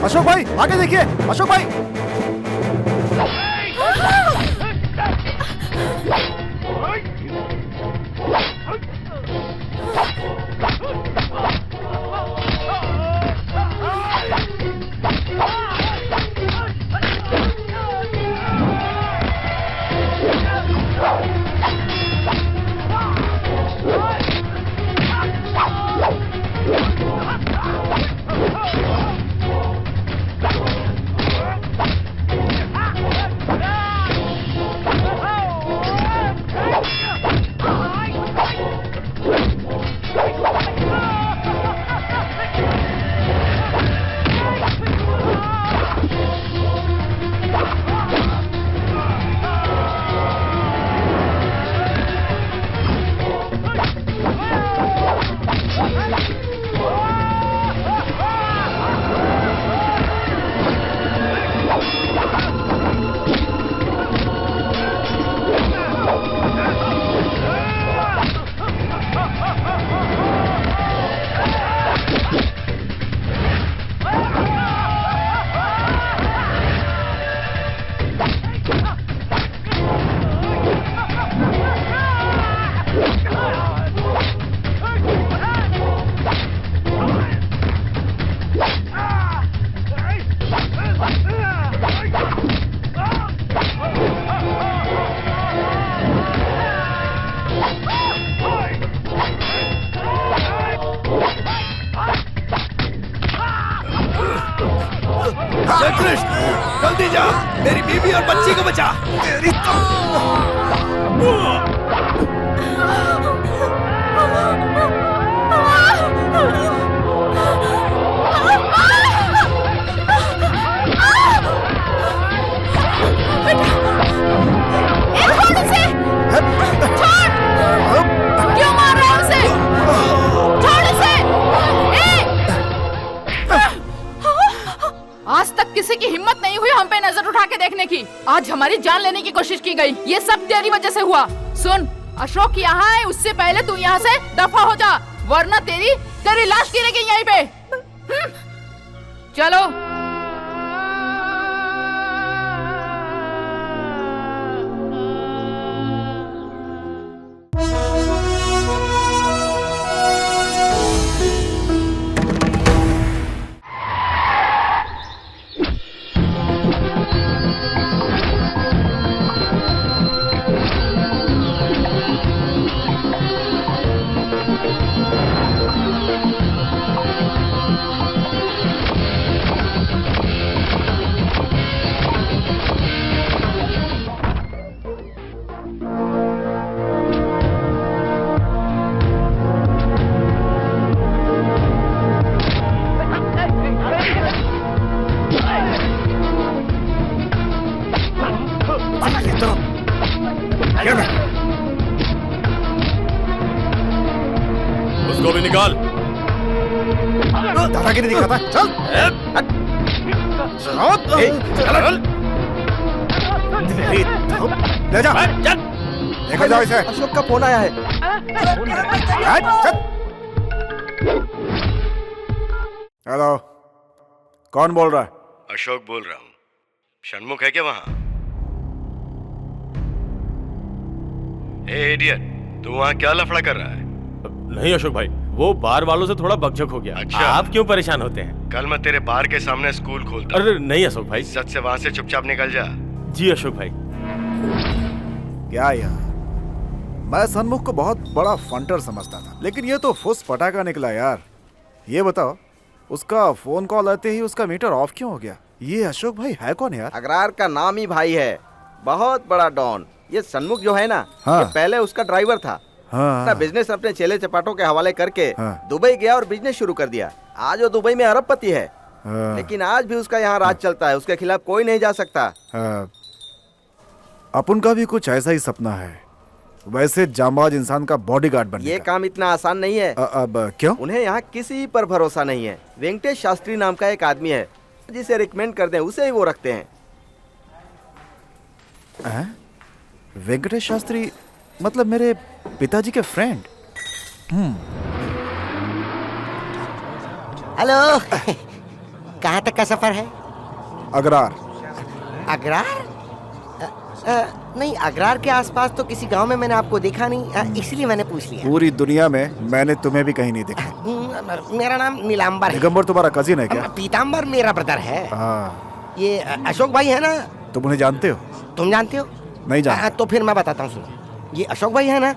अशोक भाई आगे देखिए, अशोक भाई। जल्दी जा, मेरी बीवी और बच्ची को बचा। तेरी क्यों मार रहा है उसे? छोड़ उसे! आज तक किसी की हिम्मत नहीं हुई हम पे नजर उठा के देखने की। आज हमारी जान लेने की कोशिश की गई। ये सब तेरी वजह से हुआ। सुन, अशोक यहाँ है, उससे पहले तू यहाँ से दफा हो जा, वरना तेरी लाश गिरेगी यहीं पे। चलो। उसको भी निकाल। दादागिरी दिखाता है। चल ले जा, लेकर जाओ इसे। अशोक का फोन आया है। हेलो, कौन बोल रहा है? अशोक बोल रहा हूँ। षणमुख है क्या वहाँ? ए इडियट, तू वहाँ क्या लफड़ा कर रहा है? नहीं अशोक भाई, वो बार वालों से थोड़ा बकझक हो गया। अच्छा। आप क्यों परेशान होते हैं? कल मैं तेरे बार के सामने स्कूल खोलता हूँ। अरे नहीं अशोक भाई। इज्जत से वहाँ से चुपचाप निकल जा। जी अशोक भाई। क्या यार, मैं सन्मुख को बहुत बड़ा फंटर समझता था, लेकिन ये तो फुस पटाखा निकला यार। ये बताओ, उसका फोन कॉल आते ही उसका मीटर ऑफ क्यों हो गया? ये अशोक भाई है कौन यार? अग्रार का नाम ही भाई है, बहुत बड़ा डॉन। ये सन्मुख जो है ना, हाँ। ये पहले उसका ड्राइवर था। अपना बिजनेस अपने चेले चपाटों के हवाले करके दुबई गया और बिजनेस शुरू कर दिया। आज वो दुबई में अरबपति है, लेकिन आज भी उसका यहाँ राज चलता है। उसके खिलाफ कोई नहीं जा सकता। अपन का भी कुछ ऐसा ही सपना है, वैसे जांबाज इंसान का बॉडीगार्ड बनने ये का। काम इतना आसान नहीं है। अब क्यों? उन्हें यहाँ किसी पर भरोसा नहीं है। वेंकटेश शास्त्री नाम का एक आदमी है, जिसे रिकमेंड कर दें उसे ही वो रखते हैं। वेंकटेश शास्त्री मतलब मेरे पिताजी के फ्रेंड? हेलो। कहाँ तक का सफर है? अगरार। अगरार? नहीं, अगरार के आसपास तो किसी गांव में मैंने आपको देखा नहीं, इसलिए मैंने पूछ लिया। पूरी दुनिया में मैंने तुम्हें भी कहीं नहीं देखा। मेरा नाम नीलांबर है। दिगंबर तुम्हारा कजिन है क्या? पीतांबर मेरा ब्रदर है। हाँ। ये अशोक भाई है ना? तुम उन्हें जानते हो? तुम जानते हो? नहीं जानता। तो फिर मैं बताता हूँ, सुनो। ये अशोक भाई है ना,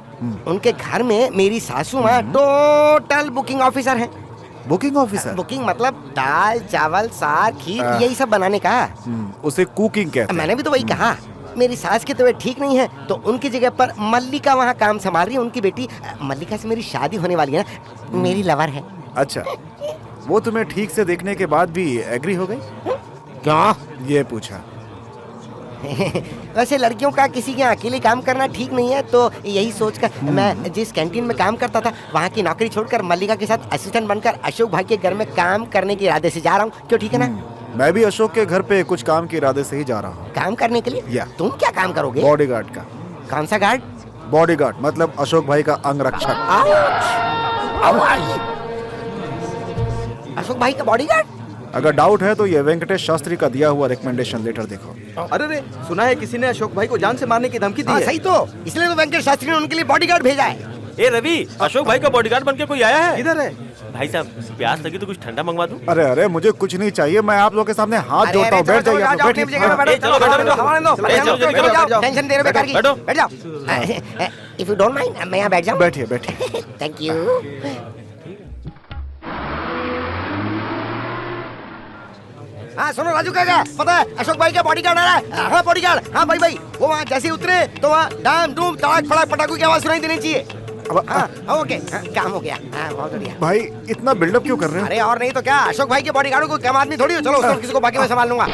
उनके घर में मेरी सासू माँ टोटल बुकिंग ऑफिसर है। Booking officer? बुकिंग मतलब दाल चावल साग खीर यही सब बनाने का। उसे कुकिंग कहते हैं। मैंने भी तो वही कहा। मेरी सास की तबीयत ठीक नहीं है तो उनकी जगह पर मल्लिका वहाँ काम संभाल रही है। उनकी बेटी मल्लिका से मेरी शादी होने वाली है ना, मेरी लवर है। अच्छा, वो तुम्हें ठीक से देखने के बाद भी एग्री हो गई? क्या? ये पूछा। वैसे लड़कियों का किसी के अकेले काम करना ठीक नहीं है, तो यही सोचकर मैं जिस कैंटीन में काम करता था वहाँ की नौकरी छोड़कर मल्लिका के साथ असिस्टेंट बनकर अशोक भाई के घर में काम करने के इरादे से जा रहा हूँ। क्यों, ठीक है ना? मैं भी अशोक के घर पे कुछ काम के इरादे से ही जा रहा हूँ। काम करने के लिए? या। तुम क्या काम करोगे? बॉडीगार्ड का। कौन सा गार्ड? बॉडीगार्ड मतलब अशोक भाई का अंगरक्षक। अशोक भाई का बॉडीगार्ड? अगर डाउट है तो ये वेंकटेश शास्त्री का दिया हुआ रिकमेंडेशन लेटर देखो। अरे रे, सुना है किसी ने अशोक भाई को जान से मारने की धमकी दी है। सही तो, इसलिए तो वेंकटेश शास्त्री ने उनके लिए बॉडीगार्ड भेजा है। ए रवि, अशोक भाई का बॉडीगार्ड बनके कोई आया है? किधर है? भाई साहब, प्यास लगी तो कुछ ठंडा मंगवा दूं? अरे अरे, मुझे कुछ नहीं चाहिए, मैं आप लोगों के सामने हाथ जोड़ता हूँ। बैठ जाइए, टेंशन दे रहे बेकार की। बैठ जाओ। इफ यू डोंट माइंड, मैं यहाँ बैठ जाऊँ? बैठिए बैठिए। Thank you. हाँ सुनो राजू, क्या पता है अशोक भाई का बॉडीगार्ड आ रहा है। हाँ बॉडीगार्ड, हाँ भाई वो वहाँ जैसे ही उतरे तो वहाँ डाम डूम तड़ाक फड़ाक पटाखों की आवाज सुनाई देनी चाहिए। हाँ ओके, काम हो गया। हाँ बहुत बढ़िया। भाई इतना बिल्डअप क्यों कर रहे हो? अरे और नहीं तो क्या, अशोक भाई के बॉडीगार्ड को कम आदमी थोड़ी हो। चलो उसको किसी को बाकी मैं संभाल लूंगा।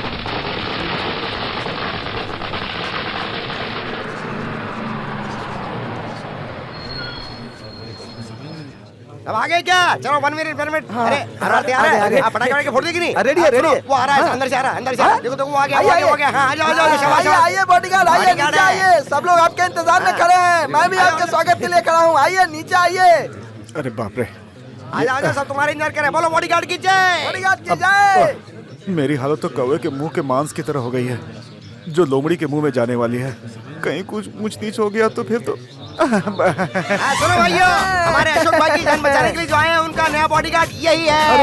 अब आ गए क्या? चलो 1 मिनट 1 मिनट। अरे अरे आप पटाखे वाले फोड़ देगी नहीं? रेडी है, रेडी है। वो आ रहा है, अंदर से आ रहा है, अंदर से आ रहा है। देखो देखो वो आ गया, वो आ गया। हाँ आ जाओ शाबाश शाबाश। आइए बॉडीगार्ड, आइए नीचे आइए। सब लोग आपके इंतजार में खड़े हैं। मैं भी आपके स्वागत के लिए खड़ा हूँ। आइए नीचे आइए। अरे बाप रे, आ जाओ, सब तुम्हारे इंतजार कर रहे हैं। बोलो बॉडीगार्ड की जय। बॉडीगार्ड की जय। मेरी हालत तो कौवे के मुंह के मांस की तरह हो गई है जो लोमड़ी के मुंह में जाने वाली है। कहीं कुछ ऊंच नीच हो गया तो फिर तो। सुनो भाइयों, हमारे अशोक भाई की जान बचाने के लिए जो आए हैं उनका नया बॉडीगार्ड यही है।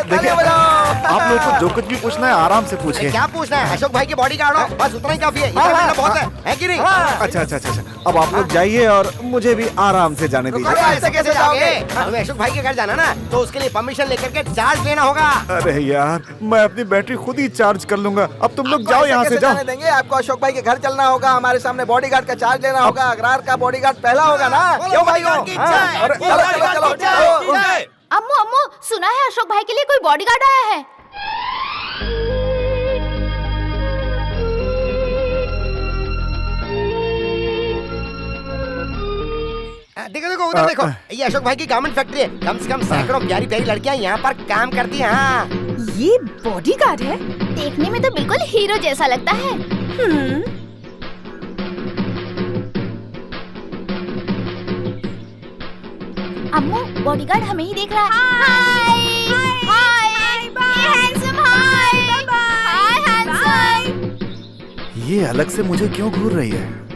देखिए आप लोगों को जो कुछ भी पूछना है आराम से पूछिए। क्या पूछना है? अशोक भाई के बॉडीगार्ड हो, बस उतना ही काफी है। इतना बहुत है कि नहीं? अच्छा अच्छा अच्छा, अब आप लोग जाइए और मुझे भी आराम से जाने दीजिए। ऐसे कैसे जाओगे? हमें अशोक भाई के घर जाना ना, तो उसके लिए परमिशन लेकर के चार्ज लेना होगा। अरे यार, मैं अपनी बैटरी खुद ही चार्ज कर लूंगा। अब तुम लोग जाओ यहाँ से, जाओ। देंगे आपको अशोक भाई के घर चलना होगा। हमारे सामने बॉडीगार्ड का चार्ज लेना होगा। अगरार का बॉडीगार्ड पहला होगा ना? क्यों भाइयों? अम्मू अम्मू, सुना है अशोक भाई के लिए कोई बॉडीगार्ड आया है। देखो देखो उधर देखो, ये अशोक भाई की गारमेंट फैक्ट्री है। कम से कम सैकड़ों प्यारी प्यारी लड़कियां यहाँ पर काम करती हैं। हाँ। ये बॉडीगार्ड है? देखने में तो बिल्कुल हीरो जैसा लगता है। अम्मू, बॉडीगार्ड हमें ही देख रहा है। हाय हाय हाय हैंडसम, हाय हाय हैंडसम। ये अलग से मुझे क्यों घूर रही है?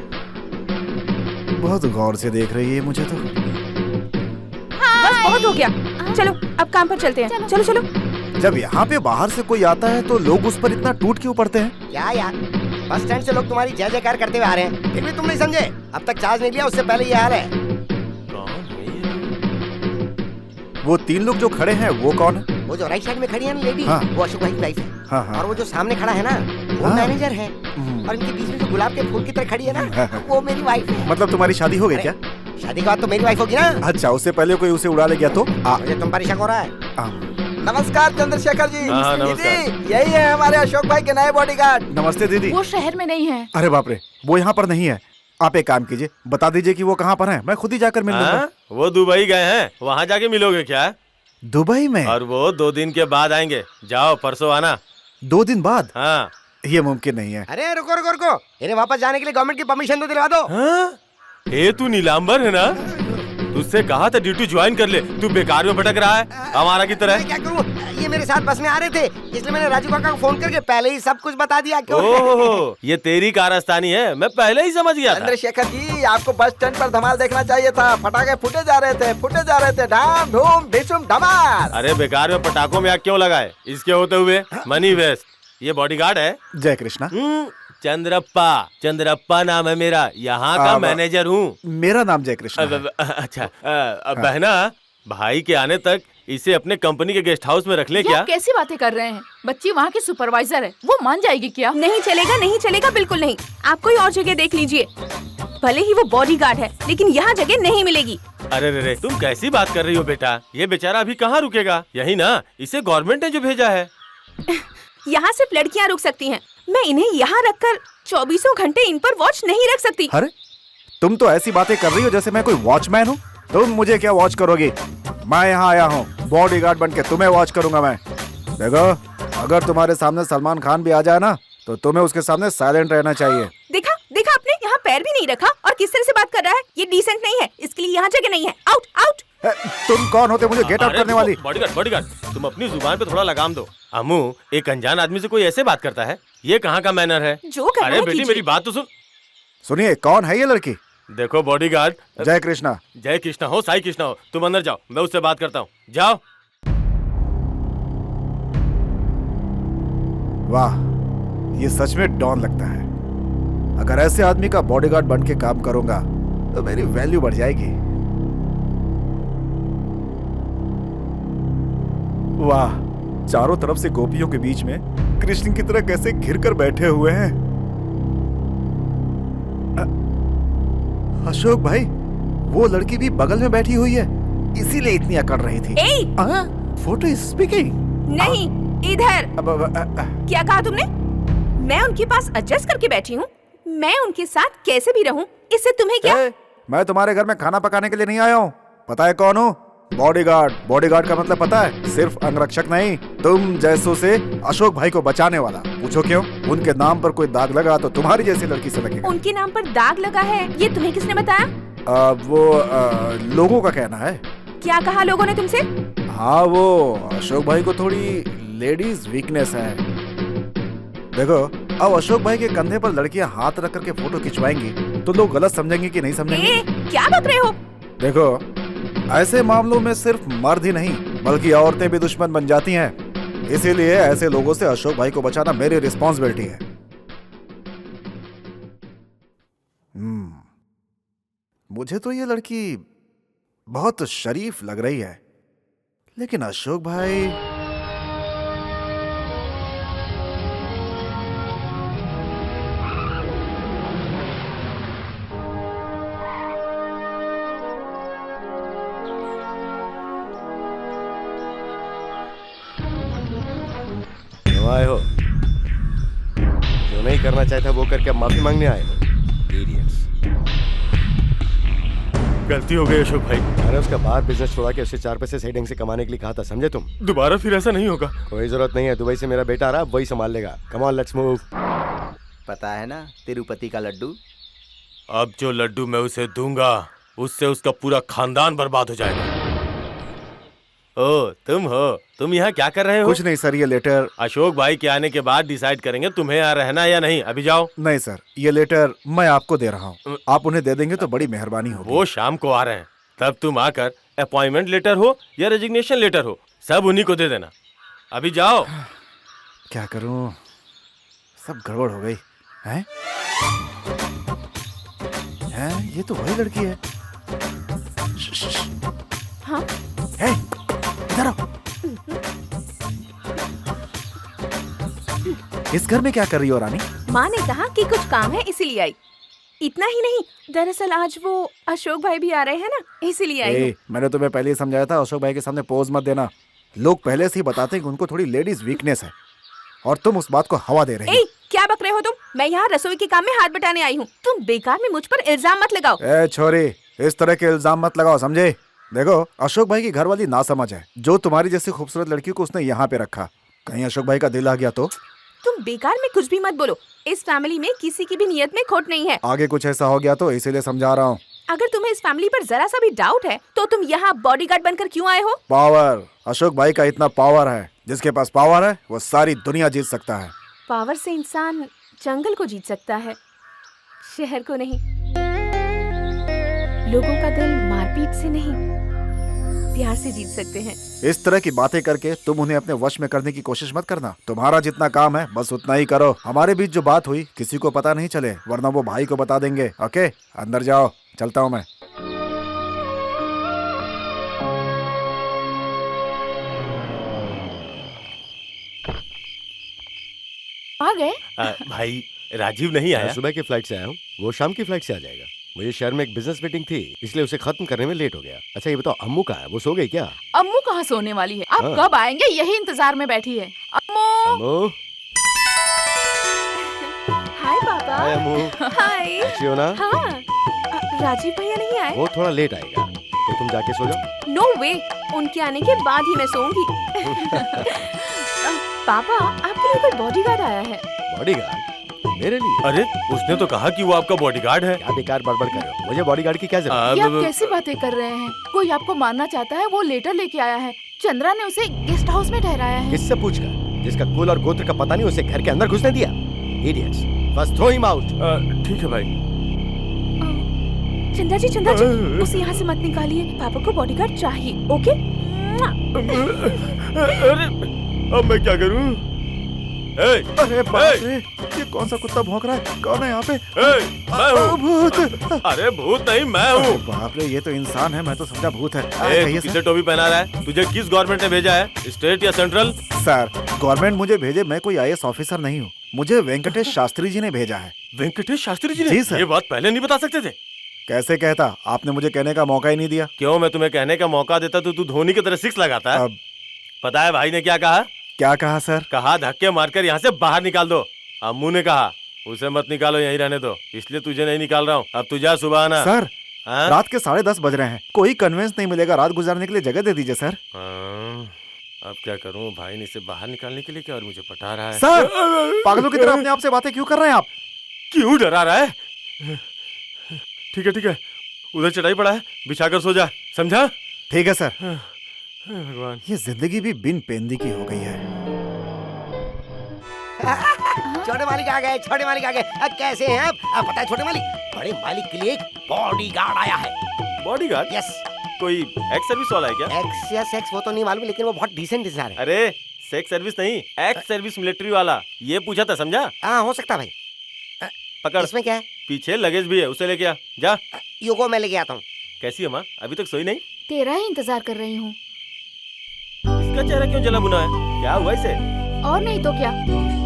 बहुत गौर से देख रही है मुझे तो। बस बहुत हो गया, चलो अब काम पर चलते हैं। चलो चलो। जब यहाँ पे बाहर से कोई आता है तो लोग उस पर इतना टूट क्यों पड़ते हैं? क्या यार, बस स्टैंड से लोग तुम्हारी जय जयकार करते हुए आ रहे हैं, फिर भी तुम नहीं समझे। अब तक चार्ज नहीं लिया, उससे पहले ये हाल है। वो 3 लोग जो खड़े हैं वो कौन है? वो जो राइट साइड में खड़ी है ना लेडी, हाँ। वो अशोक भाई की वाइफ है। हाँ, हाँ। और वो जो सामने खड़ा है ना, वो हाँ। मैनेजर है। और इनके बीच में जो गुलाब के फूल की तरह खड़ी है ना, वो मेरी वाइफ है। मतलब तुम्हारी शादी हो गई क्या? शादी के बाद तो मेरी वाइफ होगी ना। अच्छा, उससे पहले कोई उसे उड़ा ले गया तो? मुझे तुम पर शक हो रहा है। नमस्कार चंद्रशेखर जी। हाँ, नमस्कार। दीदी, यही है हमारे अशोक भाई के नए बॉडीगार्ड। नमस्ते दीदी। वो शहर में नहीं है। अरे बाप रे, वो यहाँ पर नहीं है। आप एक काम कीजिए, बता दीजिए कि वो कहाँ पर है, मैं खुद ही जाकर मिल लूंगा। वो दुबई गए हैं, वहाँ जाके मिलोगे क्या? दुबई में? और वो 2 दिन के बाद आएंगे। जाओ परसों आना। 2 दिन बाद? हाँ। ये मुमकिन नहीं है। अरे रुको रुको रुको, इन्हें वापस जाने के लिए गवर्नमेंट की परमिशन तो दिलवा दो। हाँ? ये तू नीलांबर है ना? तुझसे कहा था ड्यूटी ज्वाइन कर ले, तू बेकार में भटक रहा है हमारा की तरह। मैं क्या करूं, ये मेरे साथ बस में आ रहे थे, इसलिए मैंने राजू काका को फोन करके पहले ही सब कुछ बता दिया। क्यों? ओह, ये तेरी कारस्तानी है, मैं पहले ही समझ गया था। चंद्रशेखर जी, आपको बस स्टैंड पर धमाल देखना चाहिए था। पटाखे फूटे जा रहे थे, धाम धूम ढिसुम धमाल। अरे बेकार में पटाखों में आग क्यों लगाए, इसके होते हुए मनी वेस्ट। ये बॉडीगार्ड है। जय कृष्णा। चंद्रप्पा नाम है मेरा, यहाँ का मैनेजर हूँ। मेरा नाम जय कृष्णा है। अच्छा, बहना, भाई के आने तक इसे अपने कंपनी के गेस्ट हाउस में रख ले क्या? आप कैसी बातें कर रहे हैं? बच्ची वहाँ की सुपरवाइजर है, वो मान जाएगी क्या? नहीं चलेगा, नहीं चलेगा, बिल्कुल नहीं। आप कोई और जगह देख लीजिए। भले ही वो बॉडीगार्ड है, लेकिन यहाँ जगह नहीं मिलेगी। अरे रे, तुम कैसी बात कर रही हो बेटा? ये बेचारा अभी कहाँ रुकेगा? यही ना, इसे गवर्नमेंट ने जो भेजा है। यहाँ सिर्फ लड़कियाँ रुक सकती हैं। मैं इन्हें यहाँ रखकर 24 घंटे इन पर वॉच नहीं रख सकती। अरे तुम तो ऐसी बातें कर रही हो जैसे मैं कोई वॉचमैन हूँ। तुम मुझे क्या वॉच करोगी? मैं यहाँ आया हूँ बॉडीगार्ड बन के, तुम्हें वॉच करूंगा मैं। देखो, अगर तुम्हारे सामने सलमान खान भी आ जाए ना, तो तुम्हें उसके सामने साइलेंट रहना चाहिए। देखा देखा, आपने यहाँ पैर भी नहीं रखा और किस तरह से बात कर रहा है। ये डिसेंट नहीं है, इसके लिए यहाँ जगह नहीं है। Out out. तुम कौन होते मुझे गेट आउट करने वाली? बॉडीगार्ड, तुम अपनी जुबान पे थोड़ा लगाम दो। अम्मू, एक अनजान आदमी से कोई ऐसे बात करता है? ये कहाँ का मैनर है? जो करना अरे है बेटी, कीजिए। मेरी बात तो सुन। सुनिए, कौन है ये लड़की? देखो बॉडीगार्ड, जय कृष्णा। जय कृष्णा हो, साई कृष्णा हो, तुम अंदर जाओ, मैं उससे बात करता हूँ। जाओ। वाह, ये सच में डॉन लगता है। अगर ऐसे आदमी का बॉडीगार्ड बन के काम करूंगा तो मेरी वैल्यू बढ़ जाएगी। वाह, चारों तरफ से गोपियों के बीच में कृष्ण की तरह कैसे घिर कर बैठे हुए हैं। अशोक भाई, वो लड़की भी बगल में बैठी हुई है, इसीलिए इतनी अकड़ रही थी। Photo speaking. नहीं, इधर। क्या कहा तुमने? मैं उनके पास एडजस्ट करके बैठी हूँ। मैं उनके साथ कैसे भी रहूँ, इससे तुम्हें क्या? मैं तुम्हारे घर में खाना पकाने के लिए नहीं आया हूँ। पता है कौन हूँ? बॉडीगार्ड। बॉडीगार्ड का मतलब पता है? सिर्फ अंगरक्षक नहीं, तुम जैसों से अशोक भाई को बचाने वाला। पूछो क्यों? उनके नाम पर कोई दाग लगा तो तुम्हारी जैसी लड़की से लगेगा। उनके नाम पर दाग लगा है, ये तुम्हें किसने बताया? लोगों का कहना है। क्या कहा लोगों ने तुमसे? हाँ, वो अशोक भाई को थोड़ी लेडीज वीकनेस है। देखो, अब अशोक भाई के कंधे पर लड़कियां हाथ रख करके फोटो खिंचवाएंगी तो लोग गलत समझेंगे कि नहीं समझेंगे? क्या बक रहे हो? देखो, ऐसे मामलों में सिर्फ मर्द ही नहीं बल्कि औरतें भी दुश्मन बन जाती हैं। इसीलिए ऐसे लोगों से अशोक भाई को बचाना मेरी रिस्पॉन्सिबिलिटी है। मुझे तो ये लड़की बहुत शरीफ लग रही है, लेकिन अशोक भाई... आए हो जो नहीं करना चाहता वो करके अब माफी मांगने आए हो। Idiots। गलती हो गई अशोक भाई। मैंने उसका बाहर बिजनेस छोड़ा के उसे 4 पैसे सही ढंग से कमाने के लिए कहा था, समझे तुम? दोबारा फिर ऐसा नहीं होगा। कोई जरूरत नहीं है, दुबई से मेरा बेटा आ रहा, वही संभाल लेगा। Come on, let's move. पता है ना तिरुपति का लड्डू? अब जो लड्डू मैं उसे दूंगा उससे उसका पूरा खानदान बर्बाद हो जाएगा। ओ, तुम हो? तुम यहाँ क्या कर रहे हो? कुछ नहीं सर, ये लेटर... अशोक भाई के आने के बाद डिसाइड करेंगे तुम्हें यहाँ रहना या नहीं। अभी जाओ। नहीं सर, ये लेटर मैं आपको दे रहा हूँ, आप उन्हें दे देंगे तो बड़ी मेहरबानी होगी। वो शाम को आ रहे हैं, तब तुम आकर अपॉइंटमेंट लेटर हो या रेजिग्नेशन लेटर हो, सब उन्हीं को दे देना। अभी जाओ। क्या करूं, सब गड़बड़ हो गई। हैं? ये तो वही लड़की है। हाँ? इधर आओ। इस घर में क्या कर रही हो रानी? माँ ने कहा कि कुछ काम है इसीलिए आई। इतना ही नहीं, दरअसल आज वो अशोक भाई भी आ रहे हैं ना, इसीलिए आई हूँ। मैंने तुम्हें पहले ही समझाया था, अशोक भाई के सामने पोज मत देना। लोग पहले से ही बताते हैं कि उनको थोड़ी लेडीज वीकनेस है और तुम उस बात को हवा दे रही हो। क्या बक रहे हो तुम? मैं यहाँ रसोई के काम में हाथ बटाने आई हूँ। तुम बेकार में मुझ पर इल्जाम मत लगाओ। ए छोरी, इस तरह के इल्जाम मत लगाओ, समझे? देखो, अशोक भाई की घरवाली ना समझ है, जो तुम्हारी जैसी खूबसूरत लड़की को उसने यहाँ पे रखा। कहीं अशोक भाई का दिल आ गया तो? तुम बेकार में कुछ भी मत बोलो। इस फैमिली में किसी की भी नियत में खोट नहीं है। आगे कुछ ऐसा हो गया तो इसीलिए समझा रहा हूँ। अगर तुम्हें इस फैमिली पर जरा सा भी डाउट है तो तुम यहाँ बॉडीगार्ड बनकर क्यों आए हो? पावर, अशोक भाई का इतना पावर है, जिसके पास पावर है वो सारी दुनिया जीत सकता है। पावर से इंसान जंगल को जीत सकता है, शहर को नहीं। लोगों का दिल मारपीट से नहीं, प्यार से जीत सकते हैं। इस तरह की बातें करके तुम उन्हें अपने वश में करने की कोशिश मत करना। तुम्हारा जितना काम है बस उतना ही करो। हमारे बीच जो बात हुई किसी को पता नहीं चले, वरना वो भाई को बता देंगे। ओके, अंदर जाओ, चलता हूँ मैं। आ गए? भाई राजीव नहीं आया? मैं सुबह की फ्लाइट से आया हूँ, वो शाम की फ्लाइट से आ जाएगा। मुझे शहर में एक बिजनेस मीटिंग थी, इसलिए उसे खत्म करने में लेट हो गया। अच्छा ये बताओ, अम्मू कहाँ है? वो सो गई क्या? अम्मू कहाँ सोने वाली है, आप कब आएंगे यही इंतजार में बैठी है। अम्मू। अम्मू। हाय पापा। हाय अम्मू। हाय। अच्छी हो ना? हाँ। राजीव भैया नहीं आए? वो थोड़ा लेट आएगा, तो तुम जाके सो जाओ। नो वे, उनके आने के बाद ही मैं सोऊंगी। पापा, आपके लिए कोई बॉडीगार्ड आया है। बॉडीगार्ड? मेरे लिए? अरे उसने तो कहा कि वो आपका बॉडीगार्ड है। क्या बेकार बड़बड़ कर रहे हो, मुझे बॉडीगार्ड की क्या जरूरत? ये आप कैसी बातें कर रहे हैं? कोई आपको मारना चाहता है, वो लेटर लेके आया है। चंद्रा ने उसे गेस्ट हाउस में ठहराया है। किससे पूछकर? जिसका कुल और गोत्र का पता नहीं, उसे घर के अंदर घुसने दिया? इडियट्स, बस थ्रो हिम आउट। ठीक है भाई। चंद्रा जी, उसे यहाँ से मत निकालिए, पापा को बॉडीगार्ड चाहिए। ओके? अरे अब मैं क्या करूं? अरे बाप रे, ये कौन सा कुत्ता भौंक रहा है? कौन है यहाँ पे? मैं हूँ। भूत। अरे भूत नहीं, मैं हूँ। बाप रे, ये तो इंसान है, मैं तो समझा भूत है। तू किसे टोपी पहना रहा है? तुझे किस गवर्नमेंट ने भेजा है, स्टेट या सेंट्रल? सर, गवर्नमेंट मुझे भेजे, मैं कोई IAS ऑफिसर नहीं हूँ। मुझे वेंकटेश शास्त्री जी ने भेजा है। वेंकटेश शास्त्री जी ने? जी सर। ये बात पहले नहीं बता सकते थे? कैसे कहता, आपने मुझे कहने का मौका ही नहीं दिया। क्यों, मैं तुम्हें कहने का मौका देता तो तू धोनी की तरह 6 लगाता है। पता है भाई ने क्या कहा? क्या कहा सर? कहा धक्के मारकर यहाँ से बाहर निकाल दो। अम्मू ने कहा उसे मत निकालो, यहीं रहने दो, इसलिए तुझे नहीं निकाल रहा हूँ। अब तू जा, सुबह आना। सर, रात के 10:30 बज रहे हैं, कोई कन्वेंस नहीं मिलेगा, रात गुजारने के लिए जगह दे दीजिए सर। अब क्या करूँ, भाई ने इसे बाहर निकालने के लिए क्या और मुझे पटा रहा है। सर, पागलों की तरह अपने आप से बातें क्यों कर रहे हैं आप? क्यों डरा रहा है? ठीक है, उधर चटाई पड़ा है, बिछाकर सो जा, समझा? ठीक है सर। भगवान, ये जिंदगी भी बिन पेंदी की हो गई है। छोटे मालिक आ गए, छोटे मालिक आ गए। कैसे हैं आप? पता है छोटे मालिक, बड़े मालिक के लिए एक बॉडीगार्ड आया है। बॉडीगार्ड? यस। कोई एक्स सर्विस वाला है क्या? एक्स या सेक्स वो तो नहीं मालूम, लेकिन वो बहुत डिसेंट इंसान है। अरे सेक्स सर्विस नहीं, एक्स सर्विस मिलिट्री वाला, ये पूछा था, समझा? हाँ, हो सकता भाई। पकड़, इसमें क्या है? पीछे लगेज भी है, उसे लेके आ जा। योगो मैं लेके आता हूँ। कैसी है माँ, अभी तक सोई नहीं? तेरा ही इंतजार कर रही हूँ। इसका चेहरा क्यों जला बुना है, क्या हुआ इसे? और नहीं तो क्या,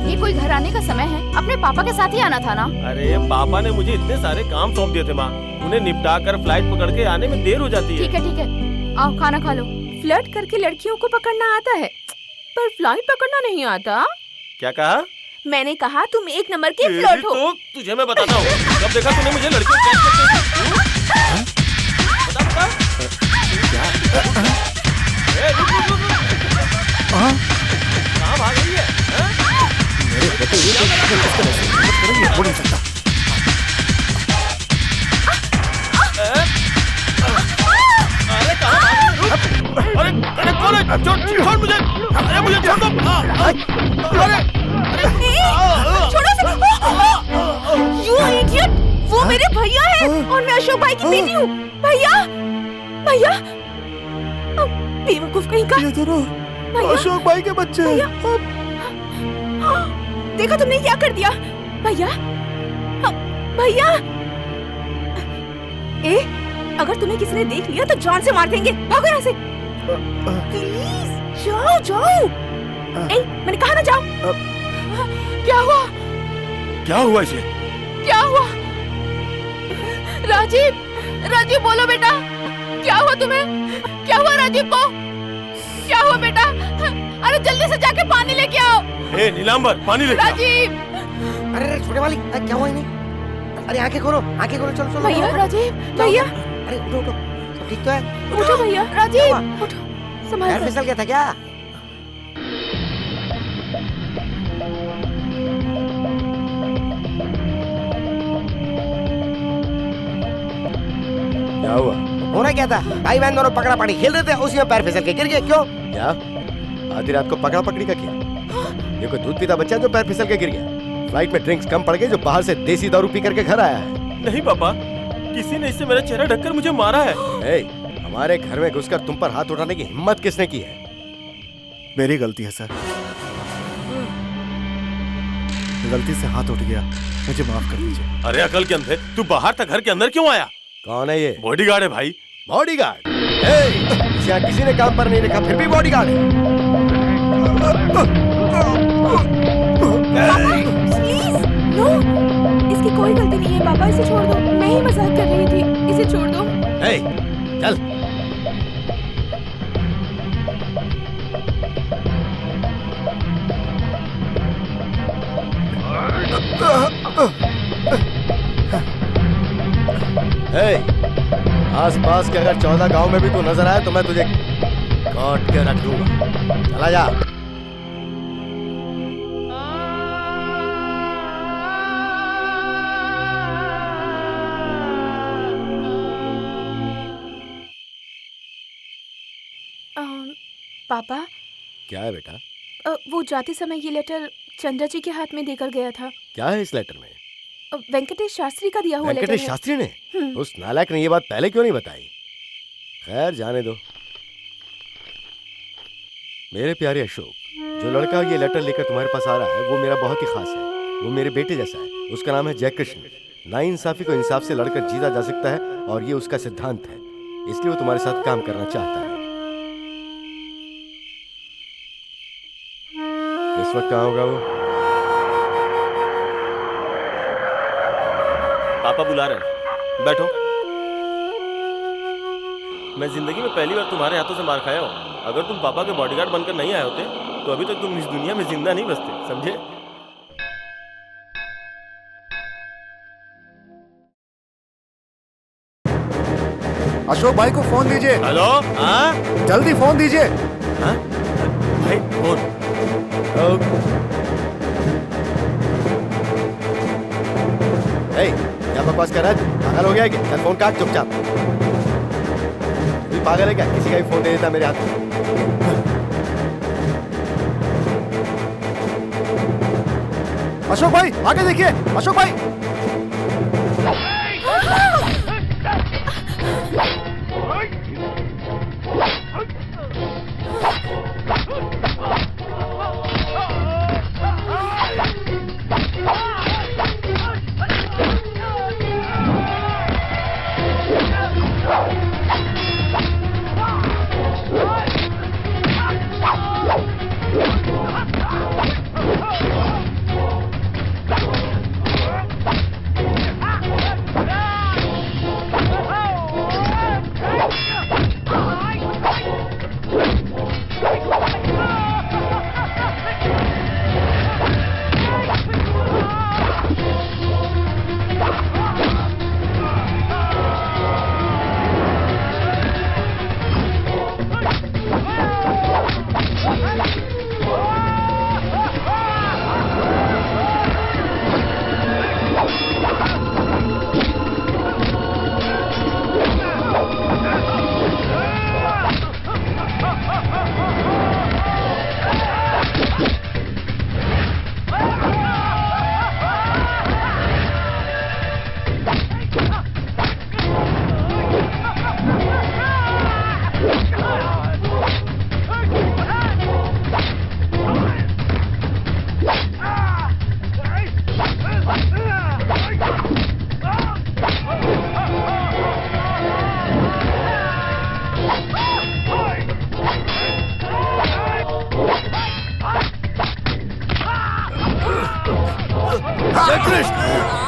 ये कोई घर आने का समय है, अपने पापा के साथ ही आना था ना। अरे पापा ने मुझे इतने सारे काम सौंप दिए थे माँ, उन्हें निपटा कर फ्लाइट पकड़ के आने में देर हो जाती है। ठीक है, आओ खाना खा लो। फ्लर्ट करके लड़कियों को पकड़ना आता है, पर फ्लाइट पकड़ना नहीं आता। क्या कहा? मैंने कहा तुम 1 नंबर की फ्लर्ट हो। तो तुझे मैं बताता हूँ, कब देखा तूने मुझे लड़कियों कैच करते हुए? बता। रुक। कहाँ भाग रही है? मेरे बेटे ये तो करेंगे, हो नहीं सकता। अरे कहाँ भाग रही है? अरे कौन है? छोड़ मुझे, अरे मुझे छोड़ दो। छोड़ो इसे। You idiot! वो मेरे भैया है और मैं अशोक भाई की बेटी हूँ। भैया, बेवकूफ कहीं का। ये दोनों अशोक भाई के बच्चे हैं। देखा तुमने क्या कर दिया? भैया, अगर तुम्हें किसी ने देख लिया तो जान से मार देंगे। भागो यहाँ से। प्लीज जाओ। मैंने कहा ना जाओ। क्या हुआ इसे? क्या हुआ? राजीव बोलो बेटा, क्या हुआ तुम्हें? क्या हुआ राजीव को? क्या हुआ बेटा? अरे जल्दी से जाके पानी लेके आओ। नीलांबर, पानी लेके आओ। राजीव! अरे छोटे मालिक, क्या हुआ इन्हें? अरे आंखें खोलो, चलो। भैया, राजीव, भैया, अरे उठो, सब ठीक तो है? उठो भैया, राजीव, उठो, संभाल पैर कर। फिसल गया था क्या? हुआ? होना क्या था, भाई बहन दोनों पकड़ा पकड़ी खेल रहे थे, उसी में पैर फिसल के गिर गए। क्यों? क्या आधी रात को पकड़ा पकड़ी का किया? ये कोई दूध पीता बच्चा जो पैर फिसल के गिर गया? फ्लाइट में ड्रिंक्स कम पड़ गए जो बाहर से देसी दारू पी करके घर आया है। नहीं पापा, किसी ने इससे मेरा चेहरा ढककर मुझे मारा है। हमारे घर में घुसकर तुम पर हाथ उठाने की हिम्मत किसने की है? मेरी गलती है सर, गलती से हाथ उठ गया, मुझे माफ कर दीजिए। अरे अकल के अंधे, तू बाहर तक घर के अंदर क्यों आया? कौन है ये? बॉडीगार्ड है भाई। बॉडीगार्ड? यहाँ किसी ने काम पर नहीं रखा, फिर भी बॉडीगार्ड है? प्लीज नो, इसकी कोई गलती नहीं है पापा, इसे छोड़ दो। मैं ही मजाक कर रही थी, इसे छोड़ दो। चल। आस-पास के अगर 14 गांव में भी तू नजर आए तो मैं तुझे काट के रख दूंगा। चला जा। पापा। क्या है बेटा? वो जाते समय ये लेटर चंद्रा जी के हाथ में देकर गया था। क्या है इस लेटर में? वेंकटेश शास्त्री का दिया हुआ लेटर है। वेंकटेश शास्त्री ने? उस नालायक ने ये बात पहले क्यों नहीं बताई? खैर जाने दो। मेरे प्यारे अशोक, जो लड़का ये लेटर लेकर तुम्हारे पास आ रहा है वो मेरा बहुत ही खास है। वो मेरे बेटे जैसा है। उसका नाम है जयकृष्ण। नाइंसाफी को इंसाफ से लड़कर जीता जा सकता है और ये उसका सिद्धांत है, इसलिए वो तुम्हारे साथ काम करना चाहता है। इस वक्त कहाँ होगा वो? पापा बुला रहे हैं, बैठो। मैं जिंदगी में पहली बार तुम्हारे हाथों से मार खाया हूँ। अगर तुम पापा के बॉडीगार्ड बनकर नहीं आए होते तो अभी तक तुम इस दुनिया में जिंदा नहीं बचते, समझे? अशोक भाई को फोन दीजिए। हेलो। हाँ जल्दी फोन दीजिए। हाँ भाई फोन। क्या बकवास कर रहा है? पागल हो गया है क्या? चल फोन काट चुपचाप। तू पागल है क्या? किसी का भी फोन दे देता मेरे हाथ में। अशोक भाई आगे देखिए। अशोक भाई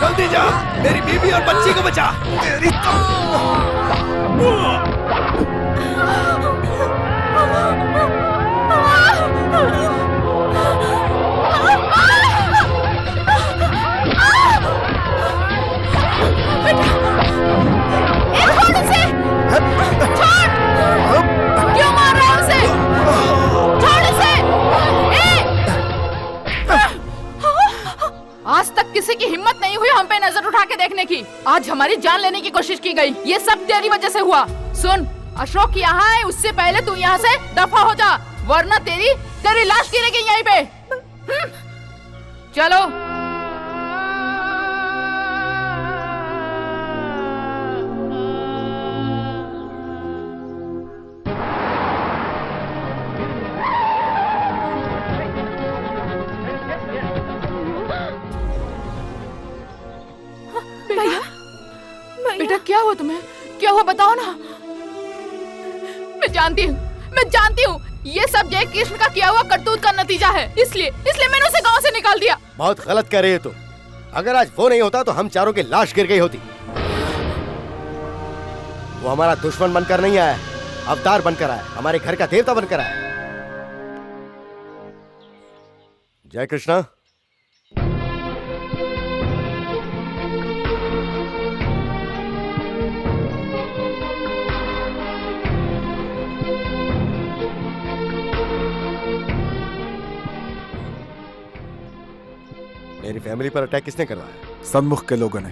जल्दी जा, मेरी बीवी और बच्ची को बचा। तेरी आज तक किसी की हिम्मत नहीं हुई हम पे नजर उठा के देखने की। आज हमारी जान लेने की कोशिश की गई। ये सब तेरी वजह से हुआ। सुन, अशोक यहाँ है, उससे पहले तू यहाँ से दफा हो जा, वरना तेरी लाश गिरेगी यहीं पे। चलो। भैया, बेटा क्या हुआ तुम्हें? क्या हुआ बताओ ना। मैं जानती हूँ ये सब जय कृष्ण का किया हुआ करतूत का नतीजा है। इसलिए मैंने उसे गांव से निकाल दिया। बहुत गलत कर रही है तुम। अगर आज वो नहीं होता तो हम चारों की लाश गिर गई होती। वो हमारा दुश्मन बनकर नहीं आया, अवतार बनकर आया, हमारे घर का देवता बनकर आया। जय कृष्णा। मेरी फैमिली पर अटैक किसने करवाया? सन्मुख के लोगों ने।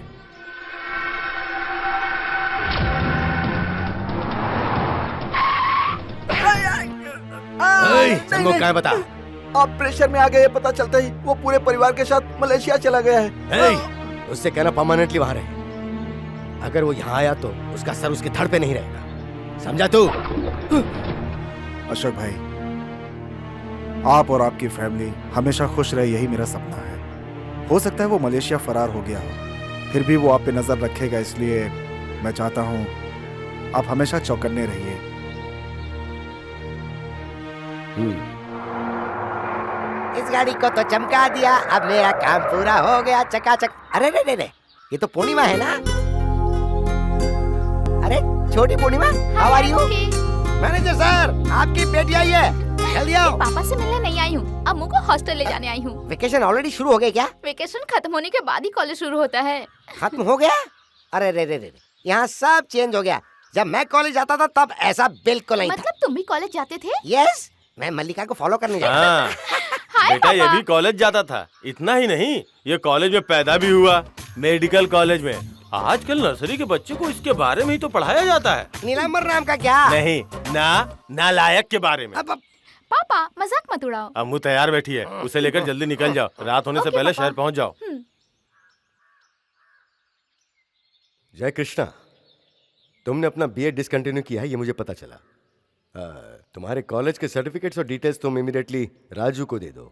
सन्मुख कहाँ है बता? आप प्रेशर में आ गए, पता चलता ही वो पूरे परिवार के साथ मलेशिया चला गया है। उससे कहना परमानेंटली वहां रहे। अगर वो यहाँ आया तो उसका सर उसके धड़ पे नहीं रहेगा, समझा तू? अशोक भाई, आप और आपकी फैमिली हमेशा खुश रहे, यही मेरा सपना है। हो सकता है वो मलेशिया फरार हो गया हो, फिर भी वो आप पे नजर रखेगा, इसलिए मैं चाहता हूँ आप हमेशा चौकन्ने रहिए। इस गाड़ी को तो चमका दिया, अब मेरा काम पूरा हो गया चकाचक। अरे रे रे रे, ये तो पूर्णिमा है ना? अरे छोटी Purnima, how are you? Manager sir, आपकी बेटी आई है, जल्दी आओ। पापा से मिलने नहीं आई हूँ, अम्मू को हॉस्टल ले जाने आई हूँ। वेकेशन ऑलरेडी शुरू हो गए क्या? वेकेशन खत्म होने के बाद ही कॉलेज शुरू होता है। खत्म हो गया? अरे रे रे रे, यहाँ सब चेंज हो गया। जब मैं कॉलेज जाता था तब ऐसा बिल्कुल नहीं था। मतलब तुम भी कॉलेज जाते थे? यस, मैं मल्लिका को फॉलो करने जाता था। बेटा ये भी कॉलेज जाता था। इतना ही नहीं, ये कॉलेज में पैदा भी हुआ, मेडिकल कॉलेज में। आजकल नर्सरी के बच्चों को इसके बारे में ही तो पढ़ाया जाता है। नीलांबर नाम का क्या? नहीं, नालायक के बारे में। पापा मजाक मत उड़ाओ। अम्मू तैयार बैठी है, उसे लेकर जल्दी निकल जाओ, रात होने से पहले शहर पहुंच जाओ। जय कृष्णा, तुमने अपना बीए डिसकंटिन्यू किया है, ये मुझे पता चला। तुम्हारे कॉलेज के सर्टिफिकेट्स और डिटेल्स तुम इमीडिएटली राजू को दे दो।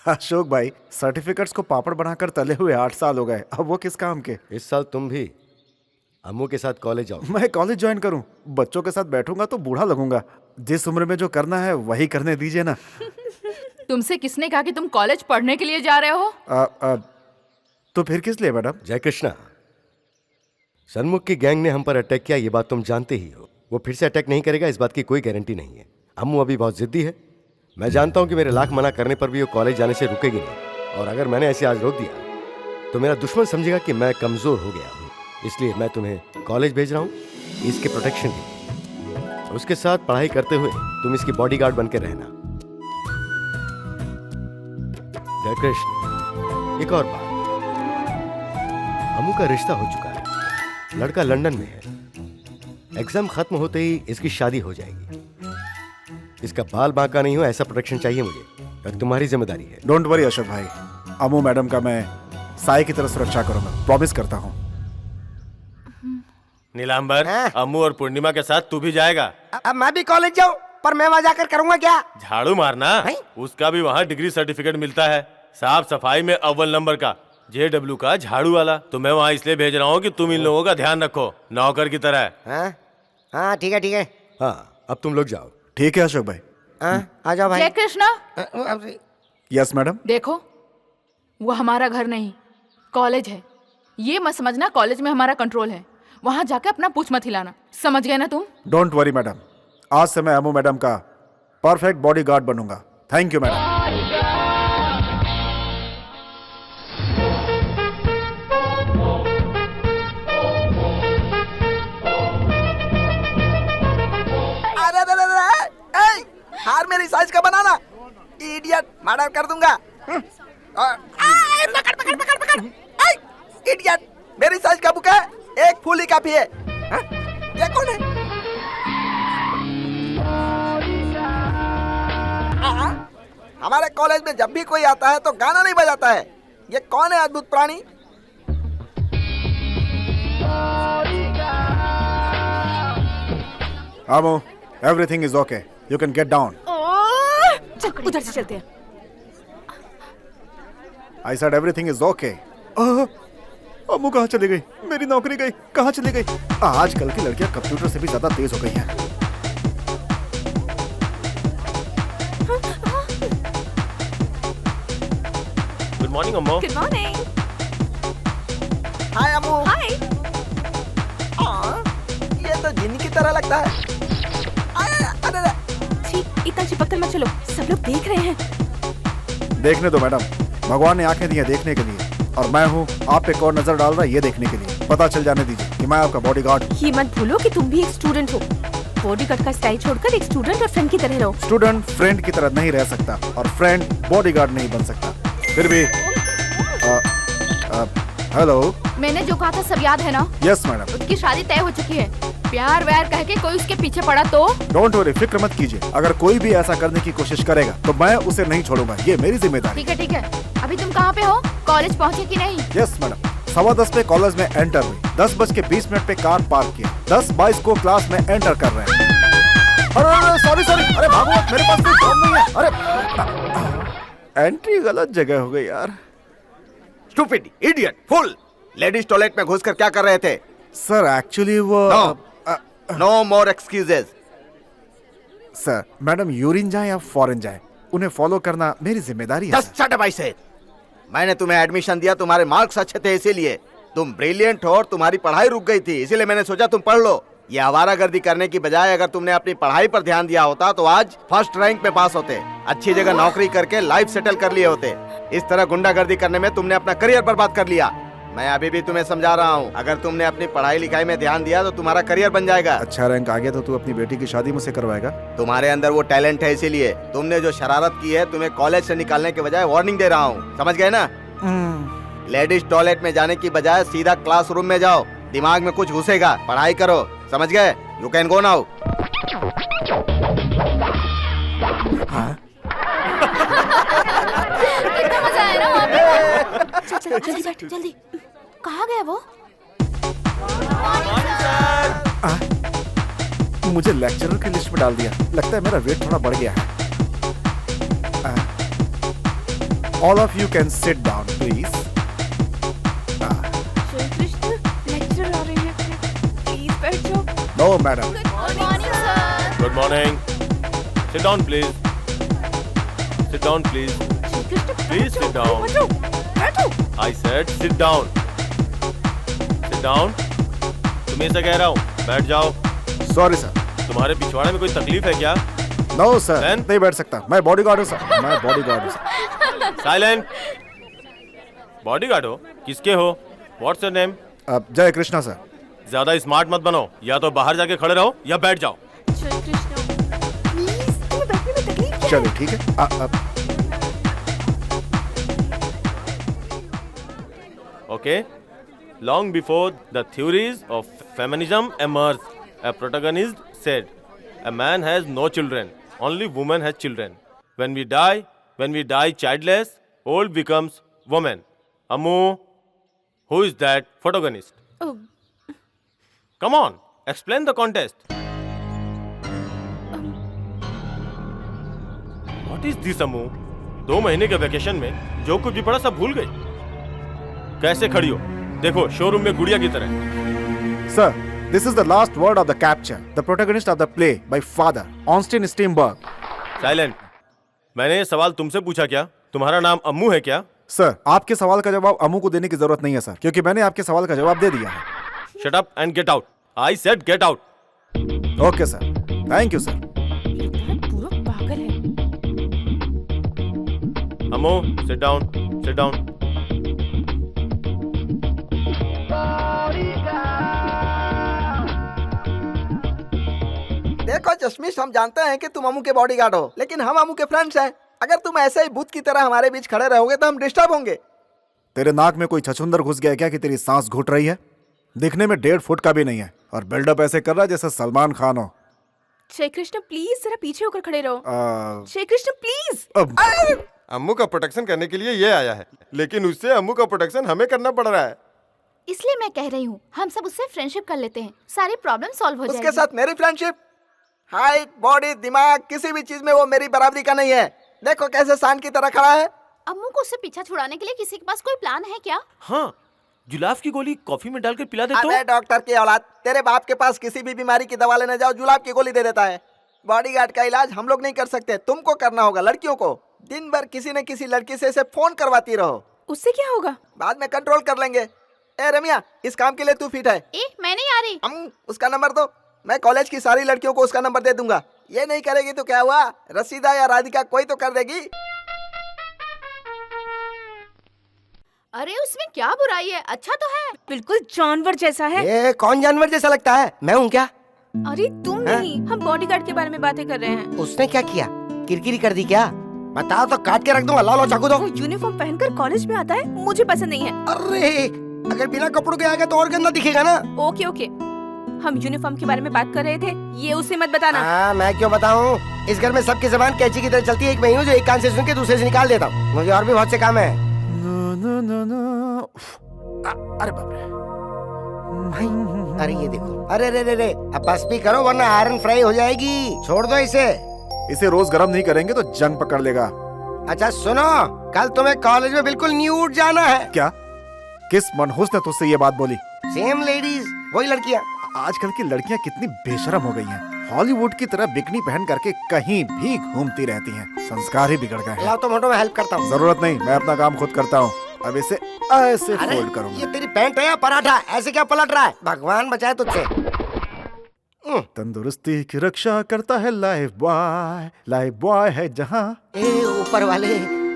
अशोक भाई, सर्टिफिकेट्स को पापड़ बनाकर तले हुए 8 साल हो गए, अब वो किस काम के? इस साल तुम भी अम्मू के साथ कॉलेज जाओ। मैं कॉलेज ज्वाइन करूं? बच्चों के साथ बैठूंगा तो बूढ़ा लगूंगा। जिस उम्र में जो करना है वही करने दीजिए ना। तुमसे किसने कहा कि तुम कॉलेज पढ़ने के लिए जा रहे हो? तो फिर किस लिए मैडम? जय कृष्णा, सन्मुख की गैंग ने हम पर अटैक किया, ये बात तुम जानते ही हो। वो फिर से अटैक नहीं करेगा, इस बात की कोई गारंटी नहीं है। अम्मू अभी बहुत जिद्दी है। मैं जानता हूं कि मेरे लाख मना करने पर भी वो कॉलेज जाने से रुकेगी नहीं, और अगर मैंने ऐसे आज रोक दिया तो मेरा दुश्मन समझेगा कि मैं कमजोर हो गया हूं। इसलिए मैं तुम्हें कॉलेज भेज रहा हूं इसके प्रोटेक्शन के लिए। उसके साथ पढ़ाई करते हुए तुम इसकी बॉडीगार्ड बनकर रहना। जय कृष्ण, एक और बात, अम्मू का रिश्ता हो चुका है, लड़का लंदन में है। एग्जाम खत्म होते ही इसकी शादी हो जाएगी। इसका बाल बांका नहीं हो, ऐसा प्रोटेक्शन चाहिए मुझे, और तुम्हारी जिम्मेदारी है। डोंट वरी अशोक भाई, अम्मू मैडम का मैं साई की तरह सुरक्षा करूंगा, प्रॉमिस करता हूँ। नीलांबर, अम्मू और पूर्णिमा के साथ तू भी जाएगा? अब मैं भी कॉलेज जाऊँ, पर मैं वहाँ जाकर करूँगा क्या? झाड़ू मारना। उसका भी वहाँ डिग्री सर्टिफिकेट मिलता है, साफ सफाई में अव्वल नंबर का, JW का झाड़ू वाला। तो मैं वहाँ इसलिए भेज रहा हूँ कि तुम इन लोगों का ध्यान रखो, नौकर की तरह। हाँ ठीक है ठीक है। हाँ, अब तुम लोग जाओ। ठीक है अशोक भाई। आ जाओ भाई। जय कृष्णा। Yes madam. देखो, वो हमारा घर नहीं, कॉलेज है। ये मत समझना कॉलेज में हमारा कंट्रोल है। वहां जाके अपना पूछ मत हिलाना, समझ गए ना तुम? डोंट वरी मैडम, आज से मैं अम्मू मैडम का परफेक्ट बॉडीगार्ड बनूंगा। Thank you madam. हार मेरी साइज का बनाना, इडियट, मर्डर कर दूंगा। पकड़ पकड़ पकड़ पकड़, इडियट, मेरी साइज का बुक है, एक फूल ही काफी है। हाँ? ये कौन है? हमारे कॉलेज में जब भी कोई आता है तो गाना नहीं बजाता है। ये कौन है अद्भुत प्राणी? Amu, everything is okay. You can get down. चल उधर से चलते हैं। I said everything is okay. अम्मू कहाँ चली गई? मेरी नौकरी गई, कहाँ चली गई? आजकल की लड़कियां कंप्यूटर से भी ज्यादा तेज हो गई हैं। Good morning Ammu. Good morning. Hi Ammu. Hi. ये तो जिन की तरह लगता है। अरे ठीक, इतना चिपक कर मत चलो, सब लोग देख रहे हैं। देखने दो मैडम, भगवान ने आंखें दी हैं देखने के लिए, और मैं हूँ आप पे कौन नजर डाल रहा है ये देखने के लिए। पता चल जाने दीजिए कि मैं आपका बॉडीगार्ड हूँ। ये मत भूलो कि तुम भी एक स्टूडेंट हो। बॉडीगार्ड का स्टाइल छोड़कर एक स्टूडेंट और फ्रेंड की तरह रहो। स्टूडेंट फ्रेंड की तरह नहीं रह सकता और फ्रेंड बॉडीगार्ड नहीं बन सकता। फिर भी हेलो, मैंने जो कहा था सब याद है ना? Yes madam. उसकी शादी तय हो चुकी है। प्यार व्यार कह के कोई उसके पीछे पड़ा तो? डोंट वरी, फिक्र मत कीजिए। अगर कोई भी ऐसा करने की कोशिश करेगा तो मैं उसे नहीं छोड़ूंगा, ये मेरी जिम्मेदारी। ठीक है। अभी तुम कहाँ पे हो? कॉलेज पहुँचे कि नहीं? यस मैडम, 10:15 पे कॉलेज में एंटर हुई, 10:20 पे कार पार्क किया, 10:22 को क्लास में एंटर कर रहे हैं। अरे सॉरी, अरे भागो, मेरे पास कोई फोन नहीं है। अरे एंट्री गलत जगह हो गई यार। Stupid, idiot, full. Ladies toilet में घुसकर क्या कर रहे थे? सर एक्चुअली वो नो मोर एक्सक्यूजेस। सर, मैडम यूरिन जाए या फॉरेन जाए, उन्हें फॉलो करना मेरी जिम्मेदारी है। Just shut up I said. मैंने तुम्हें एडमिशन दिया, तुम्हारे मार्क्स अच्छे थे इसीलिए। तुम ब्रिलियंट हो और तुम्हारी पढ़ाई रुक गई थी, इसीलिए मैंने सोचा तुम पढ़ लो। ये आवारागर्दी करने की बजाय अगर तुमने अपनी पढ़ाई पर ध्यान दिया होता तो आज फर्स्ट रैंक में पास होते, अच्छी जगह नौकरी करके लाइफ सेटल कर लिए होते। इस तरह गुंडागर्दी करने में तुमने अपना करियर बर्बाद कर लिया। मैं अभी भी तुम्हें समझा रहा हूँ, अगर तुमने अपनी पढ़ाई लिखाई में ध्यान दिया तो तुम्हारा करियर बन जाएगा। अच्छा रैंक आ गया तो तू अपनी बेटी की शादी मुझसे करवाएगा? तुम्हारे अंदर वो टैलेंट है, इसीलिए तुमने जो शरारत की है तुम्हें कॉलेज से निकालने के बजाय वार्निंग दे रहा हूँ, समझ गए ना? लेडीज टॉयलेट में जाने की बजाय सीधा क्लासरूम में जाओ, दिमाग में कुछ घुसेगा। पढ़ाई करो, समझ गए? You can go now. कितना मजा आया ना वहाँ पे। चल जल्दी बैठ, जल्दी। कहाँ गया वो? मुझे लेक्चरर की लिस्ट में डाल दिया, लगता है मेरा वेट थोड़ा बढ़ गया है। All of you can sit down please. No madam. Good morning. Sit down please. Sit down please. Please sit down. I said sit down. Sit down. तुम्हें से कह रहा हूँ, बैठ जाओ। Sorry sir. तुम्हारे पिछवाड़े में कोई तकलीफ है क्या? No sir, Then? नहीं बैठ सकता। मैं बॉडीगार्ड हूँ सर, मैं बॉडीगार्ड हूँ सर। साइलेंट। बॉडीगार्ड हो? किसके हो? What's your name? जय कृष्णा सर। ज्यादा स्मार्ट मत बनो, या तो बाहर जाके खड़े रहो या बैठ जाओ। चलो ठीक है। Okay. Long before the theories of feminism emerged, a protagonist said, "A man has no children, only woman has children. When we die childless, old becomes woman." Ammu, who is that protagonist? Oh. Come on, explain the contest. What is this, Ammu? 2 महीने के vacation में जो कुछ भी पढ़ा सब भूल गई। कैसे खड़ी हो? देखो शोरूम में गुड़िया की तरह। Sir, this is the last word of the capture, the protagonist of the play by father, Ornstein Steinberg. Silent. मैंने ये सवाल तुमसे पूछा क्या? तुम्हारा नाम अम्मू है क्या? सर, आपके सवाल का जवाब अम्मू को देने की जरूरत नहीं है सर, क्योंकि मैंने आपके सवाल का जवाब दे दिया है। Shut up and get out. I said get out. Okay sir, thank you sir. पूरा पागल है। अम्मू, sit down, sit down. देखो चश्मिश, हम जानते हैं कि तुम अमू के बॉडीगार्ड हो, लेकिन हम अमू के फ्रेंड्स हैं। अगर तुम ऐसे ही भूत की तरह हमारे बीच खड़े रहोगे तो हम डिस्टर्ब होंगे। तेरे नाक में कोई छछुंदर घुस गया क्या कि तेरी सांस घुट रही है? दिखने में 1.5 फुट का भी नहीं है और बिल्डअप ऐसे कर रहा है जैसे सलमान खान हो। श्री कृष्ण प्लीज जरा पीछे होकर खड़े रहो। श्री कृष्ण प्लीज। अम्मू का प्रोटेक्शन करने के लिए ये आया है, लेकिन उससे अम्मू का प्रोटेक्शन हमें करना पड़ रहा है। इसलिए मैं कह रही हूँ हम सब उससे फ्रेंडशिप कर लेते हैं, सारी प्रॉब्लम सॉल्व हो जाएगी। उसके साथ मेरी फ्रेंडशिप? हाइट, बॉडी, दिमाग, किसी भी चीज में वो मेरी बराबरी का नहीं है। देखो कैसे सांड की तरह खड़ा है। अम्मू को उससे पीछा छुड़ाने के लिए किसी के पास कोई प्लान है क्या? हाँ, जुलाब की गोली कॉफी में डालकर पिला दे तो। अबे डॉक्टर की औलाद, तेरे बाप के पास किसी भी बीमारी की दवा लेने जाओ जुलाब की गोली दे देता है। बॉडीगार्ड का इलाज हम लोग नहीं कर सकते, तुमको करना होगा। लड़कियों को दिन भर किसी न किसी लड़की से इसे फोन करवाती रहो। उससे क्या होगा? बाद में कंट्रोल कर लेंगे। ए रमिया, इस काम के लिए तू फिट है? मैं नहीं आ रही। उसका नंबर दो, मैं कॉलेज की सारी लड़कियों को उसका नंबर दे दूंगा। ये नहीं करेगी तो क्या हुआ, रसीदा या राधिका कोई तो कर देगी। अरे उसमें क्या बुराई है, अच्छा तो है। बिल्कुल जानवर जैसा है। ये कौन जानवर जैसा लगता है? मैं हूँ क्या? अरे तुम नहीं, हम बॉडीगार्ड के बारे में बातें कर रहे हैं। उसने क्या किया? किरकिरी कर दी क्या? बताओ तो काट के रख दूंगा। लो लो चाकू दो। वो यूनिफॉर्म पहनकर कॉलेज में आता है, मुझे पसंद नहीं है। अरे अगर बिना कपड़ों के आएगा तो और गंदा दिखेगा ना। ओके ओके, हम यूनिफॉर्म के बारे में बात कर रहे थे, ये उसे मत बताना। हाँ, मैं क्यों बताऊँ? इस घर में सबकी जबान कैंची की तरह चलती है। एक मैं हूँ जो एक कान से सुन के दूसरे से निकाल देता हूँ। मुझे और भी बहुत से काम है। अरे बाप रे। अरे ये देखो, अरे रे रे रे, अब बस भी करो वरना आयरन फ्राई हो जाएगी। छोड़ दो इसे। इसे रोज गर्म नहीं करेंगे तो जंग पकड़ लेगा। अच्छा सुनो, कल तुम्हें कॉलेज में बिल्कुल न्यूड जाना है। क्या? किस मनहूस ने तुझसे ये बात बोली? सेम लेडीज, वही लड़कियाँ। आजकल की लड़कियां कितनी बेशरम हो गई हैं। हॉलीवुड की तरह बिकनी पहन करके कहीं भी घूमती रहती हैं। संस्कार ही बिगड़ गए हैं। लाओ तो मोटो में हेल्प करता हूँ। जरूरत नहीं, मैं अपना काम खुद करता हूँ। अब इसे ऐसे अरे फोल्ड करूंगा। ये तेरी पैंट है या पराठा? ऐसे क्या पलट रहा है? भगवान बचाए तुझसे। तंदुरुस्ती की रक्षा करता है लाइफ बॉय है जहाँ। ए ऊपर वाले,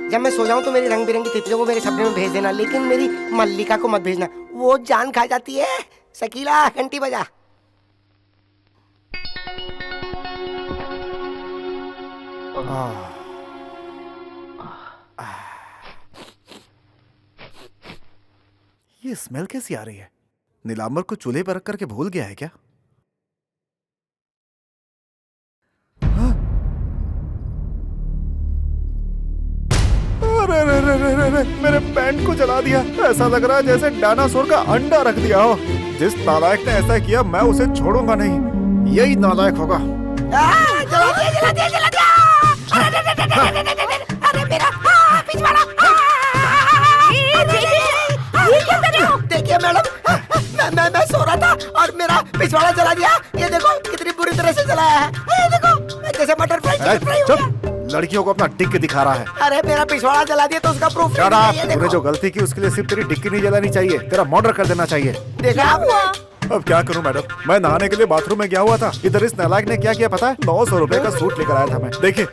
जब मैं सो जाऊं तो मेरी रंग बिरंगी तितलियों को मेरे सपने में भेज देना, लेकिन मेरी मल्लिका को मत भेजना, वो जान खा जाती है। शकीला घंटी बजा। ये स्मेल कैसी आ रही है? नीलांबर को चूल्हे पर रख करके भूल गया है क्या? अरे रे रे रे रे रे, मेरे पैंट को जला दिया। ऐसा लग रहा है जैसे डायनासोर का अंडा रख दिया हो। जिस नालायक ने ऐसा किया मैं उसे छोड़ूंगा नहीं, यही नालायक होगा। जला दिया, जला दिया, जला दिया। अरे मेरा पिछवाड़ा। ये क्या कर रहे हो? देखिए मैडम, मैं सो रहा था और मेरा पिछवाड़ा जला दिया। ये देखो कितनी बुरी तरह से जलाया है। ये देखो जैसे मटर फ्राई हो गया। लड़कियों को अपना डिक्की दिखा रहा है। अरे मेरा पिछवाड़ा जला दिया तो उसका प्रूफ। तूने जो गलती की उसके लिए सिर्फ तेरी डिक्की नहीं जलानी चाहिए, तेरा मर्डर कर देना चाहिए। देखा आपने? अब क्या करूं मैडम, मैं नहाने के लिए बाथरूम में गया हुआ था। इधर इस नालायक ने क्या किया पता है? 900 रुपए का सूट लेकर आया था मैं। देखिए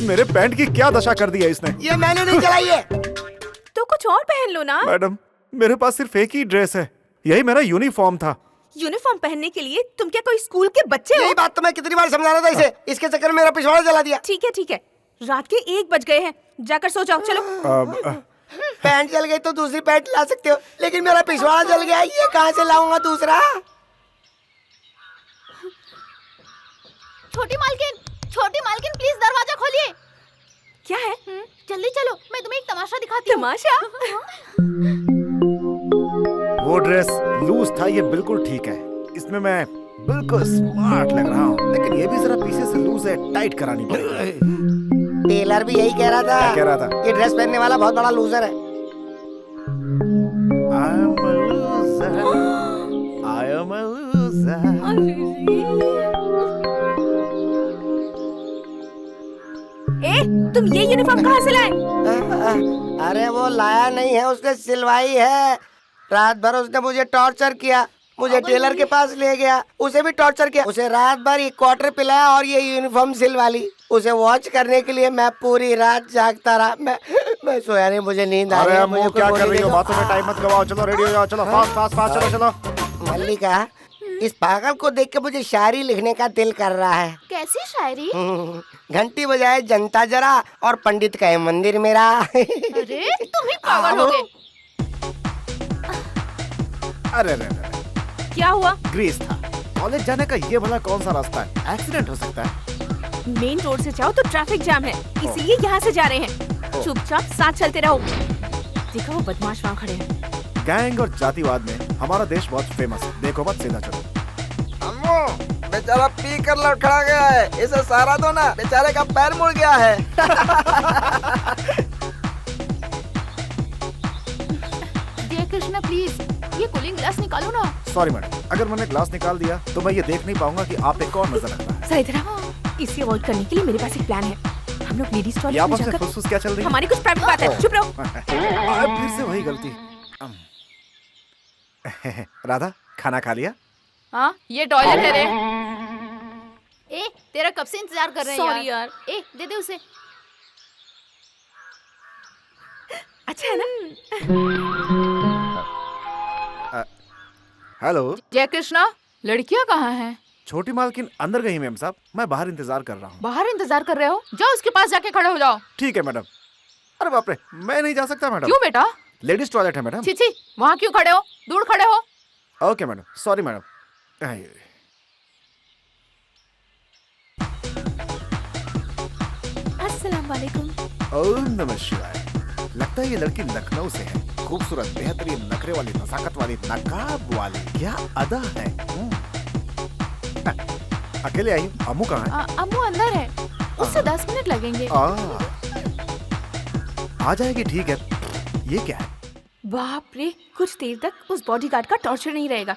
मेरे पैंट की क्या दशा कर दी है इसने। ये मैंने नहीं जलाई है। तो कुछ और पहन लो ना। मैडम मेरे पास सिर्फ एक ही ड्रेस है, यही मेरा यूनिफॉर्म था। यूनिफॉर्म पहनने के लिए तुम क्या कोई स्कूल के बच्चे हो? यही बात तो मैं कितनी बार समझा रहा था इसे, इसके चक्कर में मेरा पिछवाड़ा जला दिया। ठीक है ठीक है, रात के 1 बज गए हैं, जाकर सो जाओ। चलो। पैंट जल गई तो दूसरी पैंट ला सकते हो, लेकिन मेरा पिछवाड़ा जल गया, ये कहाँ से लाऊंगा दूसरा? छोटी मालकिन प्लीज दरवाजा खोलिए। क्या है? जल्दी चलो, मैं तुम्हें एक तमाशा दिखाती हूँ। तमाशा? वो ड्रेस लूज था, ये बिल्कुल ठीक है। इसमें मैं बिल्कुल स्मार्ट लग रहा हूँ, लेकिन ये भी जरा पीछे से लूज है, टाइट करानी पड़ेगी। टेलर भी यही कह रहा था। क्या कह रहा था? ये ड्रेस पहनने वाला बहुत बड़ा लूजर है। I am a loser. ए, तुम ये यूनिफॉर्म कहाँ से लाए? अरे वो लाया नहीं है, उसने सिलवाई है। रात भर उसने मुझे टॉर्चर किया, मुझे टेलर के पास ले गया, उसे भी टॉर्चर किया। उसे रात भर एक क्वार्टर पिलाया और ये यूनिफॉर्म सिलवा ली। उसे वॉच करने के लिए मैं पूरी रात जागता रहा। मैं सोया नहीं, मुझे नींद आ रही है। मुझे क्या कर रही हो? बातों में टाइम मत गवाओ, चलो रेडी हो जाओ, चलो फास्ट फास्ट फास्ट, चलो चलो। मल्लिका, इस पागल को देख के मुझे शायरी लिखने का दिल कर रहा है। कैसी शायरी? घंटी बजाए जनता जरा और पंडित कहे मंदिर मेरा। अरे तुम ही पागल हो गए। अरे अरे अरे, क्या हुआ? ग्रीस था। कॉलेज जाने का ये भला कौन सा रास्ता है? एक्सीडेंट हो सकता है। मेन रोड से जाओ तो ट्रैफिक जाम है, इसीलिए यहाँ से जा रहे हैं। चुपचाप साथ चलते रहो। देखो वो बदमाश वहाँ खड़े हैं। गैंग और जातिवाद में हमारा देश बहुत फेमस है। देखो मत, सीधा चलो। अम्मू, बेचारा पी कर लड़खड़ा गया है, इसे सहारा दो ना, बेचारे का पैर मुड़ गया है। जय कृष्ण प्लीज ये कूलिंग ग्लास निकालो ना। सॉरी मैडम, अगर मैंने ग्लास निकाल दिया तो मैं ये देख नहीं पाऊंगा कि आप एक और नजर रख रहा है। सही तरह इसे अवॉइड करने के लिए मेरे पास एक प्लान है। हम लोग लेडीज ये टॉयलेट में आपस में जाकर फुसफुस क्या चल रही है? हमारी कुछ प्राइवेट बात है। चुप रहो। फिर से वही गलती। राधा, खाना खा लिया? हाँ ये टॉयलेट है रे। ए तेरा कब से इंतजार कर रहे हैं Sorry यार। ए दे दे उसे। अच्छा है ना? हेलो। जय कृष्णा, लड़कियाँ कहाँ हैं? छोटी मालकिन अंदर गई मैम साहब, मैं बाहर इंतजार कर रहा हूँ। बाहर इंतजार कर रहे हो? जाओ उसके पास जाके खड़े हो जाओ। ठीक है मैडम। अरे बाप रे, मैं नहीं जा सकता मैडम। क्यों बेटा? लेडीज टॉयलेट है मैडम। छी छी, वहाँ क्यों खड़े हो? दूर खड़े हो। Okay madam, sorry madam. अस्सलाम वालेकुम। ओम नमः शिवाय। लगता है ये लड़की लखनऊ से है। खूबसूरत, बेहतरीन, नखरे वाली, नजाकत वाली, नकाब वाली, क्या अदा है। अकेले आई? अम्मू कहाँ है? अम्मू अंदर है, उससे 10 मिनट लगेंगे। आ जाएगी, ठीक है। ये क्या है? बाप रे, कुछ देर तक उस बॉडीगार्ड का टॉर्चर नहीं रहेगा।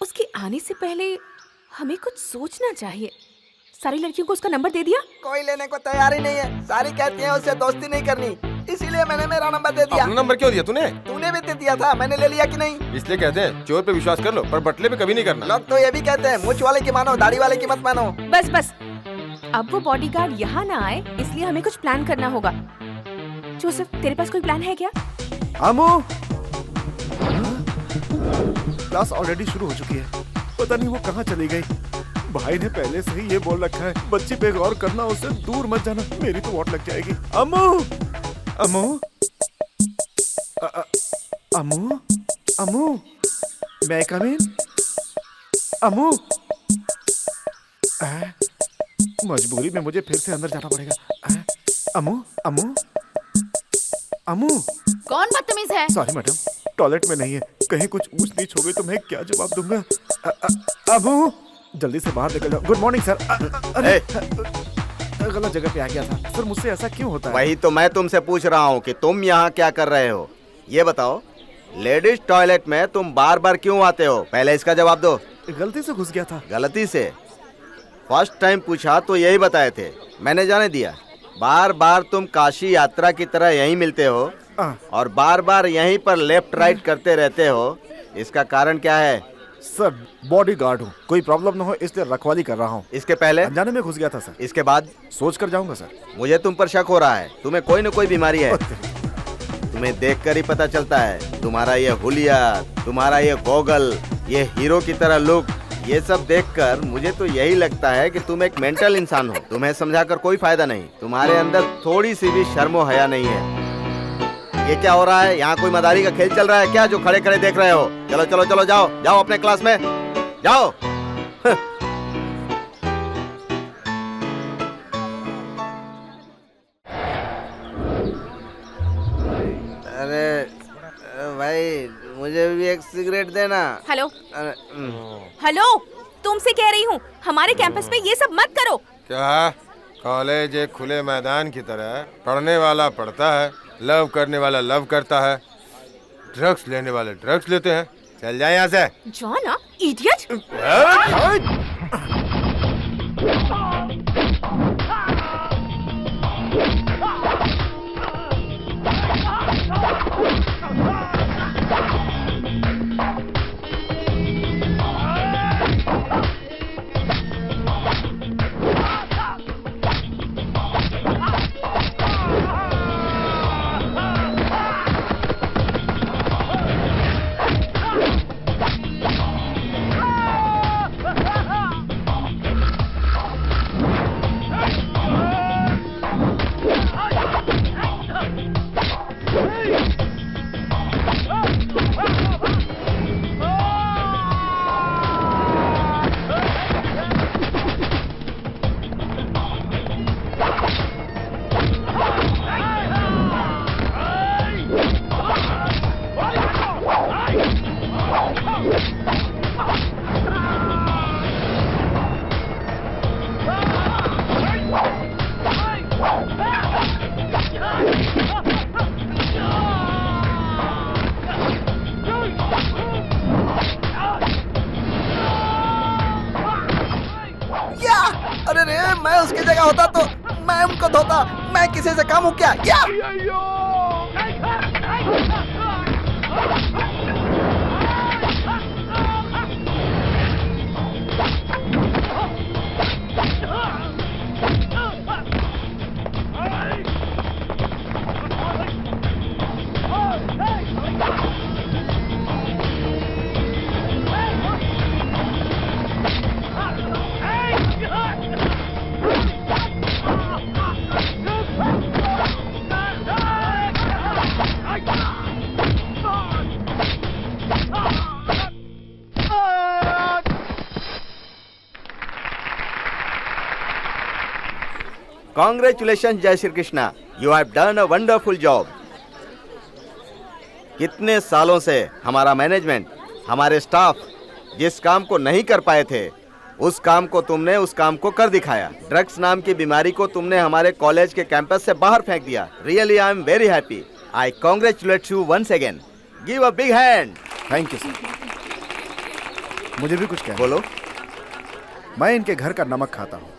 उसके आने से पहले हमें कुछ सोचना चाहिए। सारी लड़कियों को उसका नंबर दे दिया? कोई लेने को तैयार ही नहीं है। सारी कहती हैं उससे दोस्ती नहीं करनी, इसीलिए मैंने मेरा नंबर दे दिया। अपना नंबर क्यों दिया तूने? तूने भी दे दिया था, मैंने ले लिया कि नहीं? इसलिए कहते हैं चोर पे विश्वास कर लो पर बटले पे कभी नहीं करना। लोग तो ये भी कहते हैं मुझ वाले की मानो, दाढ़ी वाले की मत मानो। बस बस, अब वो बॉडीगार्ड यहाँ ना आए, इसलिए हमें कुछ प्लान करना होगा। जोसेफ, तेरे पास कोई प्लान है क्या? अम्मू, क्लास ऑलरेडी शुरू हो चुकी है। पता नहीं वो कहाँ चली गई। भाई ने पहले से ही ये बोल रखा है, बच्ची पे गौर करना, उससे दूर मत जाना, मेरी तो वोट लग जाएगी। अम्मू, अम्मू, अम्मू, अम्मू, मैं कम इन? अम्मू, मजबूरी में मुझे फिर से अंदर जाना पड़ेगा। अम्मू, अम्मू, अम्मू। कौन बदतमीज है? सॉरी मैडम, टॉयलेट में नहीं है। कहीं कुछ ऊंच नीच हो गई तो मैं क्या जवाब दूंगा? अम्मू, जल्दी से बाहर निकल जाओ। Good morning sir. अरे गलत जगह पे आ गया था सर, मुझसे ऐसा क्यों होता है? वही तो मैं तुमसे पूछ रहा हूँ कि तुम यहाँ क्या कर रहे हो। ये बताओ, लेडीज टॉयलेट में तुम बार बार क्यों आते हो? पहले इसका जवाब दो। गलती से घुस गया था। गलती से? फर्स्ट टाइम पूछा तो यही बताए थे, मैंने जाने दिया। बार बार तुम काशी यात्रा की तरह यहीं मिलते हो और बार बार यहीं पर लेफ्ट राइट करते रहते हो। इसका कारण क्या है? सर, बॉडीगार्ड हूँ, कोई प्रॉब्लम न हो इसलिए रखवाली कर रहा हूँ। इसके पहले? अनजाने में घुस गया था सर। इसके बाद? सोच कर जाऊंगा सर। मुझे तुम पर शक हो रहा है, तुम्हें कोई न कोई बीमारी है। तुम्हें देखकर ही पता चलता है। तुम्हारा ये हुलिया, तुम्हारा ये गोगल, ये हीरो की तरह लुक, ये सब देखकर मुझे तो यही लगता है कि तुम एक मेंटल इंसान हो। तुम्हें समझाकर कोई फायदा नहीं। तुम्हारे अंदर थोड़ी सी भी शर्मो हया नहीं है। ये क्या हो रहा है? यहाँ कोई मदारी का खेल चल रहा है क्या जो खड़े खड़े देख रहे हो? चलो चलो चलो, जाओ जाओ अपने क्लास में जाओ। अरे भाई, मुझे भी एक सिगरेट देना। हेलो हेलो, तुमसे कह रही हूँ, हमारे कैंपस में ये सब मत करो। क्या कॉलेज एक खुले मैदान की तरह है? पढ़ने वाला पढ़ता है, लव करने वाला लव करता है, ड्रग्स लेने वाले ड्रग्स लेते हैं। चल जाए यहाँ से। John, idiot. गया होता तो मैं उनको धोता। मैं किसी से कम हूँ क्या? Congratulations, जय Shri Krishna. You have done a wonderful job. कितने सालों से हमारा मैनेजमेंट, हमारे स्टाफ जिस काम को नहीं कर पाए थे, उस काम को तुमने उस काम को कर दिखाया। ड्रग्स नाम की बीमारी को तुमने हमारे कॉलेज के कैंपस से बाहर फेंक दिया। Really, I am very happy. I congratulate you once again. Give a big hand. Thank you sir. मुझे भी कुछ कहना। बोलो। मैं इनके घर का नमक खाता हूँ।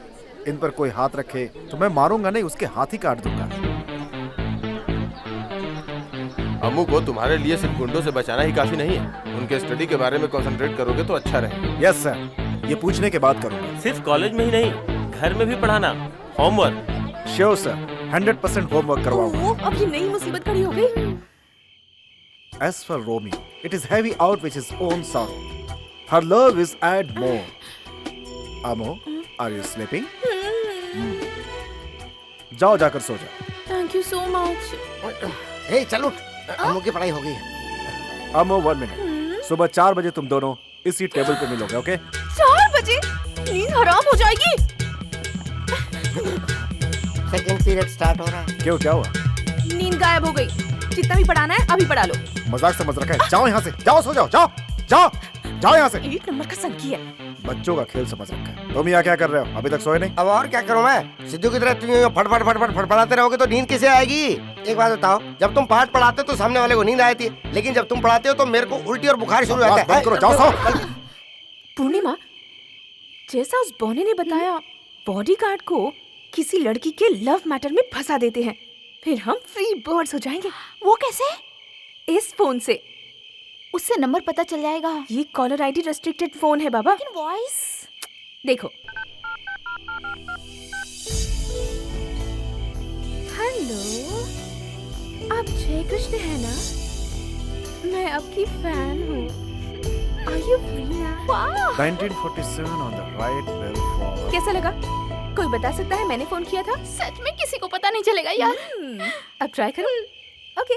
इन पर कोई हाथ रखे तो मैं मारूंगा नहीं, उसके हाथ ही काट दूंगा। अम्मू को तुम्हारे लिए सिर्फ गुंडों से बचाना ही काफी नहीं है। उनके स्टडी के बारे में कंसंट्रेट करोगे तो अच्छा रहेगा। यस सर, ये पूछने के बाद करूंगा। सिर्फ कॉलेज में ही नहीं, घर में भी पढ़ाना, होमवर्क। श्योर सर, 100% होमवर्क करवाऊंगा। अब ये नई मुसीबत खड़ी हो गई। As for Romy, it is heavy out with his own sorrow. Her love is add more. Amo, are you sleeping? जाओ जाकर सो जाओ। Thank you so much. Hey चल उठ, अम्मू की पढ़ाई हो गई है। अमो 1 मिनट। सुबह 4 बजे तुम दोनों इसी टेबल पे मिलोगे, ओके? 4 बजे? नींद हराम हो जाएगी। सेकंड पीरियड स्टार्ट हो रहा है। क्यों, क्या हुआ? नींद गायब हो गई। जितना भी पढ़ाना है अभी पढ़ा लो। मजाक समझ रखा है? जाओ यहाँ से, जाओ सो जाओ, जाओ जाओ जाओ यहाँ से। 1 नंबर का संकी है। बच्चों का खेल समझ रखा है। तुम यहाँ क्या कर रहे हो? अभी तक सोए नहीं? अब और क्या करूं मैं? सिद्धू की तरह तुम फटफट फटफट फटफटाते रहोगे तो नींद किसे आएगी? एक बात बताओ, जब तुम पाठ पढ़ाते हो तो सामने वाले को नींद आती है, लेकिन जब तुम पढ़ाते हो तो मेरे को उल्टी और बुखार शुरू हो जाता है। बंद करो, जाओ सो। पूर्णिमा, जैसा उस बॉनी ने बताया, बॉडीगार्ड को किसी लड़की के लव मैटर में फंसा देते हैं, फिर हम फ्री बर्ड्स हो जाएंगे। वो कैसे? इस फोन से। उससे नंबर पता चल जाएगा। ये कॉलर आईडी रेस्ट्रिक्टेड फोन है बाबा। लेकिन वॉइस देखो। हेलो, आप जय कृष्ण है ना? मैं आपकी फैन हूँ। Are you free now? 1947 on the right bell for. कैसा लगा? कोई बता सकता है मैंने फोन किया था? सच में किसी को पता नहीं चलेगा यार। अब ट्राई करो। Okay.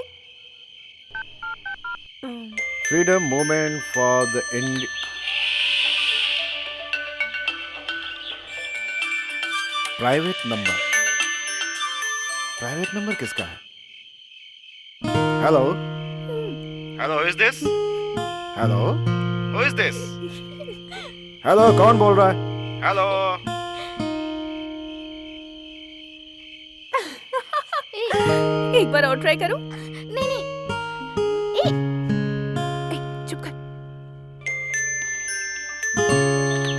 Freedom movement for the private number किसका है? Hello hello, is this? Hello, who is this? Hello, कौन बोल रहा है? हेलो। एक बार और ट्राई करो। नहीं नहीं। चुप कर।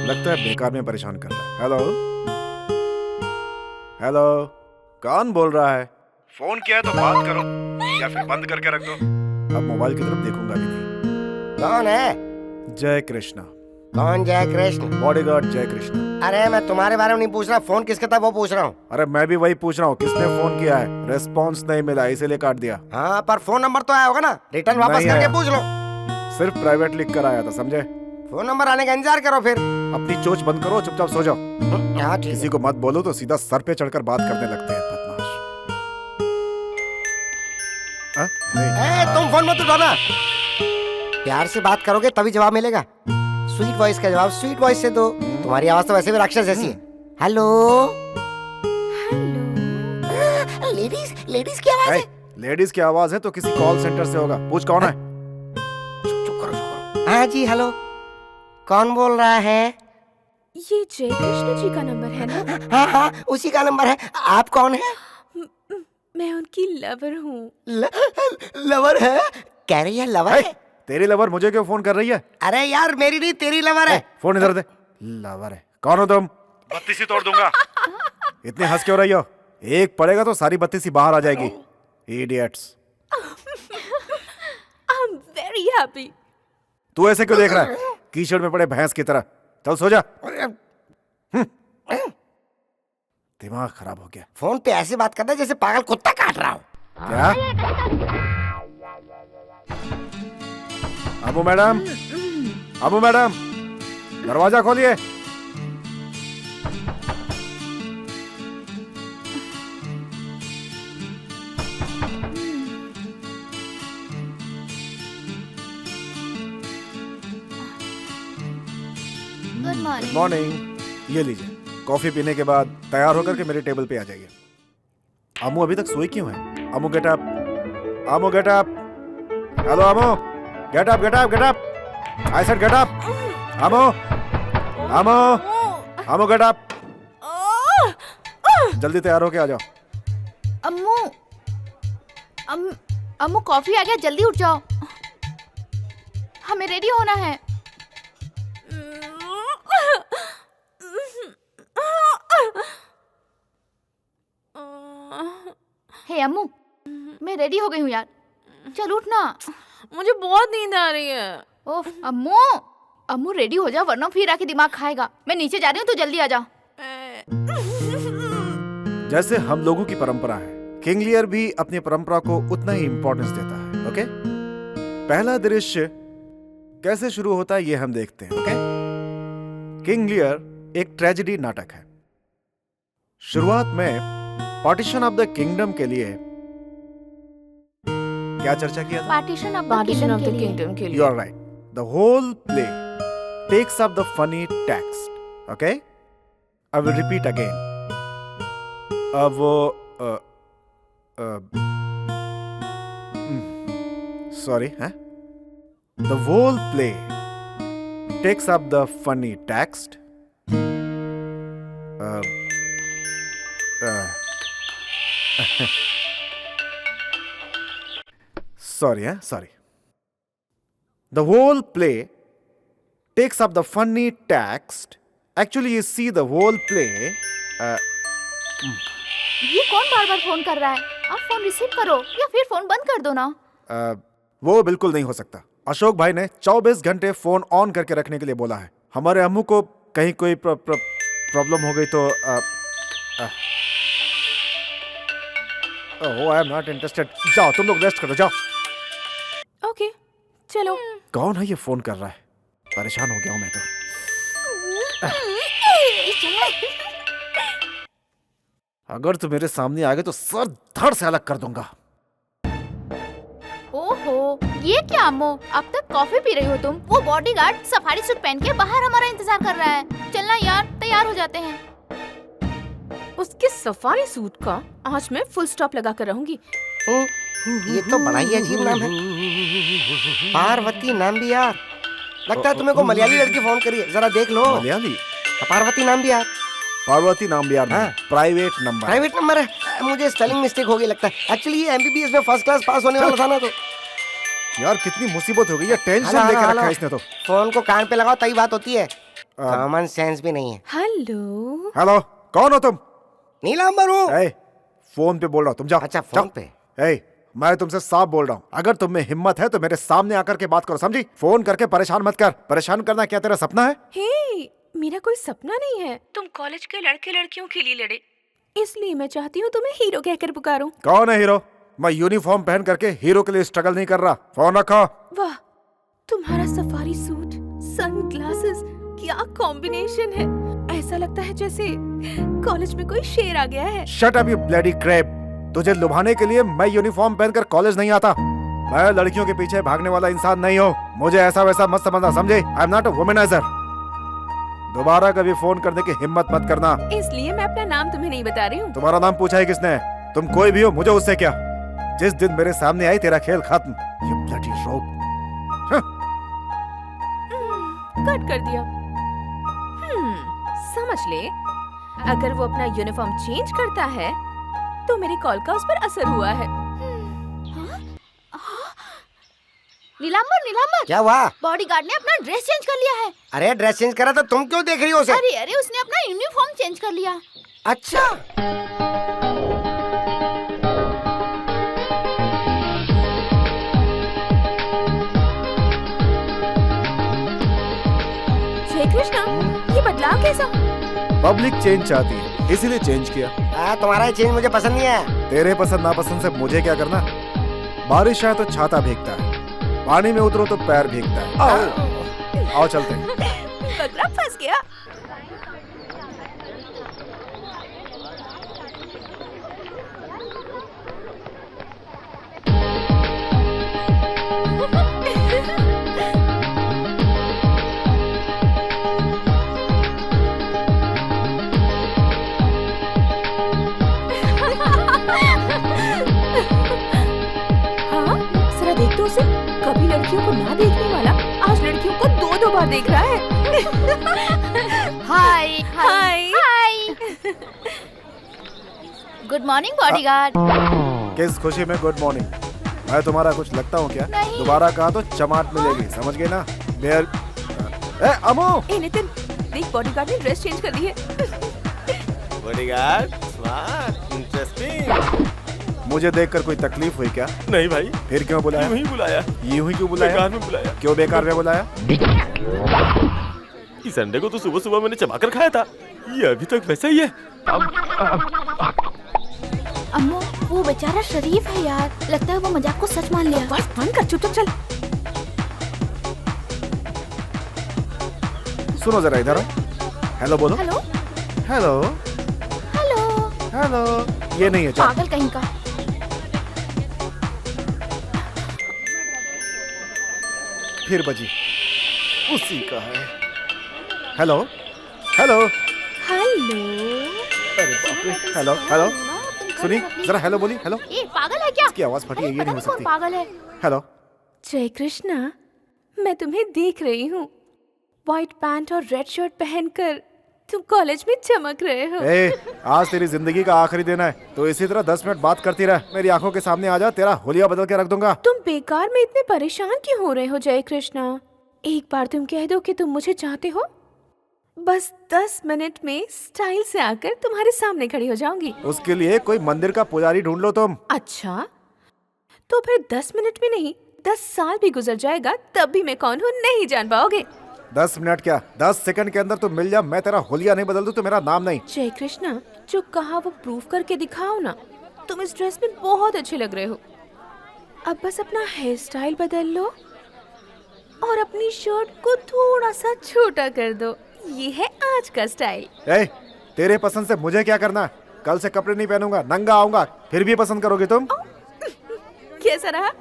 लगता है बेकार में परेशान कर रहा है। हेलो हेलो, कौन बोल रहा है? फोन किया है तो बात करो, या फिर बंद करके रख दो। अब मोबाइल की तरफ देखूंगा भी नहीं। कौन है? जय कृष्णा। कौन जय कृष्ण? बॉडीगार्ड जय कृष्णा। अरे मैं तुम्हारे बारे में नहीं पूछ रहा, फोन किसका था वो पूछ रहा हूँ। अरे मैं भी वही पूछ रहा हूँ, किसने फोन किया है? रेस्पॉन्स नहीं मिला, इसीलिए काट दिया। हाँ, पर फोन नंबर तो आया होगा ना? रिटर्न वापस नहीं करके आया। पूछ लो। सिर्फ प्राइवेट लिख कर आया था, समझे? फोन नंबर आने का इंतजार करो फिर। अपनी चोच बंद करो, चुपचाप सो जाओ। हाँ, ठीक किसी को मत बोलो तो सीधा सर पे चढ़कर बात करने लगते हैं, बदमाश। है। तुम फोन मत उठाना। प्यार से बात करोगे तभी जवाब मिलेगा। स्वीट वॉइस का जवाब स्वीट वॉइस से दो। तुम्हारी आवाज तो वैसे भी राक्षस जैसी है। हेलो। लेडीज की आवाज है। लेडीज की आवाज है तो किसी कॉल सेंटर से होगा। पूछ कौन है? चुप करो। हाँ जी, हेलो। कौन बोल रहा है? ये जय कृष्ण जी का नंबर है ना? हाँ हाँ, उसी का नंबर है। आप कौन है? मैं उनकी लवर हूँ। लवर है? कह रही है लवर है? तेरी लवर मुझे क्यों फोन कर रही है? अरे यार, मेरी नहीं तेरी लवर है। फोन इधर दे। लवर है? कौन हो तुम? बत्ती से तोड़ दूंगा। इतने हंस क्यों रही हो? एक पड़ेगा तो सारी बत्ती सी बाहर आ जाएगी। Idiots. I am very happy. तू ऐसे क्यों देख रहा है? कीचड़ में पड़े भैंस की तरह। चल सो जा। दिमाग खराब हो गया। फोन पे ऐसे बात करना जैसे पागल कुत्ता काट रहा हो। क्या? अबू मैडम, अबू मैडम, दरवाजा खोलिए। Good morning. मॉर्निंग। ये लीजिए, कॉफी पीने के बाद तैयार होकर के मेरे टेबल पे आ जाइए। अमू अभी तक सोई क्यों है? Amu get up, Amu get up. Hello Amu, get up, get up, get up. I said get up. Amu, Amu, Amu get up. जल्दी तैयार होके आ जाओ। अम्मू, अम्मू कॉफी आ गया, जल्दी उठ जाओ, हमें रेडी होना है। हे अम्मू, मैं रेडी हो गई हूँ यार, चल उठ ना। मुझे बहुत नींद आ रही है। ओफ अम्मू, अम्मू रेडी हो जा वरना फिर आके दिमाग खाएगा। मैं नीचे जा रही हूँ, तू जल्दी आ जा। जैसे हम लोगों की परंपरा है, किंग लियर भी अपनी परंपरा को उतना ही इंपॉर्टेंस देता है। ओके, पहला दृश्य कैसे शुरू होता है ये हम देखते हैं। ओके, किंग लियर एक ट्रेजेडी नाटक है। शुरुआत में पार्टीशन ऑफ द किंगडम के लिए क्या चर्चा किया था? पार्टीशन ऑफ द किंगडम के लिए। You are right. The whole play takes up the funny text. Okay? I will repeat again. वो sorry, huh? The whole play takes up the funny text. Sorry. The whole play takes up the funny text. Actually, you see the whole play. ये कौन बार बार phone कर रहा है? आप phone receive करो या फिर फोन बंद कर दो ना। वो बिल्कुल नहीं हो सकता। अशोक भाई ने 24 घंटे फोन ऑन करके रखने के लिए बोला है। हमारे अम्मू को कहीं कोई प्रॉब्लम हो गई तो आई एम नॉट इंटरेस्टेड। जाओ तुम लोग रेस्ट करो, जाओ। ओके, चलो। कौन है ये फोन कर रहा है? परेशान हो गया हूं मैं तो। अगर तू मेरे सामने आ गए तो सर धड़ से अलग कर दूंगा। ओहो, ये क्या अम्मू, अब तक कॉफी पी रही हो तुम? वो बॉडीगार्ड सफारी सूट पहन के बाहर हमारा इंतजार कर रहा है। चलना यार, तैयार हो जाते हैं। उसके सफारी सूट का आज मैं फुल स्टॉप लगा कर रहूंगी। ये तो बड़ा ही अजीब नाम है, पार्वती नाम भी यार। लगता है तुम्हें को मलयाली लड़की फोन करी है, जरा देख लो। मलयाली? पार्वती नाम भी यार। पार्वती नाम भी यार। हाँ। प्राइवेट नंबर है। मुझे स्पेलिंग मिस्टेक हो गई लगता है। एक्चुअली ये एमबीबीएस में फर्स्ट क्लास पास होने वाला था ना। तो यार कितनी मुसीबत हो गई है, टेंशन लेकर रखा है इसने तो। फोन को कान पे लगाओ तभी बात होती है, कॉमन सेंस भी नहीं है। हेलो, कौन हो तुम? नीलांबर हूँ। फोन पे बोल रहा हूँ, तुम जाओ। अच्छा, फोन पे? मैं तुमसे साफ बोल रहा हूँ, अगर तुम में हिम्मत है तो मेरे सामने आकर के बात करो, समझी? फोन करके परेशान मत कर। परेशान करना क्या तेरा सपना है? हे, मेरा कोई सपना नहीं है। तुम कॉलेज के लड़के लड़कियों के लिए लड़े, इसलिए मैं चाहती हूँ तुम्हें हीरो कहकर पुकारूं। कौन है हीरो? मैं यूनिफॉर्म पहन करके हीरो के लिए स्ट्रगल नहीं कर रहा। फोन रखो। वाह, तुम्हारा सफारी सूट, सनग्लासेस, क्या कॉम्बिनेशन है। ऐसा लगता है जैसे कॉलेज में कोई शेर आ गया है। Shut up you bloody crap. तुझे लुभाने के लिए मैं यूनिफॉर्म पहनकर कॉलेज नहीं आता। मैं लड़कियों के पीछे भागने वाला इंसान नहीं हूँ। मुझे ऐसा वैसा मत समझना, समझे? I am not a womaniser. दोबारा कभी फोन करने की हिम्मत मत करना। इसलिए मैं अपना नाम तुम्हें नहीं बता रही हूँ। तुम्हारा नाम पूछा है किसने? तुम कोई भी हो, मुझे उससे क्या? जिस दिन मेरे सामने आई तेरा खेल खत्म। You bloody rogue। कट कर दिया। समझ ले, अगर वो अपना यूनिफॉर्म चेंज करता है तो मेरे कॉल का उस पर असर हुआ है। नीलांबर, क्या हुआ? बॉडीगार्ड ने अपना ड्रेस चेंज कर लिया है। अरे ड्रेस चेंज करा तो तुम क्यों देख रही हो उसे? अरे उसने अपना यूनिफॉर्म चेंज कर लिया। अच्छा जय कृष्णा, ये बदलाव कैसा? पब्लिक चेंज चाहती है, इसीलिए चेंज किया। तुम्हारा ये चेंज मुझे पसंद नहीं है। तेरे पसंद नापसंद से मुझे क्या करना? बारिश आए तो छाता भीगता है, पानी में उतरो तो पैर भीगता है। आओ चलते हैं। बकरा फंस गया। से कभी लड़कियों को ना देखने वाला आज लड़कियों को दो बार देख रहा है। Hi hi hi. Good morning bodyguard. किस खुशी में गुड मॉर्निंग? मैं तुम्हारा कुछ लगता हूँ क्या? नहीं। दोबारा कहा तो चमाट मिलेगी, समझ गए ना? अमो! ए नितिन, देख बॉडीगार्ड ने ड्रेस चेंज कर दी है। Bodyguard, smart, interesting. मुझे देखकर कोई तकलीफ हुई क्या? नहीं भाई, फिर क्यों बुलाया? यूं ही बुलाया। यूं ही क्यों बुलाया? बेकार में बुलाया। क्यों बेकार में बुलाया? इस संडे को तो सुबह सुबह मैंने चबाकर खाया था, ये अभी तक वैसा ही है। अम्मू, वो बेचारा शरीफ है यार, लगता है वो मजाक को सच मान लिया। बस बंद कर, चुप चल। सुनो जरा इधर। हेलो बोलो। Hello hello hello. हेलो। ये नहीं है, चल। पागल कहीं का। फिर बजी, उसी का है। Hello hello. हेलो। अरे बाप रे। Hello hello. सुनी जरा, हेलो बोली। हेलो। ये पागल है क्या? इसकी आवाज फटी है, ये नहीं हो सकती। पागल है। हेलो। जय कृष्णा, मैं तुम्हें देख रही हूँ। व्हाइट पैंट और रेड शर्ट पहनकर तुम कॉलेज में चमक रहे हो। आज तेरी जिंदगी का आखिरी दिन है, तो इसी तरह 10 मिनट बात करती रह। मेरी आंखों के सामने आ जा, तेरा होलिया बदल के रख दूंगा। तुम बेकार में इतने परेशान क्यों हो रहे हो जय कृष्णा? एक बार तुम कह दो कि तुम मुझे चाहते हो, बस 10 मिनट में स्टाइल से आकर तुम्हारे सामने खड़ी हो जाऊंगी। उसके लिए कोई मंदिर का पुजारी ढूंढ लो तुम। अच्छा, तो फिर 10 मिनट में नहीं 10 साल भी गुजर जाएगा, तब भी मैं कौन हूँ नहीं जान पाओगे। 10 मिनट क्या, 10 सेकंड के अंदर तुम मिल जा। मैं तेरा होलिया नहीं बदल दूं तो मेरा नाम नहीं। जय कृष्णा, जो कहा वो प्रूव करके दिखाओ ना। तुम इस ड्रेस में बहुत अच्छे लग रहे हो। अब बस अपना हेयर स्टाइल बदल लो और अपनी शर्ट को थोड़ा सा छोटा कर दो। ये है आज का स्टाइल। तेरे पसंद से मुझे क्या करना? कल से कपड़े नहीं पहनूंगा, नंगा आऊंगा, फिर भी पसंद करोगे तुम? कैसा रहा?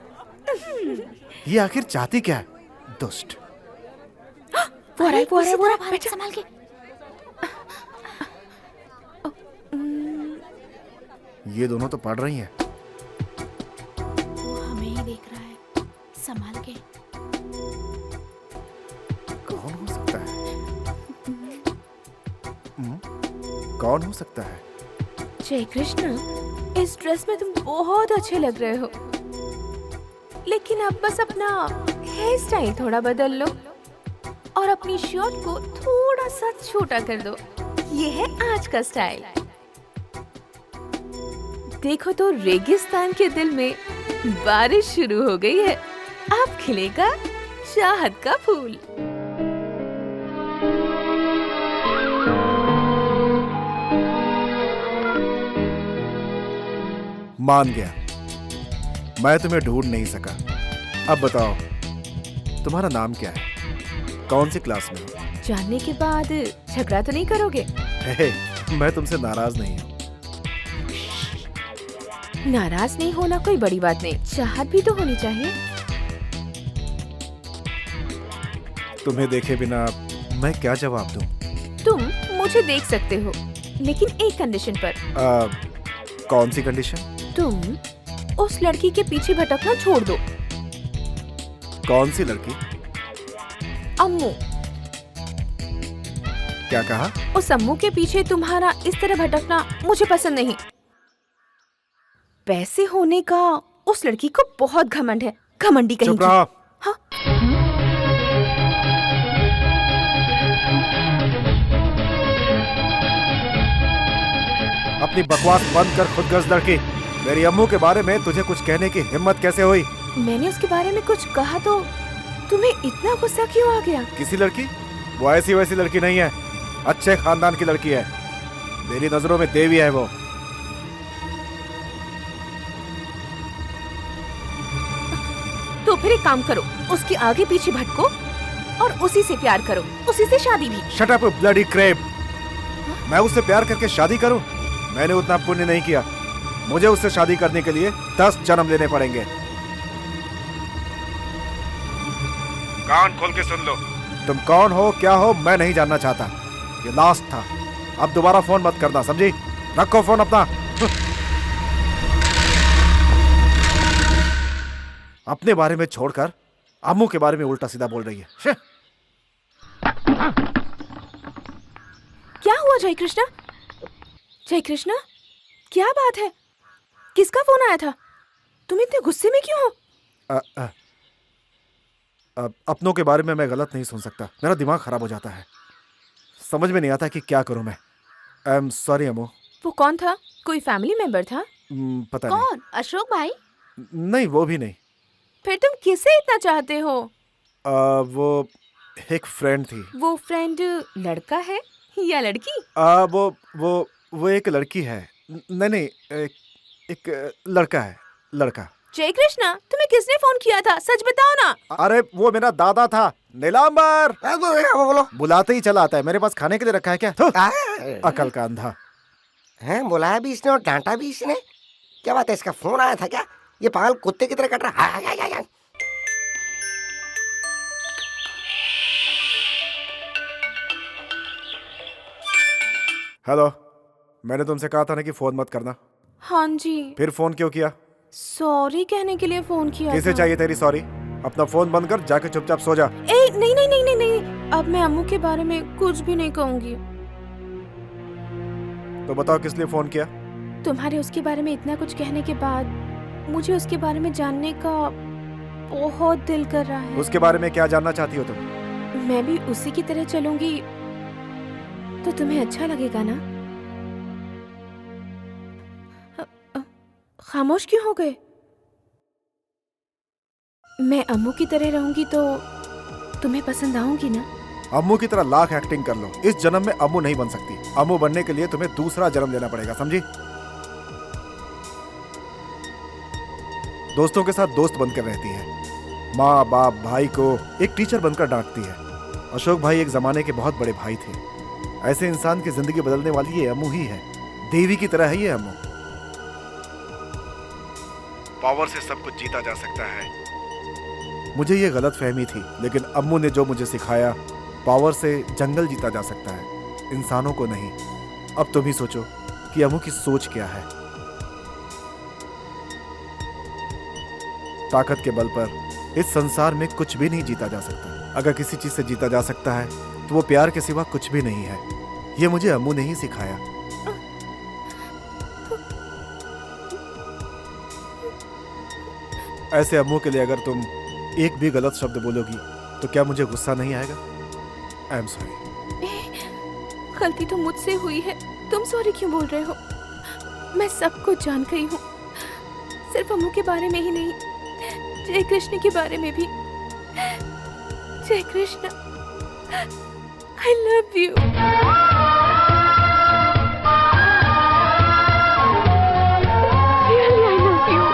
ये आखिर चाहती क्या है? दुष्ट। वो भारत संभाल के। ये दोनों तो पढ़ रही हैं। वो हमें ही देख रहा है, संभाल के। कौन हो सकता है? कौन हो सकता है? जय कृष्णा, इस ड्रेस में तुम बहुत अच्छे लग रहे हो, लेकिन अब बस अपना हेयर स्टाइल थोड़ा बदल लो और अपनी शर्ट को थोड़ा सा छोटा कर दो। ये है आज का स्टाइल। देखो तो रेगिस्तान के दिल में बारिश शुरू हो गई है। अब खिलेगा चाहत का फूल। मान गया, मैं तुम्हें ढूंढ नहीं सका। अब बताओ, तुम्हारा नाम क्या है? कौन सी क्लास में हो? जानने के बाद झगड़ा तो नहीं करोगे? मैं तुमसे नाराज नहीं हूँ। नाराज नहीं होना कोई बड़ी बात नहीं, चाहत भी तो होनी चाहिए। तुम्हें देखे बिना मैं क्या जवाब दूं? तुम मुझे देख सकते हो, लेकिन एक कंडीशन पर। कौन सी कंडीशन? तुम उस लड़की के पीछे भटकना छोड़ दो। कौन सी लड़की? अम्मू। क्या कहा? उस अम्मू के पीछे तुम्हारा इस तरह भटकना मुझे पसंद नहीं। वैसे होने का उस लड़की को बहुत घमंड है, घमंडी कहीं चुप रहो। हाँ? अपनी बकवास बंद कर, खुदगर्ज लड़की। मेरी अम्मू के बारे में तुझे कुछ कहने की हिम्मत कैसे हुई? मैंने उसके बारे में कुछ कहा तो तुम्हें इतना गुस्सा क्यों आ गया? किसी लड़की? वो ऐसी वैसी लड़की नहीं है, अच्छे खानदान की लड़की है। मेरी नजरों में देवी है वो। तो फिर एक काम करो, उसके आगे पीछे भटको और उसी से प्यार करो, उसी से शादी भी। Shut up bloody crepe. मैं उससे प्यार करके शादी करूं? मैंने उतना पुण्य नहीं किया। मुझे उससे शादी करने के लिए 10 जन्म लेने पड़ेंगे। कान खोल के सुन लो, तुम कौन हो क्या हो मैं नहीं जानना चाहता। ये लास्ट था, अब दोबारा फोन मत करना, समझी? रखो फोन अपना। अपने बारे में छोड़कर अम्मू के बारे में उल्टा सीधा बोल रही है। क्या हुआ जय कृष्णा? जय कृष्णा, क्या बात है? किसका फोन आया था? तुम इतने गुस्से में क्यों हो? अपनों के बारे में मैं गलत नहीं सुन सकता, मेरा दिमाग खराब हो जाता है। समझ में नहीं आता कि क्या करूं मैं। आई एम सॉरी अम्मू। वो कौन था? कोई फैमिली मेंबर था? पता कौन? अशोक भाई? नहीं, वो भी नहीं। फिर तुम किसे इतना चाहते हो? वो एक फ्रेंड थी। वो फ्रेंड लड़का है या लड़की? वो एक लड़की है। नहीं, एक लड़का है, लड़का। जय कृष्णा, तुम्हें किसने फोन किया था? सच बताओ ना। अरे वो मेरा दादा था, नीलांबर। बोलो। बुलाते ही चला आता है। मेरे पास खाने के लिए रखा है क्या? अकल का अंधा। हैं, बुलाया भी इसने और डांटा भी इसने। क्या बात है, इसका फोन आया था क्या? ये पागल कुत्ते की तरह कट रहा है। हेलो, मैंने तुमसे कहा था ना कि फोन मत करना। हाँ जी। फिर फोन क्यों किया? सॉरी कहने के लिए फोन किया किसे था। चाहिए तेरी सॉरी? अपना फोन बंद कर, जाके चुपचाप सो जा। नहीं, अब मैं अम्मू के बारे में कुछ भी नहीं कहूंगी। तो बताओ किस लिए फोन किया? तुम्हारे उसके बारे में इतना कुछ कहने के बाद मुझे उसके बारे में जानने का बहुत दिल कर रहा है। उसके बारे में क्या जानना चाहती हो तुम? मैं भी उसी की तरह चलूंगी तो तुम्हें अच्छा लगेगा ना? खामोश क्यों हो गए? मैं अम्मू की तरह रहूंगी तो तुम्हें पसंद आऊंगी ना? अम्मू की तरह लाख एक्टिंग कर लो, इस जन्म में अम्मू नहीं बन सकती। अम्मू बनने के लिए तुम्हें दूसरा जन्म लेना पड़ेगा, समझी? दोस्तों के साथ दोस्त बनकर रहती है, माँ बाप भाई को एक टीचर बनकर डांटती है। अशोक भाई एक जमाने के बहुत बड़े भाई थे। ऐसे इंसान की जिंदगी बदलने वाली ये अम्मू ही है। देवी की तरह है ये अम्मू। पावर से सब कुछ जीता जा सकता है। मुझे ये गलत फहमी थी, लेकिन अम्मू ने जो मुझे सिखाया, पावर से जंगल जीता जा सकता है, इंसानों को नहीं। अब तुम ही सोचो कि अम्मू की सोच क्या है। ताकत के बल पर इस संसार में कुछ भी नहीं जीता जा सकता। अगर किसी चीज से जीता जा सकता है तो वो प्यार के सिवा कुछ भी नहीं है। ये मुझे अम्मू ने ही सिखाया। ऐसे अम्मू के लिए अगर तुम एक भी गलत शब्द बोलोगी तो क्या मुझे गुस्सा नहीं आएगा? I am sorry. गलती तो मुझसे हुई है, तुम सॉरी क्यों बोल रहे हो? मैं सब कुछ जान गई हूँ, सिर्फ अम्मू के बारे में ही नहीं, जय कृष्ण के बारे में भी। जय Krishna, I love you. Really, I love you.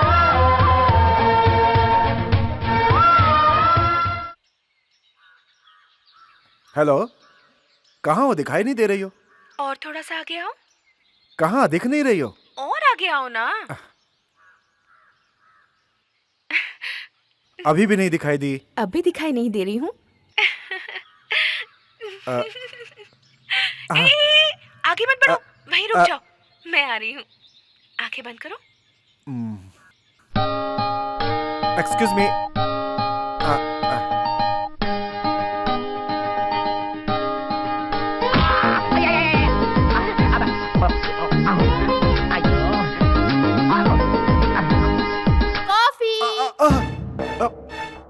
Hello, कहाँ हो? दिखाई नहीं दे रही हो। और थोड़ा सा आगे आओ। कहाँ? दिख नहीं रही हो। और आगे आओ ना। अभी भी नहीं दिखाई दी। अब भी दिखाई नहीं दे रही हूँ। आगे मत बढ़ो, वहीं रुक जाओ, मैं आ रही हूँ। आंखें बंद करो। Excuse me.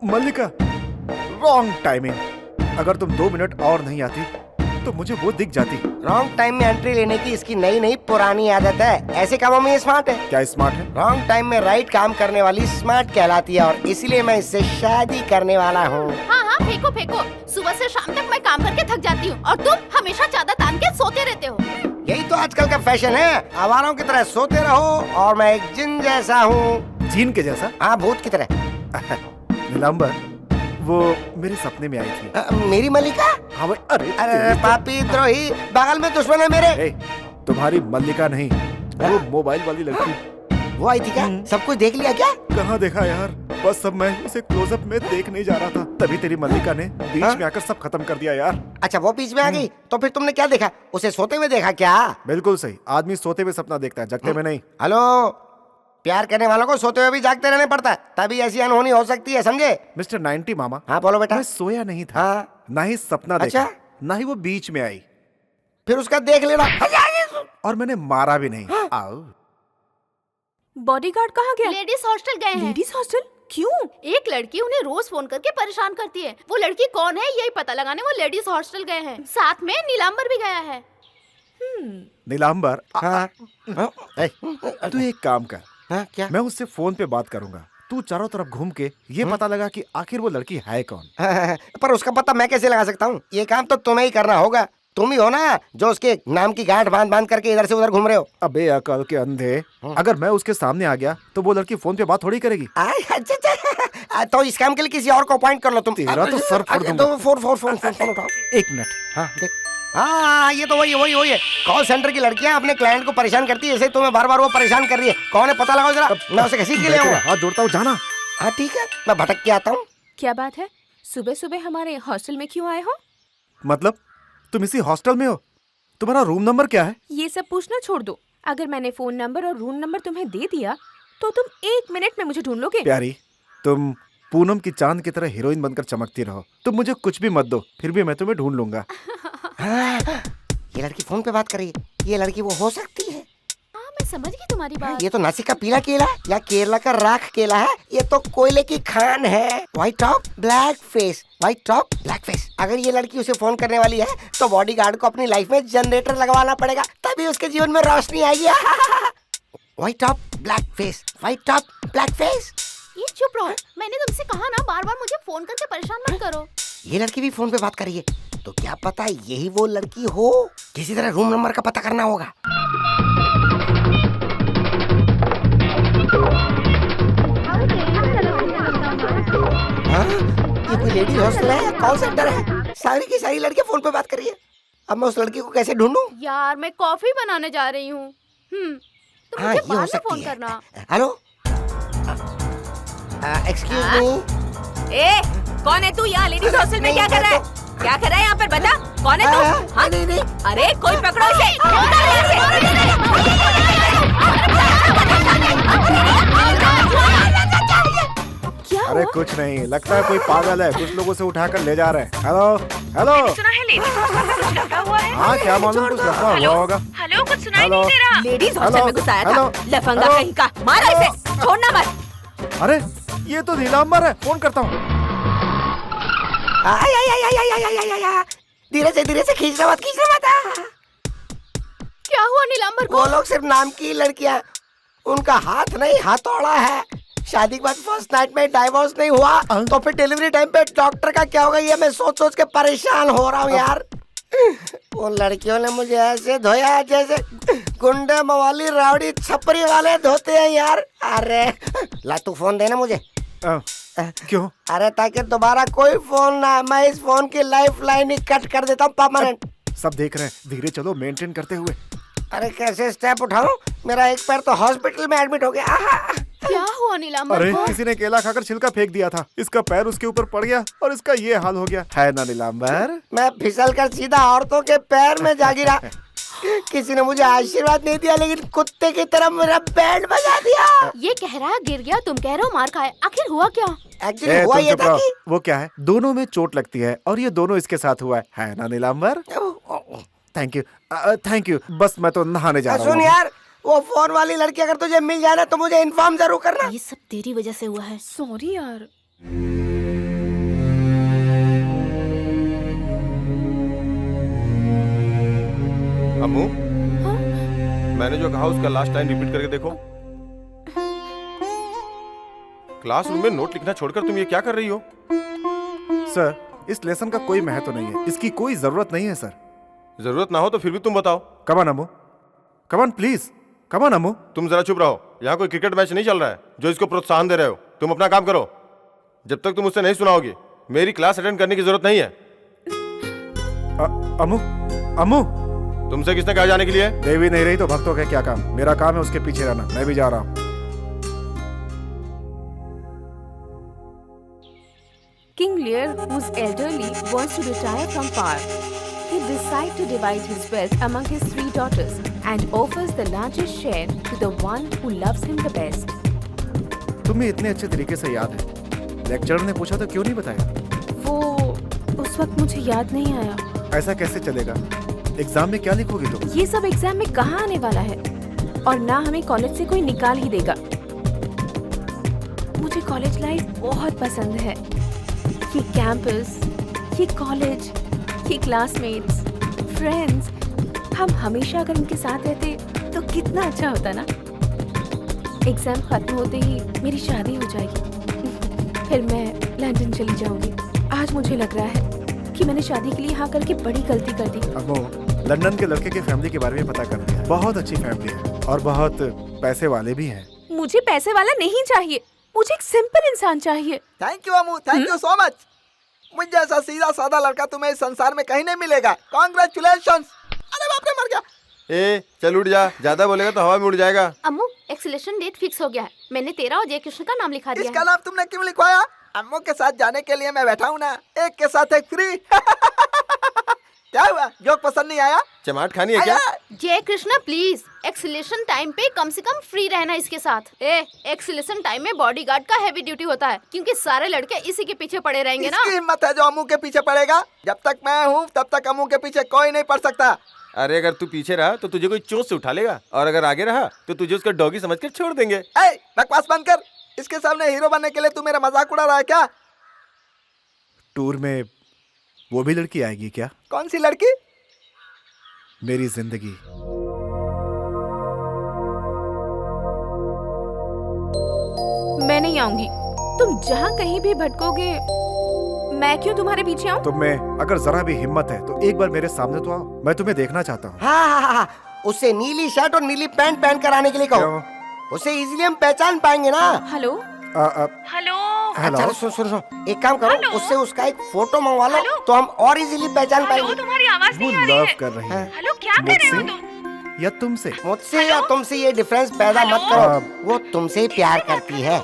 Mallika, wrong timing. अगर तुम 2 मिनट और नहीं आती तो मुझे वो दिख जाती। रॉन्ग टाइम में एंट्री लेने की इसकी नई नई पुरानी आदत है। ऐसे कामों में ये स्मार्ट है। क्या स्मार्ट है? रॉन्ग टाइम में राइट काम करने वाली स्मार्ट कहलाती है, और इसलिए मैं इससे शादी करने वाला हूँ। हाँ हाँ, फेंको फेंको। सुबह से शाम तक मैं काम करके थक जाती हूँ और तुम हमेशा चादर तान के सोते रहते हो। यही तो आजकल का फैशन है, आवारों की तरह सोते रहो, और मैं एक जिन जैसा हूँ। जीन के जैसा? हाँ, भूत की तरह। नीलांबर, वो मेरे सपने में आई थी। मेरी मल्लिका? हाँ भाई, अरे अरे पापी द्रोही, बगल में दुश्मन है मेरे। ए, तुम्हारी मल्लिका नहीं, वो मोबाइल वाली लड़की। वो आई थी क्या? सब कुछ देख लिया क्या? कहाँ देखा यार, बस सब मैं उसे क्लोजअप में देखने जा रहा था, तभी तेरी मल्लिका ने बीच में आकर सब खत्म कर दिया यार। अच्छा, वो बीच में आ गई? तो फिर तुमने क्या देखा? उसे सोते हुए देखा क्या? बिल्कुल सही, आदमी सोते हुए सपना देखता है, जगते में नहीं। हेलो, प्यार करने वालों को सोते हुए भी जागते रहने पड़ता है, तभी ऐसी अनहोनी हो सकती है, समझे? मिस्टर 90 मामा। हाँ बोलो बेटा। मैं सोया नहीं था, हाँ। ना ही सपना देखा, अच्छा? ना ही वो बीच में आई, फिर उसका देख लेना। और मैंने मारा भी नहीं। आओ। बॉडीगार्ड कहाँ गया? लेडीज हॉस्टल गए हैं। Ladies hostel? क्यों? एक लड़की उन्हें रोज फोन करके परेशान करती है। वो लड़की कौन है यही पता लगाने वो लेडीज हॉस्टल गए हैं। साथ में नीलांबर भी गया है। नीलांबर, हाँ। तू एक काम कर। हाँ, क्या? मैं उससे फोन पे बात करूंगा, तू चारों तरफ घूम के ये पता लगा कि आखिर वो लड़की है कौन। पर उसका पता मैं कैसे लगा सकता हूँ? ये काम तो तुम्हें ही करना होगा। तुम ही हो ना जो उसके नाम की गांठ बांध बांध करके इधर से उधर घूम रहे हो। अबे अकल के अंधे, अगर मैं उसके सामने आ गया तो वो लड़की फोन पे बात थोड़ी करेगी। अच्छा, तो इस काम के लिए किसी और को अपॉइंट कर लो तुम। तेरा तो सर फोड़ दूंगा। तो फोन उठाओ। एक मिनट। हाँ देख, हाँ ये तो वही है। कॉल सेंटर की लड़कियां अपने क्लाइंट को परेशान करती है, ऐसे तुम्हें बार बार वो परेशान कर रही है। कौन है पता लगाओ जरा, मैं उसे घसीट के ले आऊंगा। हाथ जोड़ता हूँ, जाना। हाँ ठीक है, मैं भटक के आता हूँ। क्या बात है, सुबह सुबह हमारे हॉस्टल में क्यों आए हो? मतलब तुम इसी हॉस्टल में हो? तुम्हारा रूम नंबर क्या है? ये सब पूछना छोड़ दो। अगर मैंने फोन नंबर और रूम नंबर तुम्हें दे दिया तो तुम 1 मिनट में मुझे ढूंढ लोगे। प्यारी, तुम पूनम की चांद की तरह हीरोइन बनकर चमकती रहो। तुम मुझे कुछ भी मत दो, फिर भी मैं तुम्हें ढूंढ लूंगा। ये लड़की फोन पे बात कर रही है। ये लड़की वो हो सकती है। हाँ, मैं समझ गई तुम्हारी बात। ये तो नासिक का पीला केला या केरला का राख केला है। ये तो कोयले की खान है। White top black face, white top black face. अगर ये लड़की उसे फोन करने वाली है तो बॉडीगार्ड को अपनी लाइफ में जनरेटर लगवाना पड़ेगा, तभी उसके जीवन में रोशनी आएगी। White top black face, white top black face. ये चुप रहो, मैंने तुमसे कहा ना बार बार मुझे फोन करके परेशान मत करो। ये लड़की भी फोन पे बात कर रही है, तो क्या पता यही वो लड़की हो। किसी तरह रूम नंबर का पता करना होगा। हाँ, ये कोई लेडीज हॉस्टल है या कॉल सेंटर है? सारी की सारी लड़कियां फोन पे बात कर रही है। अब मैं उस लड़की को कैसे ढूंढूं? यार, मैं कॉफी बनाने जा रही हूँ। तो मुझे बाद में फोन करना। Hello, excuse me. ए, कौन है तू? यहाँ लेडीज हॉस्टल में क्या कर रहा है? क्या कर रहा है यहाँ पर, बता कौन है तू? हाँ? नहीं। अरे कोई पकड़ो इसे। क्या अरे हुआ? कुछ नहीं, लगता है कोई पागल है, कुछ लोगों से उठाकर ले जा रहे हैं। Hello hello. सुना है लेडीज हॉस्टल में कुछ लगा हुआ है। हाँ, क्या मालूम, कुछ लगा हुआ होगा। हेलो, कुछ सुनाई हेलो। नहीं दे रहा। लेडीज हॉस्टल में घुसाया था, लफंगा हेलो। कहीं का। मारा इसे, छोड़ना मत। अरे ये तो नीलांबर है, फोन करता हूँ। धीरे से खींचना मत। क्या हुआ नीलांबर को? वो लोग सिर्फ नाम की लड़कियां, उनका हाथ नहीं हथौड़ा है। शादी के बाद फर्स्ट नाइट में डाइवोर्स नहीं हुआ तो फिर डिलीवरी टाइम पे डॉक्टर का क्या होगा, ये मैं सोच के परेशान हो रहा हूँ यार। वो लड़कियों ने मुझे ऐसे धोया जैसे गुंडे मवाली रावड़ी छपरी वाले धोते हैं यार। अरे ला, तू फोन देना मुझे। क्यों? अरे ताकि दोबारा कोई फोन ना, मैं इस फोन की लाइफ लाइन ही कट कर देता हूँ परमानेंट। सब देख रहे हैं, धीरे चलो, मेंटेन करते हुए। अरे कैसे स्टेप उठाऊं? मेरा एक पैर तो हॉस्पिटल में एडमिट हो गया। क्या हुआ नीलांबर अरे को? किसी ने केला खाकर छिलका फेंक दिया था, इसका पैर उसके ऊपर पड़ गया और इसका ये हाल हो गया है ना नीलांबर। मैं फिसल कर सीधा औरतों के पैर में जा गिरा। किसी ने मुझे आशीर्वाद नहीं दिया, लेकिन कुत्ते की तरह मेरा बैंड बजा दिया। ये कह रहा है गिर गया, तुम कह रहे हो मार खाए। आखिर हुआ क्या? एक्चुअली हुआ ये था कि वो क्या है, दोनों में चोट लगती है और ये दोनों इसके साथ हुआ है ना नीलांबर। Thank you. बस मैं तो नहाने जा रहा हूँ। सुन यार, वो फोन वाली लड़की अगर तुझे मिल जाए ना तो मुझे इन्फॉर्म जरूर करना। ये सब तेरी वजह से हुआ है। सॉरी यार। अम्मू, हाँ? मैंने जो कहा उसका लास्ट लाइन रिपीट करके देखो। क्लासरूम में नोट लिखना छोड़कर तुम ये क्या कर रही हो? सर, इस लेसन का कोई महत्व नहीं है, इसकी कोई जरूरत नहीं है सर। जरूरत ना हो तो फिर भी तुम बताओ। Come on Ammu, come on please, come on Ammu. तुम जरा चुप रहो, यहाँ कोई क्रिकेट मैच नहीं चल रहा है जो इसको प्रोत्साहन दे रहे हो। तुम अपना काम करो। जब तक तुम मुझसे नहीं सुनाओगी मेरी क्लास अटेंड करने की जरूरत नहीं है। अम्मू, अम्मू। तुमसे किसने कहा जाने के लिए? देवी नहीं रही तो भक्तों का क्या काम? मेरा काम है उसके पीछे रहना, मैं भी जा रहा हूँ। King Lear, who's elderly, wants to retire from power. He decides to divide his wealth among his 3 daughters and offers the largest share to the one who loves him the best. तुम्हें इतने अच्छे तरीके से याद है, lecturer ने पूछा तो क्यों नहीं बताया? वो उस वक्त मुझे याद नहीं आया। ऐसा कैसे चलेगा? एग्जाम में क्या लिखोगी तुम? ये सब एग्जाम में कहाँ आने वाला है, और ना हमें कॉलेज से कोई निकाल ही देगा। मुझे कॉलेज लाइफ बहुत पसंद है। ये कैंपस, ये कॉलेज, ये क्लासमेट्स, फ्रेंड्स, हम हमेशा अगर इनके साथ रहते तो कितना अच्छा होता ना। एग्जाम खत्म होते ही मेरी शादी हो जाएगी, फिर मैं लंदन चली जाऊंगी। आज मुझे लग रहा है कि मैंने शादी के लिए हाँ करके बड़ी गलती कर दी। अम्मू, लंदन के लड़के की फैमिली के बारे में पता कर लिया, बहुत अच्छी फैमिली है और बहुत पैसे वाले भी हैं। मुझे पैसे वाला नहीं चाहिए, मुझे एक सिंपल इंसान चाहिए। Thank you Ammu, thank you so much. मुझे जैसा सीधा साधा लड़का तुम्हें इस संसार में कहीं नहीं मिलेगा। कांग्रेचुलेशंस। अरे बाप रे, मर गया। ए चल उठ जा, ज्यादा बोलेगा तो हवा में उड़ जाएगा। अम्मू, एक्सीलेशन डेट फिक्स हो गया है। मैंने तेरा और जय कृष्ण का नाम लिखा दिया इसका है। नाम तुमने क्यों लिखवाया? अम्मू के साथ जाने के लिए मैं बैठा हूँ ना, एक के साथ एक फ्री। क्या हुआ, जोक पसंद नहीं आया? चमाट खानी है क्या? जय कृष्ण प्लीज, एक्सीलेशन टाइम पे कम से कम फ्री रहना इसके साथ। एक्सीलेशन टाइम में बॉडीगार्ड का हैवी ड्यूटी होता है, क्योंकि सारे लड़के इसी के पीछे पड़े रहेंगे ना। इसकी हिम्मत है जो अम्मू के पीछे पड़ेगा? जब तक मैं हूँ तब तक अम्मू के पीछे कोई नहीं पड़ सकता। अरे अगर तू पीछे रहा तो तुझे कोई चोट से उठा लेगा, और अगर आगे रहा तो तुझे उसका डॉगी समझकर छोड़ देंगे। बकवास बंद कर। इसके सामने हीरो बनने के लिए तू मेरा मजाक उड़ा रहा है क्या? टूर में वो भी लड़की आएगी क्या? कौन सी लड़की? मेरी जिंदगी। मैं नहीं आऊंगी। तुम जहाँ कहीं भी भटकोगे, मैं क्यों तुम्हारे पीछे आऊं? तुम में अगर जरा भी हिम्मत है तो एक बार मेरे सामने तो आओ, मैं तुम्हें देखना चाहता हूँ। हाँ, उससे नीली शर्ट और नीली पैंट पहन कर आने के लिए कहो, उसे इजीली हम पहचान पाएंगे ना। Hello hello. अच्छा सुनो, एक काम करो, उससे उसका एक फोटो मंगवा लो तो हम और इजीली पहचान पाएंगे। तुम्हारी आवाज वो लव कर रही है। हेलो, क्या कर रहे हो तुम? या तुमसे? मुझसे या तुमसे ये डिफरेंस पैदा मत करो, वो तुमसे प्यार करती है।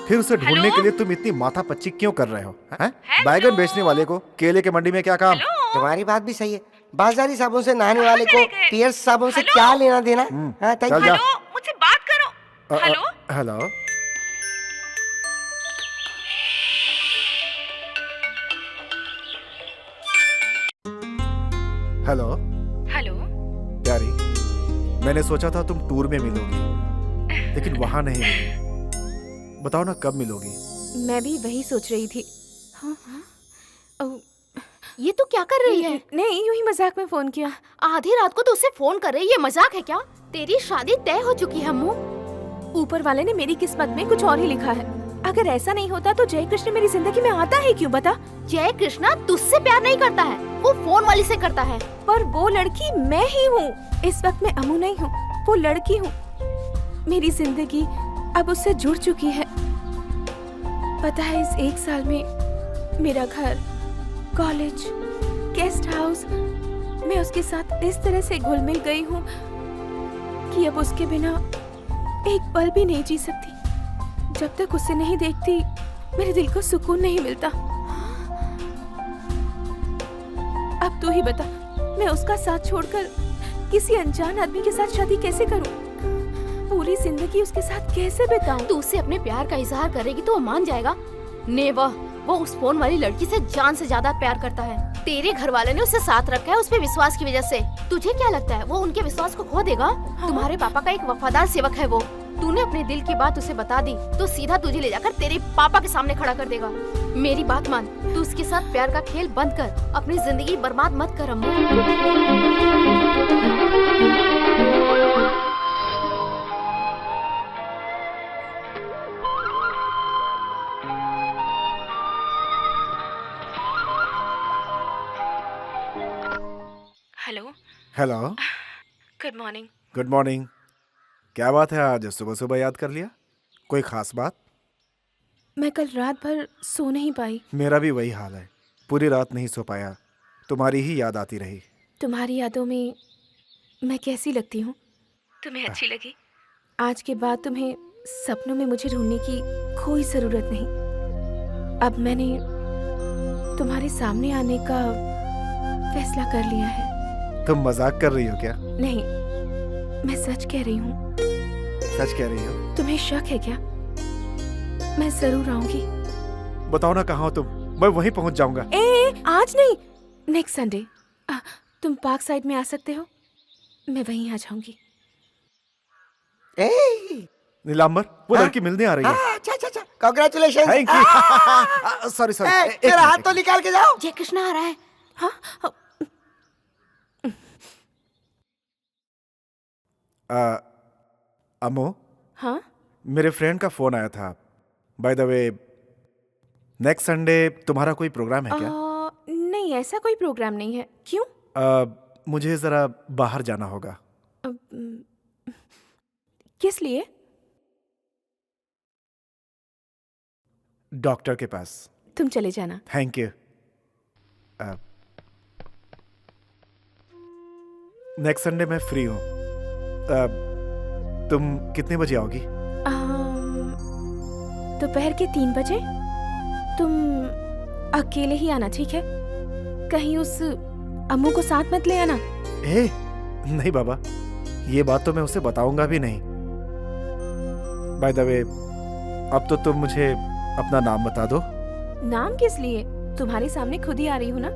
फिर उसे ढूंढने के लिए तुम इतनी माथापच्ची क्यों कर रहे हो? बैगन बेचने वाले को केले के मंडी में क्या काम? तुम्हारी बात भी सही है। बाजारी साबुन से नहाने वाले को पियर्स साबुन से क्या लेना देना? Thank you. मुझसे बात करो। हेलो। हेलो प्यारी, मैंने सोचा था तुम टूर में मिलोगी, लेकिन वहां नहीं मिली। बताओ ना कब मिलोगी? मैं भी वही सोच रही थी। ये तो क्या कर रही है? नहीं, यूं ही मजाक में फोन किया। आधी रात को तो उसे फोन कर रही है, ये मजाक है क्या? तेरी शादी तय हो चुकी है अम्मू। ऊपर वाले ने मेरी किस्मत में कुछ और ही लिखा है। अगर ऐसा नहीं होता तो जय कृष्ण मेरी जिंदगी में आता है क्यों? बता। जय कृष्णा तुझसे प्यार नहीं करता है, वो फोन वाली से करता है। पर वो लड़की मैं ही हूँ। इस वक्त मैं अम्मू नहीं हूँ, वो लड़की हूँ। मेरी जिंदगी अब उससे जुड़ चुकी है। पता है, इस 1 साल में मेरा घर, कॉलेज, गेस्ट हाउस, मैं उसके साथ इस तरह से घुल मिल गई हूँ कि अब उसके बिना एक पल भी नहीं जी सकती। जब तक उसे नहीं देखती मेरे दिल को सुकून नहीं मिलता। अब तू ही बता, मैं उसका साथ छोड़कर किसी अनजान आदमी के साथ शादी कैसे करूं? पूरी जिंदगी उसके साथ कैसे बिताऊं? तू उसे अपने प्यार का इजहार करेगी तो वो मान जाएगा? नेवर। वो उस फोन वाली लड़की से जान से ज्यादा प्यार करता है। तेरे घर वाले ने उसे साथ रखा है उस पे विश्वास की वजह से। तुझे क्या लगता है वो उनके विश्वास को खो देगा? तुम्हारे पापा का एक वफादार सेवक है वो। तूने अपने दिल की बात उसे बता दी तो सीधा तुझे ले जाकर तेरे पापा के सामने खड़ा कर देगा। मेरी बात मान, तू उसके साथ प्यार का खेल बंद कर, अपनी जिंदगी बर्बाद मत कर Ammu. Hello, hello, good morning. Good morning. क्या बात है, आज सुबह सुबह याद कर लिया? कोई खास बात? मैं कल रात भर सो नहीं पाई। मेरा भी वही हाल है, पूरी रात नहीं सो पाया, तुम्हारी ही याद आती रही। तुम्हारी यादों में मैं कैसी लगती हूँ? तुम्हें अच्छी लगी? आज के बाद तुम्हें सपनों में मुझे ढूंढने की कोई ज़रूरत नहीं। अब मैंने तुम्हारे सामने आने का फैसला कर लिया है। तुम मजाक कर रही हो क्या? नहीं, मैं सच कह रही हूँ। सच कह रही हो? तुम्हें शक है क्या? मैं जरूर आऊंगी। बताओ ना कहाँ हो तुम, मैं वहीं पहुंच जाऊंगा। आज नहीं, नेक्स्ट संडे। तुम पार्क साइड में आ सकते हो, मैं वहीं आ जाऊंगी। नीलांबर, वो लड़की मिलने आ रही है। अच्छा अच्छा अच्छा, congratulation. Thank you. Sorry sorry, मेरा हाथ तो निकाल के जाओ। जय कृष्णा आ रहा है। हाँ, अमो, हाँ, मेरे फ्रेंड का फोन आया था। By the way, next Sunday तुम्हारा कोई प्रोग्राम है क्या? नहीं, ऐसा कोई प्रोग्राम नहीं है। क्यों? मुझे जरा बाहर जाना होगा। किस लिए? डॉक्टर के पास। तुम चले जाना। Thank you. नेक्स्ट संडे मैं फ्री हूँ। तुम कितने बजे आओगी? दोपहर के 3 बजे। तुम अकेले ही आना, ठीक है? कहीं उस अम्मू को साथ मत ले आना। नहीं बाबा, ये बात तो मैं उसे बताऊंगा भी नहीं। बाय द वे, अब तो तुम मुझे अपना नाम बता दो। नाम किस लिए? तुम्हारे सामने खुद ही आ रही हूँ ना।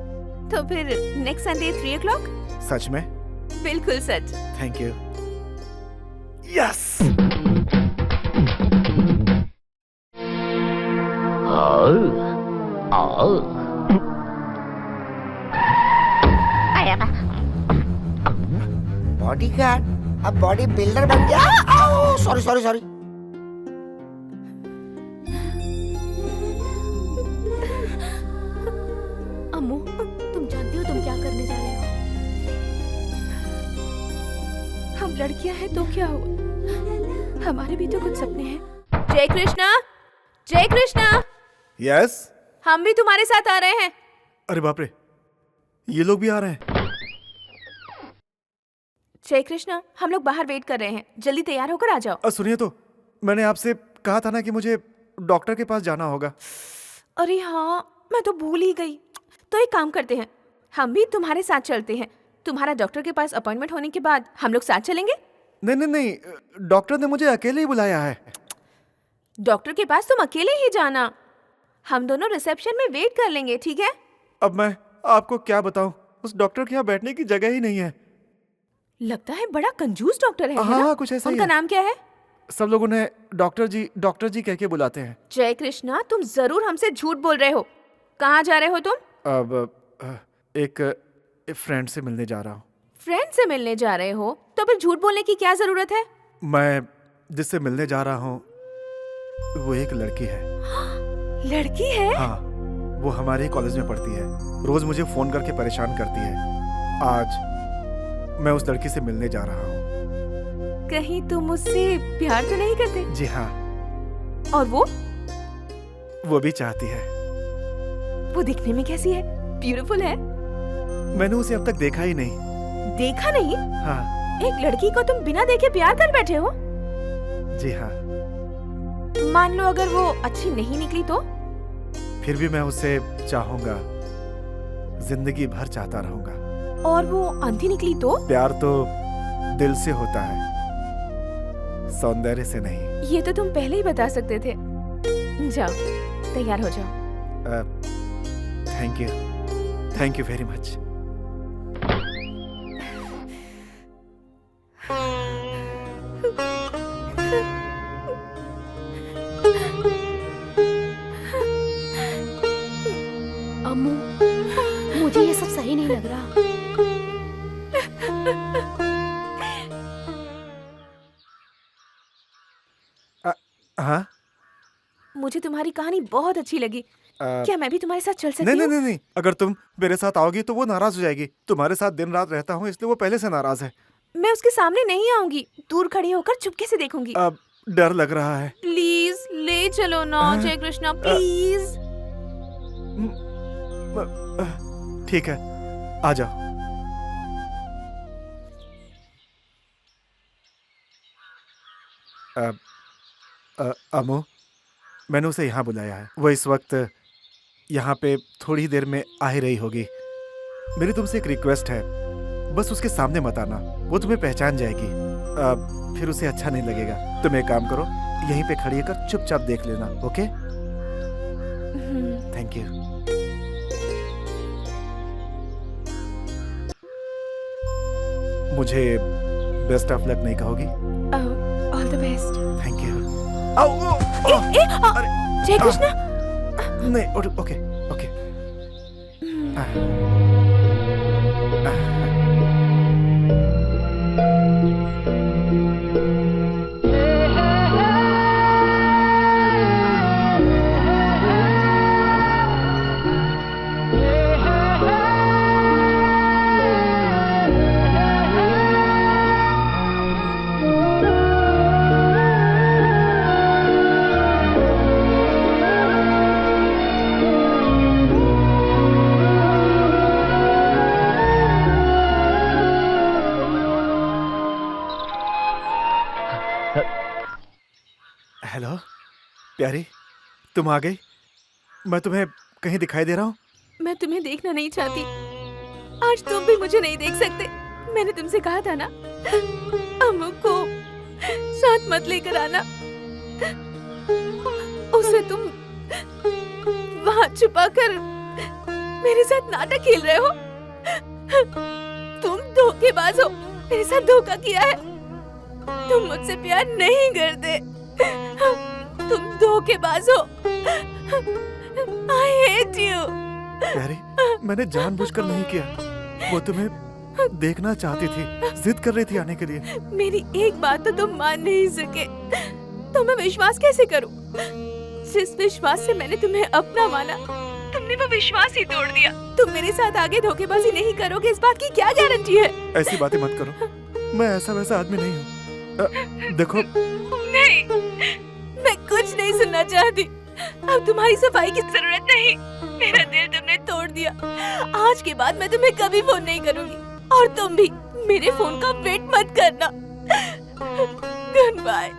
तो फिर नेक्स्ट संडे 3 o'clock? सच में? बिल्कुल सच। Thank you. यस। बॉडीगार्ड अब बॉडी बिल्डर बन गया। Sorry sorry sorry. अम्मू, तुम जानती हो तुम क्या करने जा रहे हो? हम लड़कियां हैं तो क्या हुआ, हमारे भी तो कुछ सपने हैं। जय कृष्णा, जय कृष्णा। यस। हम भी तुम्हारे साथ आ रहे हैं। अरे बाप रे, ये लोग भी आ रहे हैं। जय कृष्णा, हम लोग बाहर वेट कर रहे हैं, जल्दी तैयार होकर आ जाओ। सुनिए तो, मैंने आपसे कहा था ना कि मुझे डॉक्टर के पास जाना होगा। अरे हाँ, मैं तो भूल ही गई। तो एक काम करते हैं, हम भी तुम्हारे साथ चलते हैं। तुम्हारा डॉक्टर के पास अपॉइंटमेंट होने के बाद हम लोग साथ चलेंगे। नहीं नहीं नहीं, डॉक्टर ने मुझे अकेले ही बुलाया है। डॉक्टर के पास तुम अकेले ही जाना, हम दोनों रिसेप्शन में वेट कर लेंगे, ठीक है? अब मैं आपको क्या बताऊं, उस डॉक्टर के यहाँ बैठने की जगह ही नहीं है। लगता है बड़ा कंजूस डॉक्टर है। हाँ, ना? कुछ ऐसा ही उनका है। नाम क्या है? सब लोग उन्हें डॉक्टर जी कह के बुलाते हैं। जय कृष्णा, तुम जरूर हमसे झूठ बोल रहे हो। कहाँ जा रहे हो तुम? अब एक फ्रेंड से मिलने जा रहा हूँ। फ्रेंड से मिलने जा रहे हो तो फिर झूठ बोलने की क्या जरूरत है? मैं जिससे मिलने जा रहा हूँ वो एक लड़की है। लड़की है? हाँ, वो हमारे कॉलेज में पढ़ती है, रोज मुझे फोन करके परेशान करती है। आज मैं उस लड़की से मिलने जा रहा हूँ। कहीं तुम उससे प्यार तो नहीं करते? जी हाँ। और वो भी चाहती है। वो दिखने में कैसी है? ब्यूटीफुल है? मैंने उसे अब तक देखा ही नहीं। देखा नहीं? हाँ। एक लड़की को तुम बिना देखे प्यार कर बैठे हो? जी हाँ। मान लो अगर वो अच्छी नहीं निकली तो? फिर भी मैं उसे चाहूंगा, जिंदगी भर चाहता रहूंगा। और वो अंधी निकली तो? प्यार तो दिल से होता है, सौंदर्य से नहीं। ये तो तुम पहले ही बता सकते थे। जाओ, तैयार हो जाओ। Thank you very much. Ammu, मुझे ये सब सही नहीं लग रहा। हाँ मुझे तुम्हारी कहानी बहुत अच्छी लगी। क्या मैं भी तुम्हारे साथ चल सकती नहीं हूँ? नहीं नहीं नहीं, अगर तुम मेरे साथ आओगी तो वो नाराज हो जाएगी। तुम्हारे साथ दिन रात रहता हूँ इसलिए वो पहले से नाराज है। मैं उसके सामने नहीं आऊंगी, दूर खड़ी होकर चुपके से देखूंगी। अब डर लग रहा है। प्लीज ले चलो ना जय कृष्णा, प्लीज। ठीक है, आ जाओ। अमो, मैंने उसे यहाँ बुलाया है। वो इस वक्त यहाँ पे थोड़ी देर में आ ही रही होगी। मेरी तुमसे एक रिक्वेस्ट है, बस उसके सामने मत आना, वो तुम्हें पहचान जाएगी। फिर उसे अच्छा नहीं लगेगा। तुम एक काम करो, यहीं पे खड़ी होकर चुपचाप देख लेना। ओके? Thank you. मुझे बेस्ट ऑफ लक नहीं कहोगी? All the best. Thank you. जय कृष्णा। नहीं, ओके ओके। हेलो प्यारी, तुम आ गई। मैं तुम्हें कहीं दिखाई दे रहा हूँ? मैं तुम्हें देखना नहीं चाहती। आज तुम भी मुझे नहीं देख सकते। मैंने तुमसे कहा था ना, अम्मू को साथ मत लेकर आना। उसे तुम वहाँ छुपाकर मेरे साथ नाटक खेल रहे हो। तुम धोखेबाज हो, मेरे साथ धोखा किया है। तुम मुझसे प्यार नहीं करते, तुम धोखेबाज हो। I hate you। प्यारी, मैंने जानबूझकर नहीं किया। वो तुम्हें देखना चाहती थी, जिद कर रही थी आने के लिए। मेरी एक बात तो तुम मान नहीं सके, तो मैं विश्वास कैसे करूं? जिस विश्वास से मैंने तुम्हें अपना माना, तुमने वो विश्वास ही तोड़ दिया। तुम मेरे साथ आगे धोखेबाजी नहीं करोगे, इस बात की क्या गारंटी है? ऐसी बातें मत करो, मैं ऐसा वैसा आदमी नहीं हूँ। देखो, नहीं, मैं कुछ नहीं सुनना चाहती। अब तुम्हारी सफाई की जरूरत नहीं। मेरा दिल तुमने तोड़ दिया। आज के बाद मैं तुम्हें कभी फोन नहीं करूंगी, और तुम भी मेरे फोन का वेट मत करना। Good bye.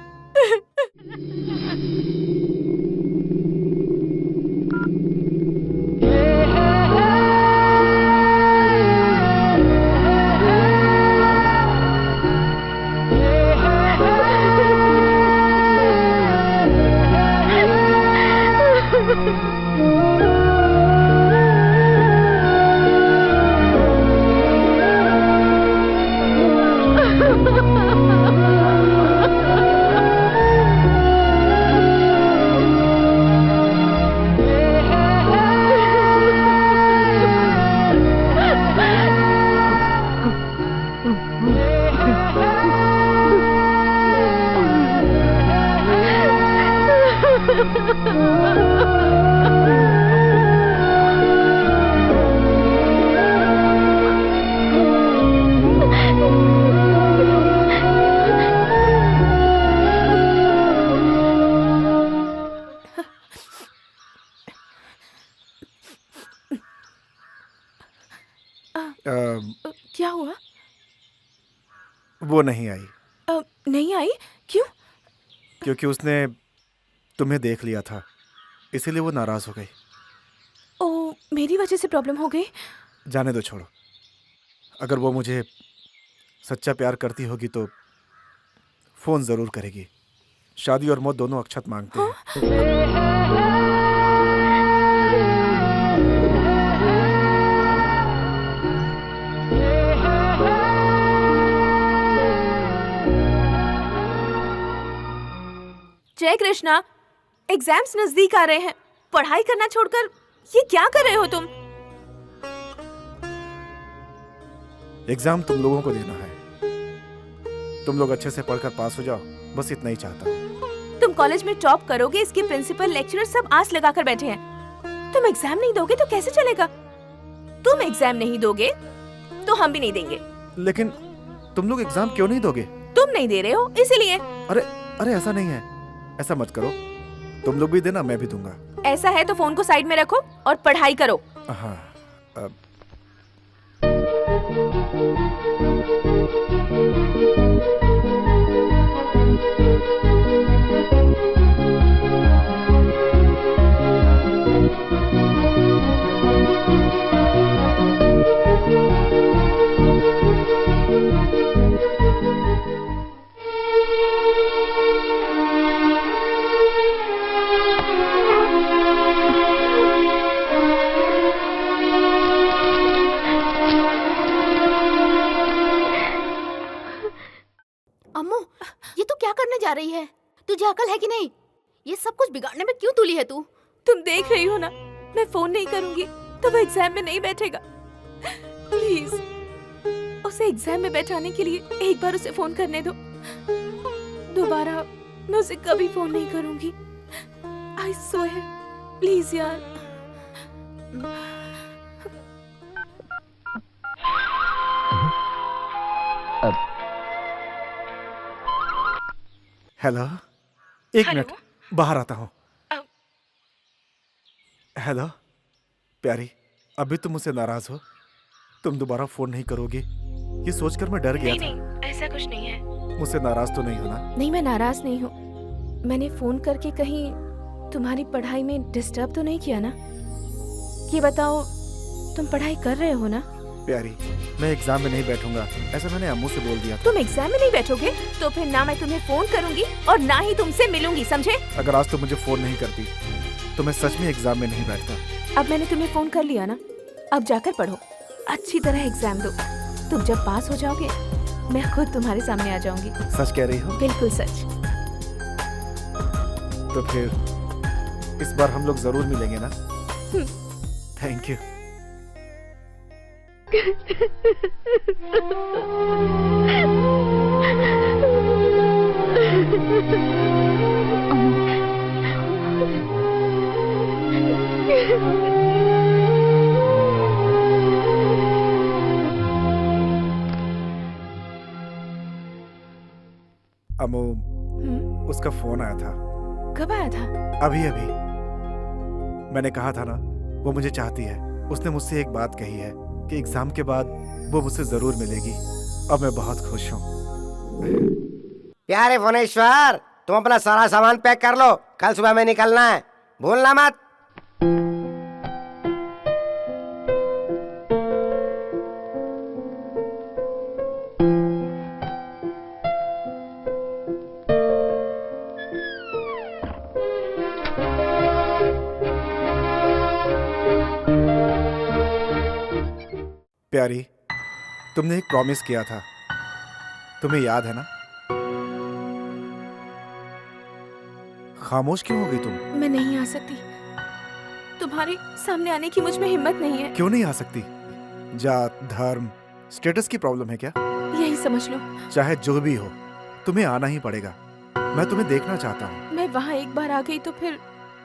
क्या हुआ? वो नहीं आई। नहीं आई? क्यों? क्योंकि उसने तुम्हें देख लिया था, इसीलिए वो नाराज हो गई। ओ, मेरी वजह से प्रॉब्लम हो गई? जाने दो, छोड़ो। अगर वो मुझे सच्चा प्यार करती होगी तो फोन जरूर करेगी। शादी और मौत दोनों अक्षत मांगते हैं। जय कृष्णा, एग्जाम्स नजदीक आ रहे हैं। पढ़ाई करना छोड़कर ये क्या कर रहे हो तुम? एग्जाम तुम लोगों को देना है, तुम लोग अच्छे से पढ़कर पास हो जाओ, बस इतना ही चाहता हूँ। तुम कॉलेज में टॉप करोगे, इसके प्रिंसिपल लेक्चरर सब आस लगाकर बैठे हैं। तुम एग्जाम नहीं दोगे तो कैसे चलेगा? तुम एग्जाम नहीं दोगे तो हम भी नहीं देंगे। लेकिन तुम लोग एग्जाम क्यों नहीं दोगे? तुम नहीं दे रहे हो इसीलिए। अरे अरे ऐसा नहीं है, ऐसा मत करो, तुम लोग भी देना, मैं भी दूंगा। ऐसा है तो फोन को साइड में रखो और पढ़ाई करो। हाँ अम्मू, ये तू क्या करने जा रही है? तुझे अकल है कि नहीं? ये सब कुछ बिगाड़ने में क्यों तुली है तू? तुम देख रही हो ना, मैं फोन नहीं करूंगी तो वो एग्जाम में नहीं बैठेगा। प्लीज उसे एग्जाम में बैठाने के लिए एक बार उसे फोन करने दो। दोबारा मैं उसे कभी फोन नहीं करूंगी। आई स्वेयर, प्लीज यार। हेलो, एक हेलो? मिनट, बाहर आता हूँ। हेलो प्यारी, अभी तुम मुझसे नाराज हो? तुम दोबारा फोन नहीं करोगी ये सोचकर मैं डर गया था। नहीं, ऐसा कुछ नहीं है। मुझसे नाराज तो नहीं हो ना? नहीं, मैं नाराज नहीं हूँ। मैंने फोन करके कहीं तुम्हारी पढ़ाई में डिस्टर्ब तो नहीं किया ना? ये बताओ, तुम पढ़ाई कर रहे हो ना? प्यारी, मैं एग्जाम में नहीं बैठूंगा, ऐसा मैंने अम्मू से बोल दिया था। तुम एग्जाम में नहीं बैठोगे तो फिर ना मैं तुम्हें फोन करूंगी और ना ही तुमसे मिलूंगी, समझे? अगर आज तुम मुझे फोन नहीं करती तो मैं सच में एग्जाम में नहीं बैठता। अब मैंने तुम्हें फोन कर लिया ना, अब जाकर पढ़ो, अच्छी तरह एग्जाम दो। तुम जब पास हो जाओगे मैं खुद तुम्हारे सामने आ जाऊंगी। सच कह रही हो? बिल्कुल सच। तो फिर इस बार हम लोग जरूर मिलेंगे ना? Thank you. अम्मू, उसका फोन आया था। कब आया था? अभी अभी। मैंने कहा था ना, वो मुझे चाहती है। उसने मुझसे एक बात कही है कि एग्जाम के बाद वो मुझसे जरूर मिलेगी। अब मैं बहुत खुश हूँ। प्यारे भुवनेश्वर, तुम अपना सारा सामान पैक कर लो, कल सुबह में निकलना है, भूलना मत। प्यारी, तुमने एक प्रॉमिस किया था, तुम्हें याद है ना? खामोश क्यों हो गई तुम? मैं नहीं आ सकती, तुम्हारे सामने आने की मुझ में हिम्मत नहीं है। क्यों नहीं आ सकती? जात, धर्म, स्टेटस की प्रॉब्लम है क्या? यही समझ लो। चाहे जो भी हो, तुम्हें आना ही पड़ेगा। मैं तुम्हें देखना चाहता हूँ। मैं वहाँ एक बार आ गई तो फिर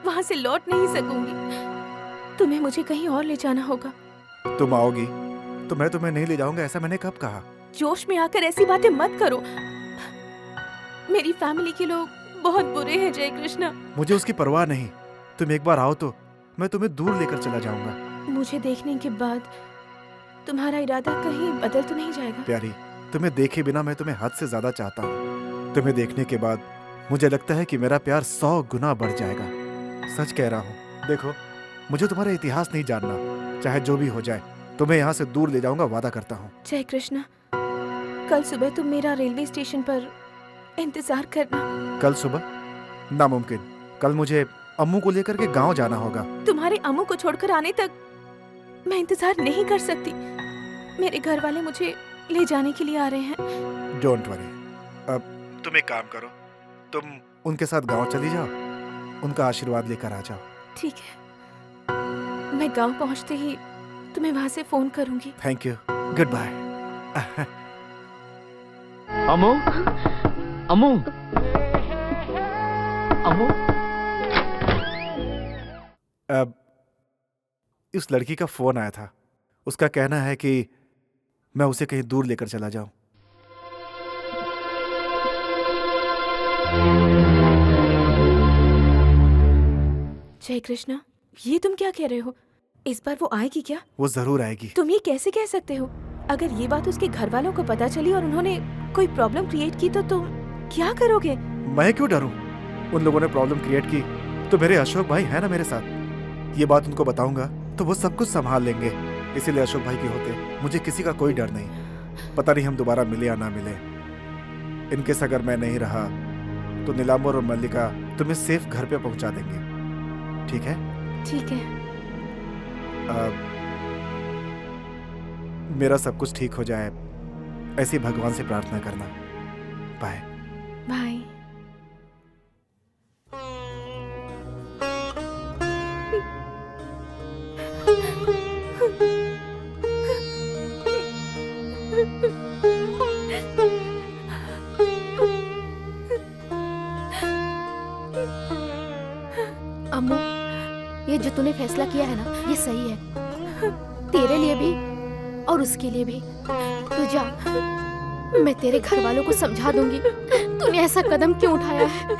वहाँ से लौट नहीं सकूंगी। तुम्हें मुझे कहीं और ले जाना होगा। तुम आओगी तो मैं तुम्हें नहीं ले जाऊंगा, ऐसा मैंने कब कहा? जोश में आकर ऐसी बातें मत करो। मेरी फैमिली के लोग बहुत बुरे हैं जय कृष्णा। मुझे उसकी परवाह नहीं। तुम एक बार आओ तो मैं तुम्हें दूर लेकर चला जाऊंगा। मुझे देखने के बाद तुम्हारा इरादा कहीं बदल तो नहीं जाएगा? प्यारी, तुम्हें देखे बिना मैं तुम्हें हद से ज्यादा चाहता हूँ। तुम्हें देखने के बाद मुझे लगता है कि मेरा प्यार 100 गुना बढ़ जाएगा। सच कह रहा हूँ। देखो, मुझे तुम्हारा इतिहास नहीं जानना, चाहे जो भी हो जाए। तुम्हें यहाँ से दूर ले जाऊंगा, वादा करता हूँ। जय कृष्णा, कल सुबह तुम मेरा रेलवे स्टेशन पर इंतजार करना। कल सुबह? नामुमकिन। कल मुझे अम्मू को लेकर के गांव जाना होगा। तुम्हारे अम्मू को छोड़कर आने तक मैं इंतजार नहीं कर सकती। मेरे घर वाले मुझे ले जाने के लिए आ रहे हैं। Don't worry. अब तुम एक काम करो, तुम उनके साथ गांव चली जाओ, उनका आशीर्वाद लेकर आ जाओ। ठीक है, मैं गांव पहुंचते ही तुम्हें वहां से फोन करूंगी। Thank you, good bye, Amu Amu Amu अब इस लड़की का फोन आया था। उसका कहना है कि मैं उसे कहीं दूर लेकर चला जाऊं। जय कृष्णा, ये तुम क्या कह रहे हो? इस बार वो आएगी क्या? वो जरूर आएगी। तुम ये कैसे कह सकते हो? अगर ये बात उसके घर वालों को पता चली और उन्होंने कोई प्रॉब्लम क्रिएट की तो तुम क्या करोगे? मैं क्यों डरूं? उन लोगों ने प्रॉब्लम क्रिएट की तो मेरे अशोक भाई है ना मेरे साथ। ये बात उनको बताऊंगा तो वो सब कुछ संभाल लेंगे। इसीलिए अशोक भाई के होते मुझे किसी का कोई डर नहीं। पता नहीं हम दोबारा मिले या ना मिले। इनकेस अगर मैं नहीं रहा तो नीलांबर और मल्लिका तुम्हें सेफ घर पे पहुंचा देंगे। ठीक है? ठीक है। मेरा सब कुछ ठीक हो जाए ऐसी भगवान से प्रार्थना करना। Bye bye. अम्मू, ये जो तूने फैसला किया है ना, ये सही है। तेरे लिए भी और उसके लिए भी। तू जा, मैं तेरे घर वालों को समझा दूंगी तूने ऐसा कदम क्यों उठाया है।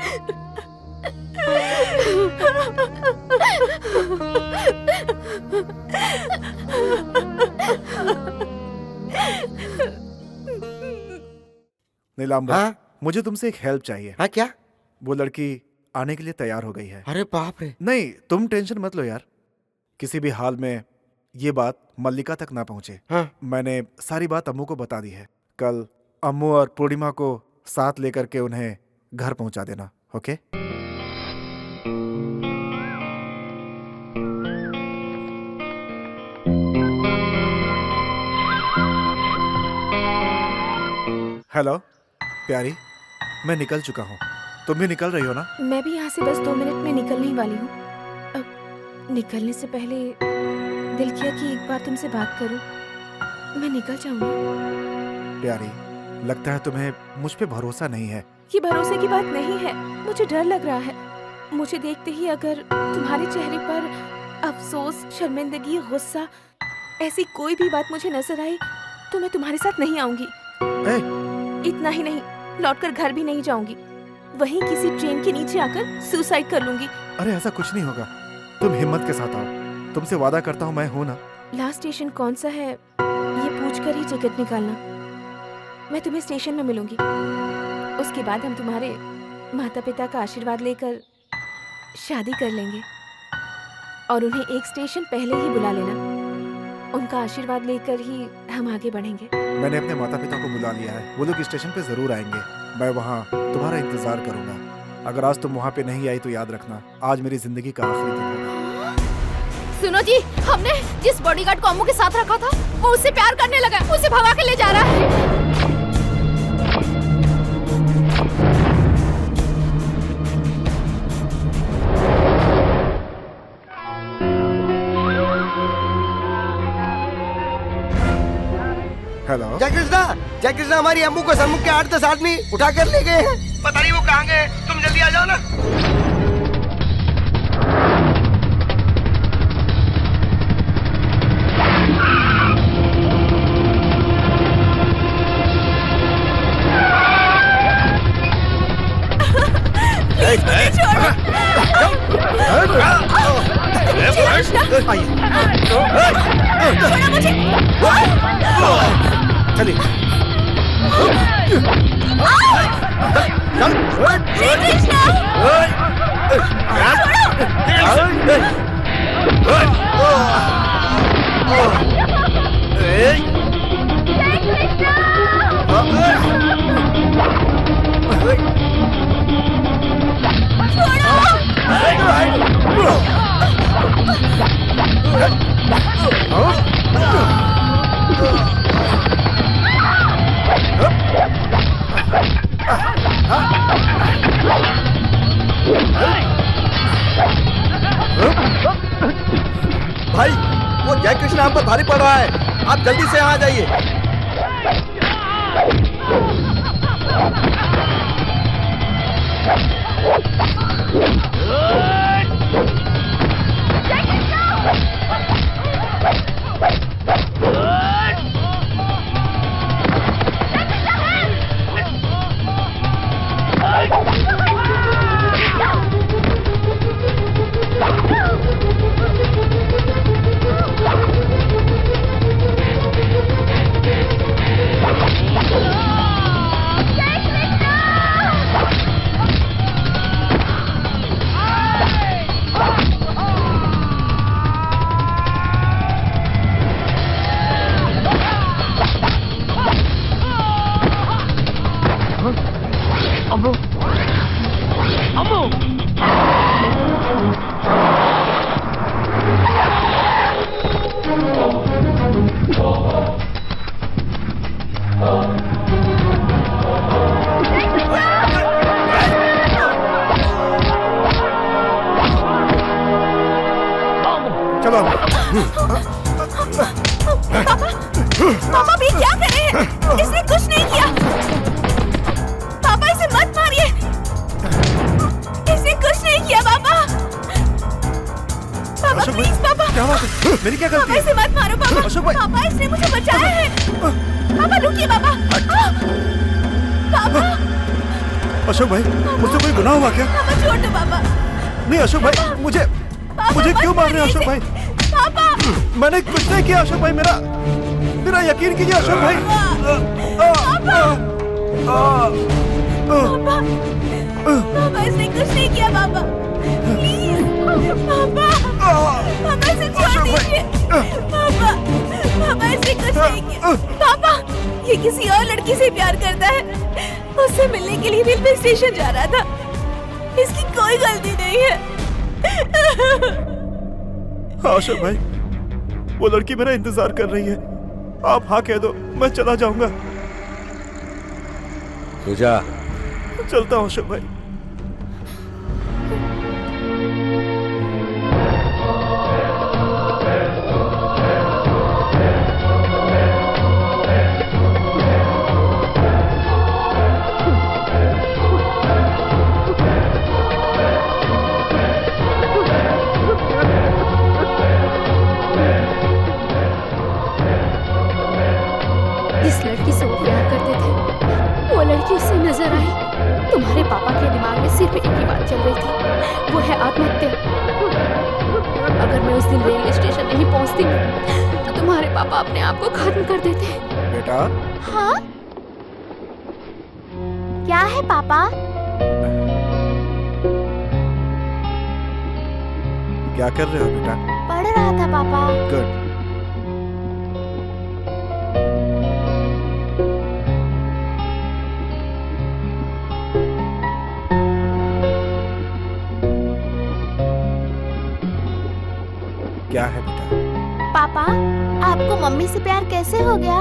नीलांबर, हाँ? मुझे तुमसे एक हेल्प चाहिए। हाँ क्या? वो लड़की आने के लिए तैयार हो गई है। अरे बाप रे। नहीं, तुम टेंशन मत लो यार। किसी भी हाल में ये बात मल्लिका तक ना पहुंचे। हाँ? मैंने सारी बात अम्मू को बता दी है। कल अम्मू और पूर्णिमा को साथ लेकर के उन्हें घर पहुंचा देना। ओके? हेलो प्यारी, मैं निकल चुका हूँ। तुम भी निकल रही हो ना? मैं भी यहाँ से बस 2 मिनट में निकलने ही वाली हूँ। अब निकलने से पहले दिल किया कि एक बार तुमसे बात करूं। मैं निकल जाऊंगी। प्यारी, लगता है तुम्हें मुझ पे भरोसा नहीं है। ये भरोसे की बात नहीं है, मुझे डर लग रहा है। मुझे देखते ही अगर तुम्हारे चेहरे पर अफसोस, शर्मिंदगी, गुस्सा, ऐसी कोई भी बात मुझे नजर आई तो मैं तुम्हारे साथ नहीं आऊंगी। इतना ही नहीं, लौटकर घर भी नहीं जाऊंगी। वहीं किसी ट्रेन के नीचे आकर सुसाइड कर लूंगी। अरे ऐसा कुछ नहीं होगा, तुम हिम्मत के साथ आओ। तुमसे वादा करता हूँ, मैं हूँ ना। लास्ट स्टेशन कौन सा है ये पूछकर ही टिकट निकालना। मैं तुम्हें स्टेशन में मिलूंगी। उसके बाद हम तुम्हारे माता पिता का आशीर्वाद लेकर शादी कर लेंगे। और उन्हें एक स्टेशन पहले ही बुला लेना। उनका आशीर्वाद लेकर ही हम आगे बढ़ेंगे। मैंने अपने माता पिता को बुला लिया है। वो लोग स्टेशन पे जरूर आएंगे। मैं वहाँ तुम्हारा इंतजार करूंगा। अगर आज तुम वहाँ पे नहीं आई तो याद रखना, आज मेरी जिंदगी का आखिरी दिन होगा। सुनो जी, हमने जिस बॉडीगार्ड को अम्मू के साथ रखा था वो उससे प्यार करने लगा, उसे भगा के ले जा रहा है। हेलो जय कृष्णा, हमारी अम्मू को सम्मुख के 8-10 आदमी उठा कर ले गए हैं। पता नहीं वो कहाँ गए। तुम जल्दी आ जाओ ना। चलिए। भाई, वो जय कृष्ण हम पर भारी पड़ रहा है। आप जल्दी से यहाँ आ जाइए। चलो पापा भी क्या कर रहे हैं? इसने कुछ नहीं किया। पापा इसे मत मारिए। इसने कुछ नहीं किया पापा। पापा अशोक भाई, प्लीज पापा। क्या बात है? मेरी क्या गलती पापा है? इसे मत मारो पापा। अशोक भाई। पापा इसने मुझे बचाया है। पापा रुकिए पापा। पापा अशोक भाई, मुझसे कोई गुनाह हुआ क्या? पापा छोड़ दो पापा। नहीं अशोक भाई, मुझे मत क्यों मार रहे हैं अशोक मारिए भाई? इसे। पापा मैंने कुछ नहीं किया अशोक भाई, मेरा यकीन कीजिए अशोक भाई। पापा इसने कुछ नहीं किया पापा। प्लीज पापा। पापा इसे छोड़ दीजिए। पापा पापा इसने कुछ नहीं किया। पापा ये किसी और लड़की से प्यार करता है। उससे मिलने के लिए रेलवे स्टेशन जा रहा था। इसकी कोई गलती नहीं है। हाँ अशोक भाई, वो लड़की मेरा इंतजार कर रही है। आप हाँ कह दो, मैं चला जाऊंगा। तू जा। चलता हूँ अशोक भाई। जिस लड़की से वो प्यार करते थे, वो लड़की उससे नजर आई। तुम्हारे पापा के दिमाग में सिर्फ एक ही बात चल रही थी, वो है आत्महत्या। अगर मैं उस दिन रेलवे स्टेशन नहीं पहुंचती तो तुम्हारे पापा अपने आप को खत्म कर देते। बेटा, हाँ क्या है पापा? क्या कर रहे हो बेटा? पढ़ रहा था पापा। गुड। क्या है बेटा? पापा आपको मम्मी से प्यार कैसे हो गया?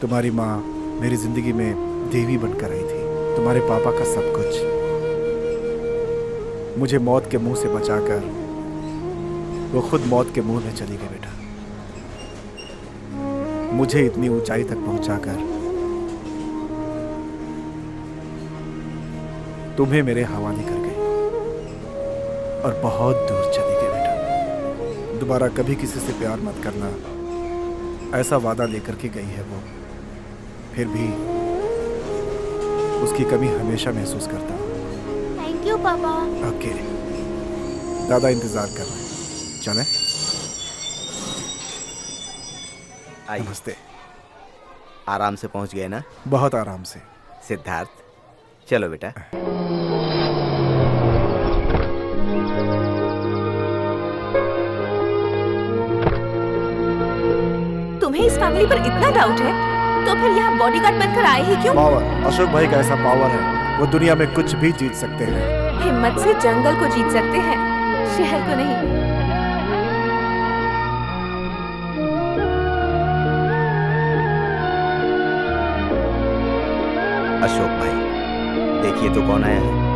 तुम्हारी माँ मेरी जिंदगी में देवी बनकर आई थी, तुम्हारे पापा का सब कुछ। मुझे मौत के मुंह से बचाकर वो खुद मौत के मुंह में चली गई बेटा। मुझे इतनी ऊंचाई तक पहुंचाकर तुम्हें मेरे हवाले कर गई और बहुत दूर चली गई बेटा। दोबारा कभी किसी से प्यार मत करना, ऐसा वादा लेकर के गई है वो। फिर भी उसकी कमी हमेशा महसूस करता हूँ। थैंक यू पापा। ओके, दादा इंतजार कर रहे हैं, चलें? आइए। नमस्ते। आराम से पहुंच गए ना? बहुत आराम से। सिद्धार्थ चलो बेटा। तुम्हें इस फैमिली पर इतना डाउट है तो फिर यहाँ बॉडीगार्ड बनकर आए ही क्यों? पावर, अशोक भाई का ऐसा पावर है, वो दुनिया में कुछ भी जीत सकते हैं। हिम्मत से जंगल को जीत सकते हैं, शहर को नहीं। अशोक भाई देखिए तो कौन आया है।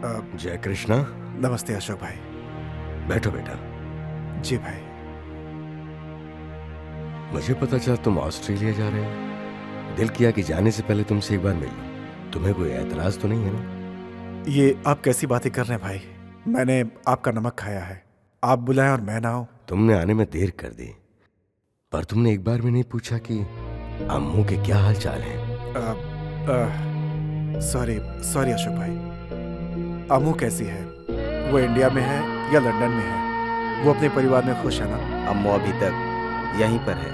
जय कृष्णा। नमस्ते अशोक भाई। बैठो बेटा। जी भाई। मुझे पता चला तुम ऑस्ट्रेलिया जा रहे हो। दिल किया कि जाने से पहले तुमसे एक बार मिल लूं। तुम्हें कोई एतराज तो नहीं है ना? ये आप कैसी बातें कर रहे हैं भाई? मैंने आपका नमक खाया है। आप बुलाएं और मैं ना आऊं? तुमने आने में देर कर दी, पर तुमने एक बार भी नहीं पूछा कि अम्मू के क्या हाल चाल हैं। सॉरी अशोक भाई। अम्मू कैसी है? वो इंडिया में है या लंदन में है? वो अपने परिवार में खुश है ना? अम्मू अभी तक यहीं पर है।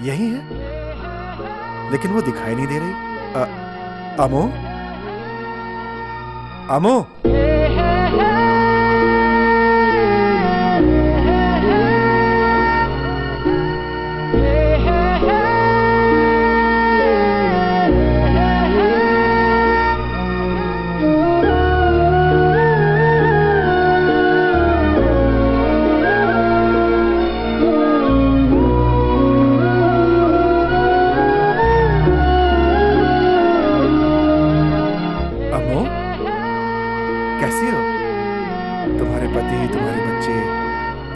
यहीं है, लेकिन वो दिखाई नहीं दे रही। अम्मू, अम्मू।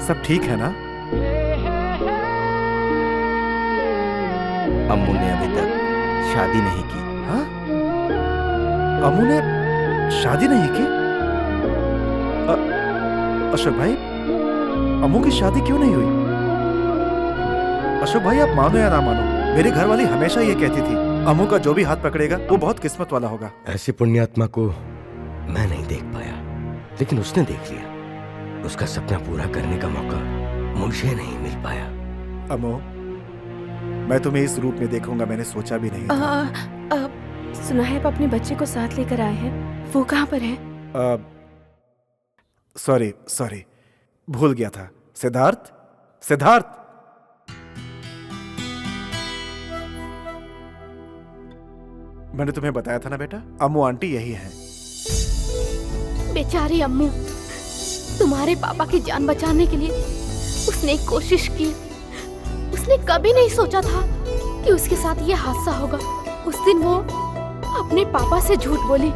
सब ठीक है ना? अम्मू ने अभी तक शादी नहीं की। हाँ? अम्मू ने शादी नहीं की? अशोक भाई, अम्मू की शादी क्यों नहीं हुई? अशोक भाई, आप मानो या ना मानो, मेरी घरवाली हमेशा ये कहती थी अम्मू का जो भी हाथ पकड़ेगा वो बहुत किस्मत वाला होगा। ऐसी पुण्यात्मा को मैं नहीं देख पाया, लेकिन उसने देख लिया। उसका सपना पूरा करने का मौका मुझे नहीं मिल पाया। अम्मू, मैं तुम्हें इस रूप में देखूंगा मैंने सोचा भी नहीं था। सुना है आप अपने बच्चे को साथ लेकर आए हैं, वो कहाँ पर है? सॉरी, भूल गया था। सिद्धार्थ। मैंने तुम्हें बताया था ना बेटा, अम्मू आंटी यही है। बेचारी अम्मू, तुम्हारे पापा की जान बचाने के लिए उसने कोशिश की। उसने कभी नहीं सोचा था कि उसके साथ ये हादसा होगा। उस दिन वो अपने पापा से झूठ बोली।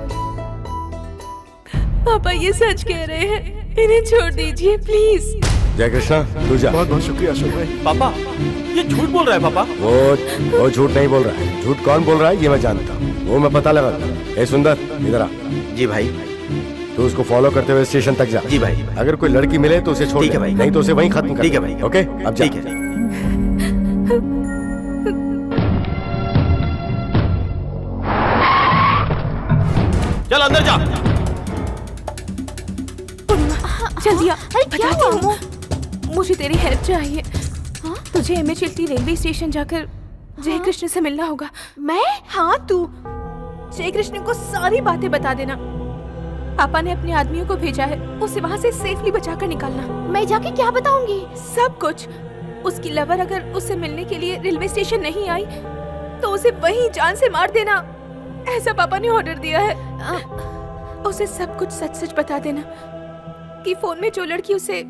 पापा ये सच कह रहे हैं, इन्हें छोड़ दीजिए प्लीज। जय कृष्णा, तू जा। बहुत बहुत शुक्रिया अशोक भाई। पापा, ये झूठ बोल रहा है पापा। वो झूठ नहीं बोल रहा है। झूठ कौन बोल रहा है ये मैं जानता हूँ, वो मैं पता लगा। ए सुंदर, इधर आ। जी भाई। तो उसको फॉलो करते हुए स्टेशन तक जा। जी भाई। अगर कोई लड़की मिले तो उसे छोड़ दे, भाई। नहीं तो उसे वहीं खत्म कर। ठीक है भाई। ओके, अब जा। ठीक है। चल अंदर जा। जल्दी आ, क्या हुआ अम्मू? मुझे तेरी हेल्प चाहिए। तुझे एमएचएलटी रेलवे स्टेशन जाकर जय कृष्ण से मिलना होगा। मैं? हाँ तू। जय कृष्ण को सारी बातें बता देना। पापा ने अपने आदमियों को भेजा है, उसे वहाँ से सेफली बचाकर निकालना। मैं जाके क्या बताऊंगी? सब कुछ। उसकी लवर अगर उससे मिलने के लिए रेलवे स्टेशन नहीं आई तो उसे वहीं जान से मार देना, ऐसा पापा ने ऑर्डर दिया है। उसे सब कुछ सच सच बता देना कि फोन में जो लड़की उसे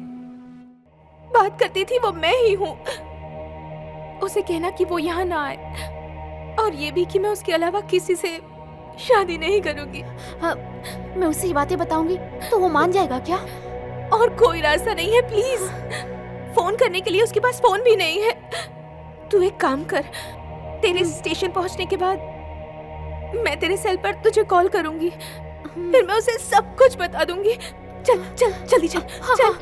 बात करती थी वो मैं ही हूँ। उसे कहना कि वो यहाँ ना आए, और ये भी कि मैं उसके अलावा किसी से शादी नहीं करूंगी। मैं उसे ये बातें बताऊंगी तो वो मान जाएगा क्या? और कोई रास्ता नहीं है, प्लीज। फोन करने के लिए उसके पास फोन भी नहीं है। तू एक काम कर, तेरे स्टेशन पहुंचने के बाद मैं तेरे सेल पर तुझे कॉल करूंगी, फिर मैं उसे सब कुछ बता दूंगी। चल चल जल्दी चल। चल।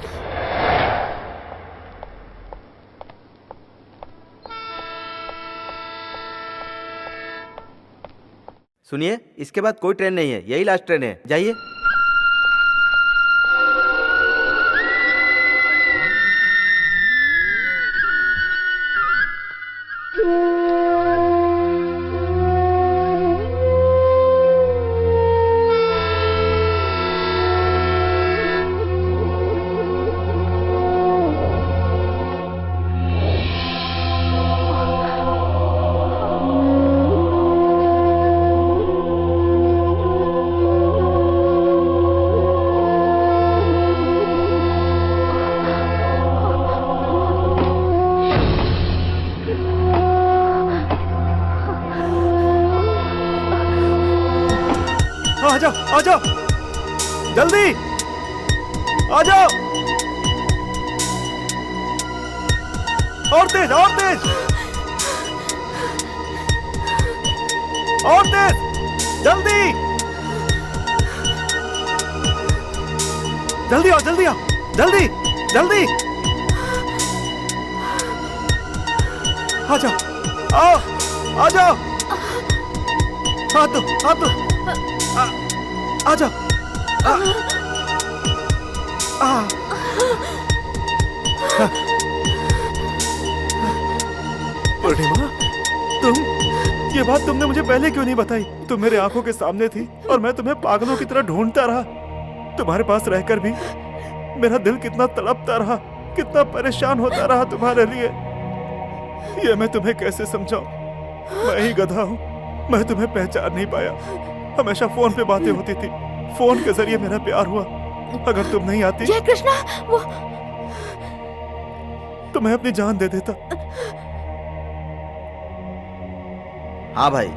सुनिए, इसके बाद कोई ट्रेन नहीं है, यही लास्ट ट्रेन है, जाइए। जल्दी आ जाओ। और तेज, और तेज, और तेज, जल्दी जल्दी आओ, जल्दी आओ, जल्दी जल्दी आ जाओ, आओ आ जाओ, हाथ दो, हाथ दो, आ जाओ। पूर्णिमा, तुम, ये बात तुमने मुझे पहले क्यों नहीं बताई? तुम मेरे आंखों के सामने थी और मैं तुम्हें पागलों की तरह ढूंढता रहा। तुम्हारे पास रहकर भी मेरा दिल कितना तड़पता रहा, कितना परेशान होता रहा तुम्हारे लिए। ये मैं तुम्हें कैसे समझाऊं? मैं ही गधा हूँ, मैं तुम्हें पहचान नहीं पाया। हमेशा फोन पे बातें होती थी, फोन के जरिए मेरा प्यार हुआ। अगर तुम नहीं आती जय कृष्णा, वो तो मैं अपनी जान दे देता। हाँ भाई,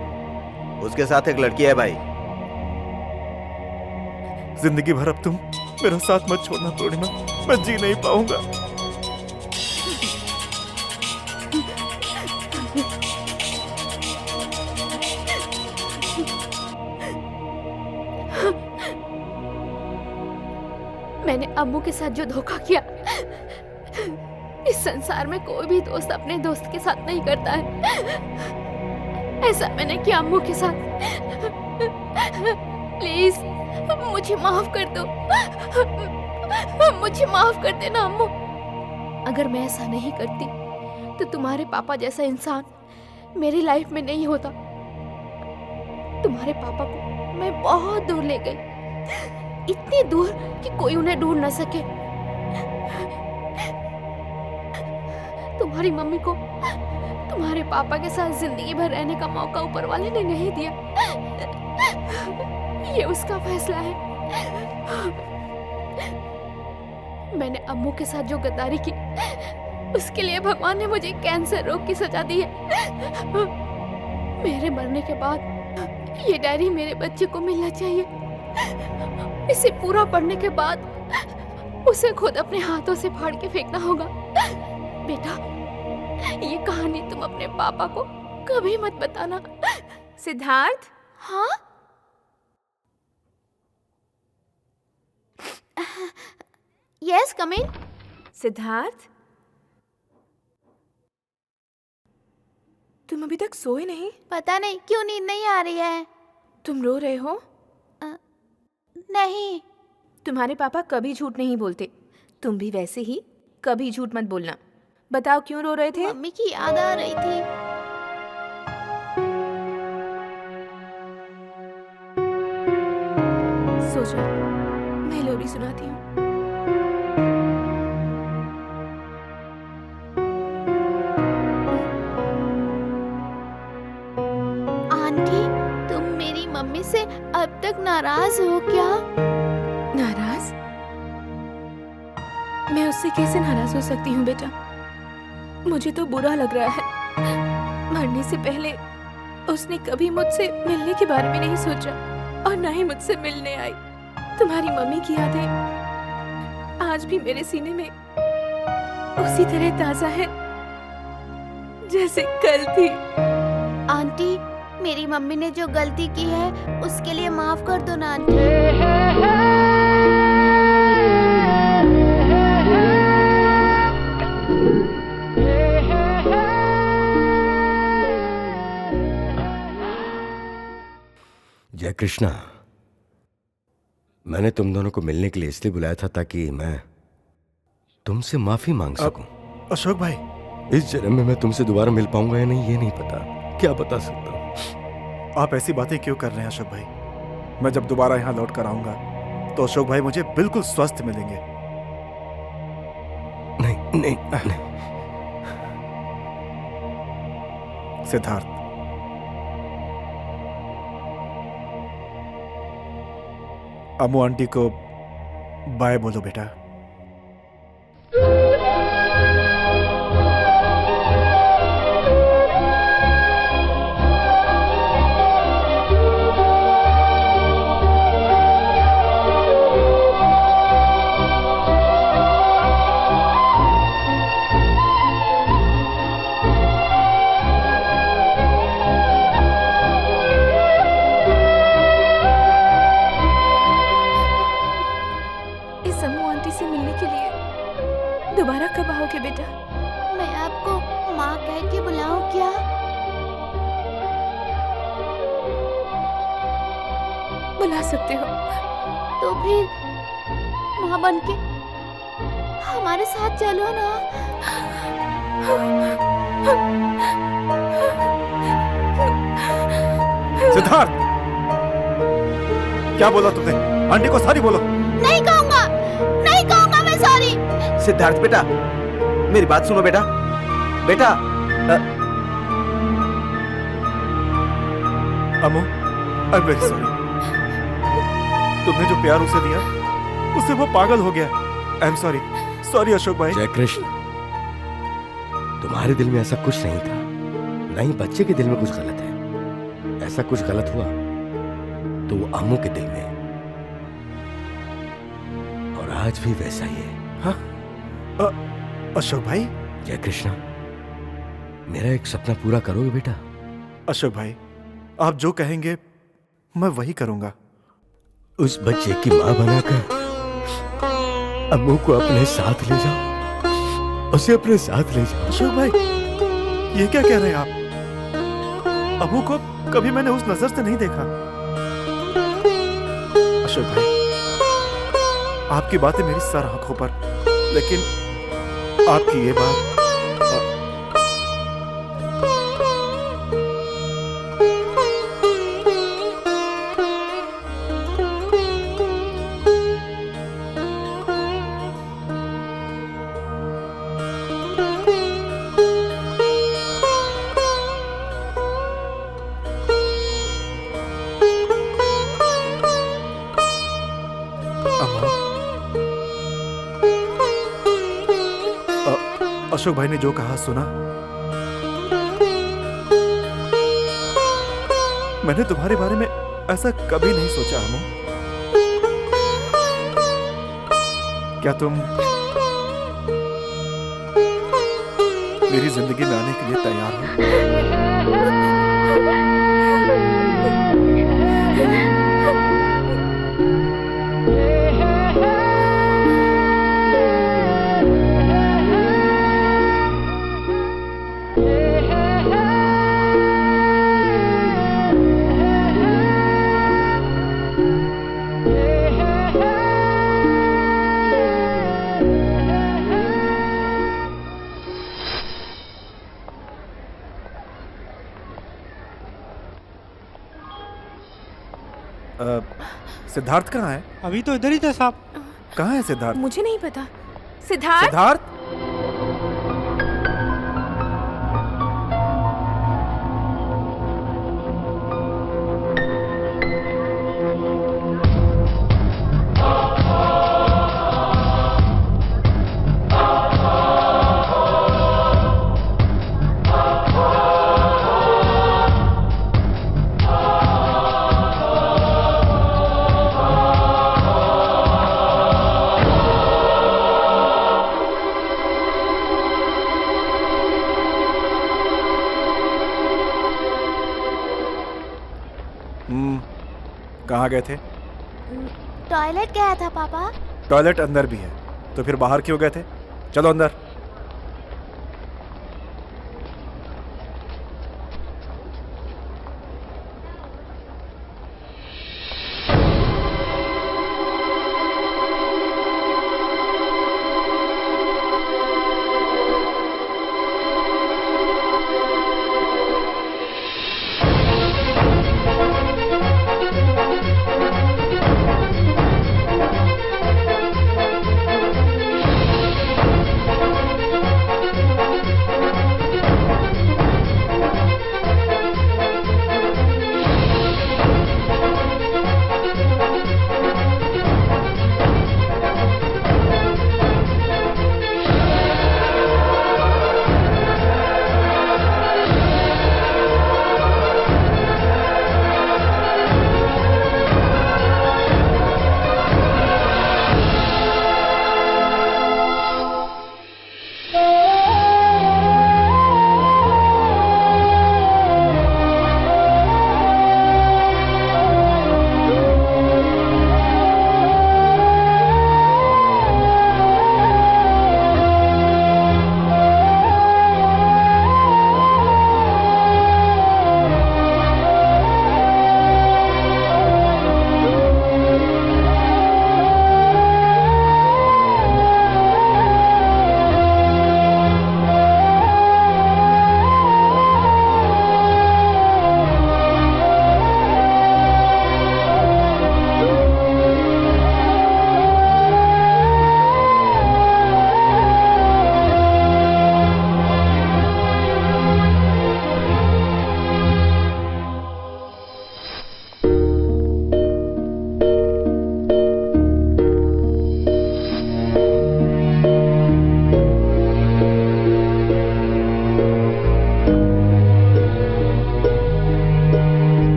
उसके साथ एक लड़की है भाई। जिंदगी भर अब तुम मेरा साथ मत छोड़ना पूर्णिमा, मैं जी नहीं पाऊंगा। मैंने अम्मू के साथ जो धोखा किया, इस संसार में कोई भी दोस्त अपने दोस्त के साथ नहीं करता है। ऐसा मैंने किया अम्मू के साथ। प्लीज मुझे माफ कर दो, मुझे माफ कर देना अम्मू। अगर मैं ऐसा नहीं करती तो तुम्हारे पापा जैसा इंसान मेरी लाइफ में नहीं होता। तुम्हारे पापा को मैं बहुत दूर ले गई, इतनी दूर कि कोई उन्हें ढूंढ न सके। तुम्हारी मम्मी को तुम्हारे पापा के साथ जिंदगी भर रहने का मौका ऊपर वाले ने नहीं दिया। ये उसका फैसला है। मैंने अम्मू के साथ जो गद्दारी की, उसके लिए भगवान ने मुझे कैंसर रोग की सजा दी है। मेरे मरने के बाद ये डायरी मेरे बच्चे को मिलना चाहिए। इसे पूरा पढ़ने के बाद उसे खुद अपने हाथों से फाड़ के फेंकना होगा। बेटा, ये कहानी तुम अपने पापा को कभी मत बताना। सिद्धार्थ, हाँ? यस, कम इन। सिद्धार्थ, तुम अभी तक सोए नहीं? पता नहीं क्यों नींद नहीं आ रही है। तुम रो रहे हो? नहीं। तुम्हारे पापा कभी झूठ नहीं बोलते, तुम भी वैसे ही कभी झूठ मत बोलना। बताओ क्यों रो रहे थे? मम्मी की याद आ रही थी। सो जाओ, मैं लोरी सुनाती हूँ। आंटी, तुम मेरी मम्मी से अब तक नाराज हो क्या? नाराज? मैं उससे कैसे नाराज हो सकती हूँ बेटा? मुझे तो बुरा लग रहा है। मरने से पहले उसने कभी मुझसे मिलने के बारे में नहीं सोचा और ना ही मुझसे मिलने आई। तुम्हारी मम्मी की यादें आज भी मेरे सीने में उसी तरह ताजा है जैसे कल थी। आंटी, मेरी मम्मी ने जो गलती की है उसके लिए माफ कर दो ना आंटी। जय कृष्णा, मैंने तुम दोनों को मिलने के लिए इसलिए बुलाया था ताकि मैं तुमसे माफी मांग सकूं। अशोक भाई, इस जन्म में मैं तुमसे दोबारा मिल पाऊंगा या नहीं ये नहीं पता, क्या बता सकता हूं। आप ऐसी बातें क्यों कर रहे हैं अशोक भाई? मैं जब दोबारा यहाँ लौट कर आऊंगा तो अशोक भाई मुझे बिल्कुल स्वस्थ मिलेंगे। नहीं नहीं नहीं। सिद्धार्थ, अम्मू आंटी को बाय बोलो बेटा। है बेटा? मैं आपको माँ कह के बुलाऊं क्या? बुला सकते हो। तो फिर माँ बन के हमारे साथ चलो ना। सिद्धार्थ, क्या बोला तुमने? आंटी को सॉरी बोलो। नहीं कहूंगा मैं सॉरी। सिद्धार्थ बेटा, मेरी बात सुनो बेटा। बेटा Amo, I am very sorry. तुमने जो प्यार उसे दिया उससे वो पागल हो गया। I am sorry. Sorry Ashok भाई। जय कृष्ण, तुम्हारे दिल में ऐसा कुछ नहीं था, नहीं बच्चे के दिल में कुछ गलत है। ऐसा कुछ गलत हुआ तो वो अम्मू के दिल में, और आज भी वैसा ही है। हाँ? अशोक भाई। जय कृष्णा, मेरा एक सपना पूरा करोगे बेटा? अशोक भाई, आप जो कहेंगे मैं वही करूंगा। उस बच्चे की मां बनाकर अम्मू को अपने साथ ले जाओ, उसे अपने साथ ले जाओ। अशोक भाई, ये क्या कह रहे हैं आप? अबू को कभी मैंने उस नजर से नहीं देखा। अशोक भाई, आपकी बातें मेरी सर आंखों पर, लेकिन आपकी ये बात अशोक भाई ने जो कहा सुना? मैंने तुम्हारे बारे में ऐसा कभी नहीं सोचा अमो। क्या तुम मेरी जिंदगी में आने के लिए तैयार हो? सिद्धार्थ कहाँ है? अभी तो इधर ही था साहब। कहाँ है सिद्धार्थ? मुझे नहीं पता। सिद्धार्थ? सिद्धार्थ? कहाँ गए थे? टॉयलेट गया था पापा। टॉयलेट अंदर भी है, तो फिर बाहर क्यों गए थे? चलो अंदर।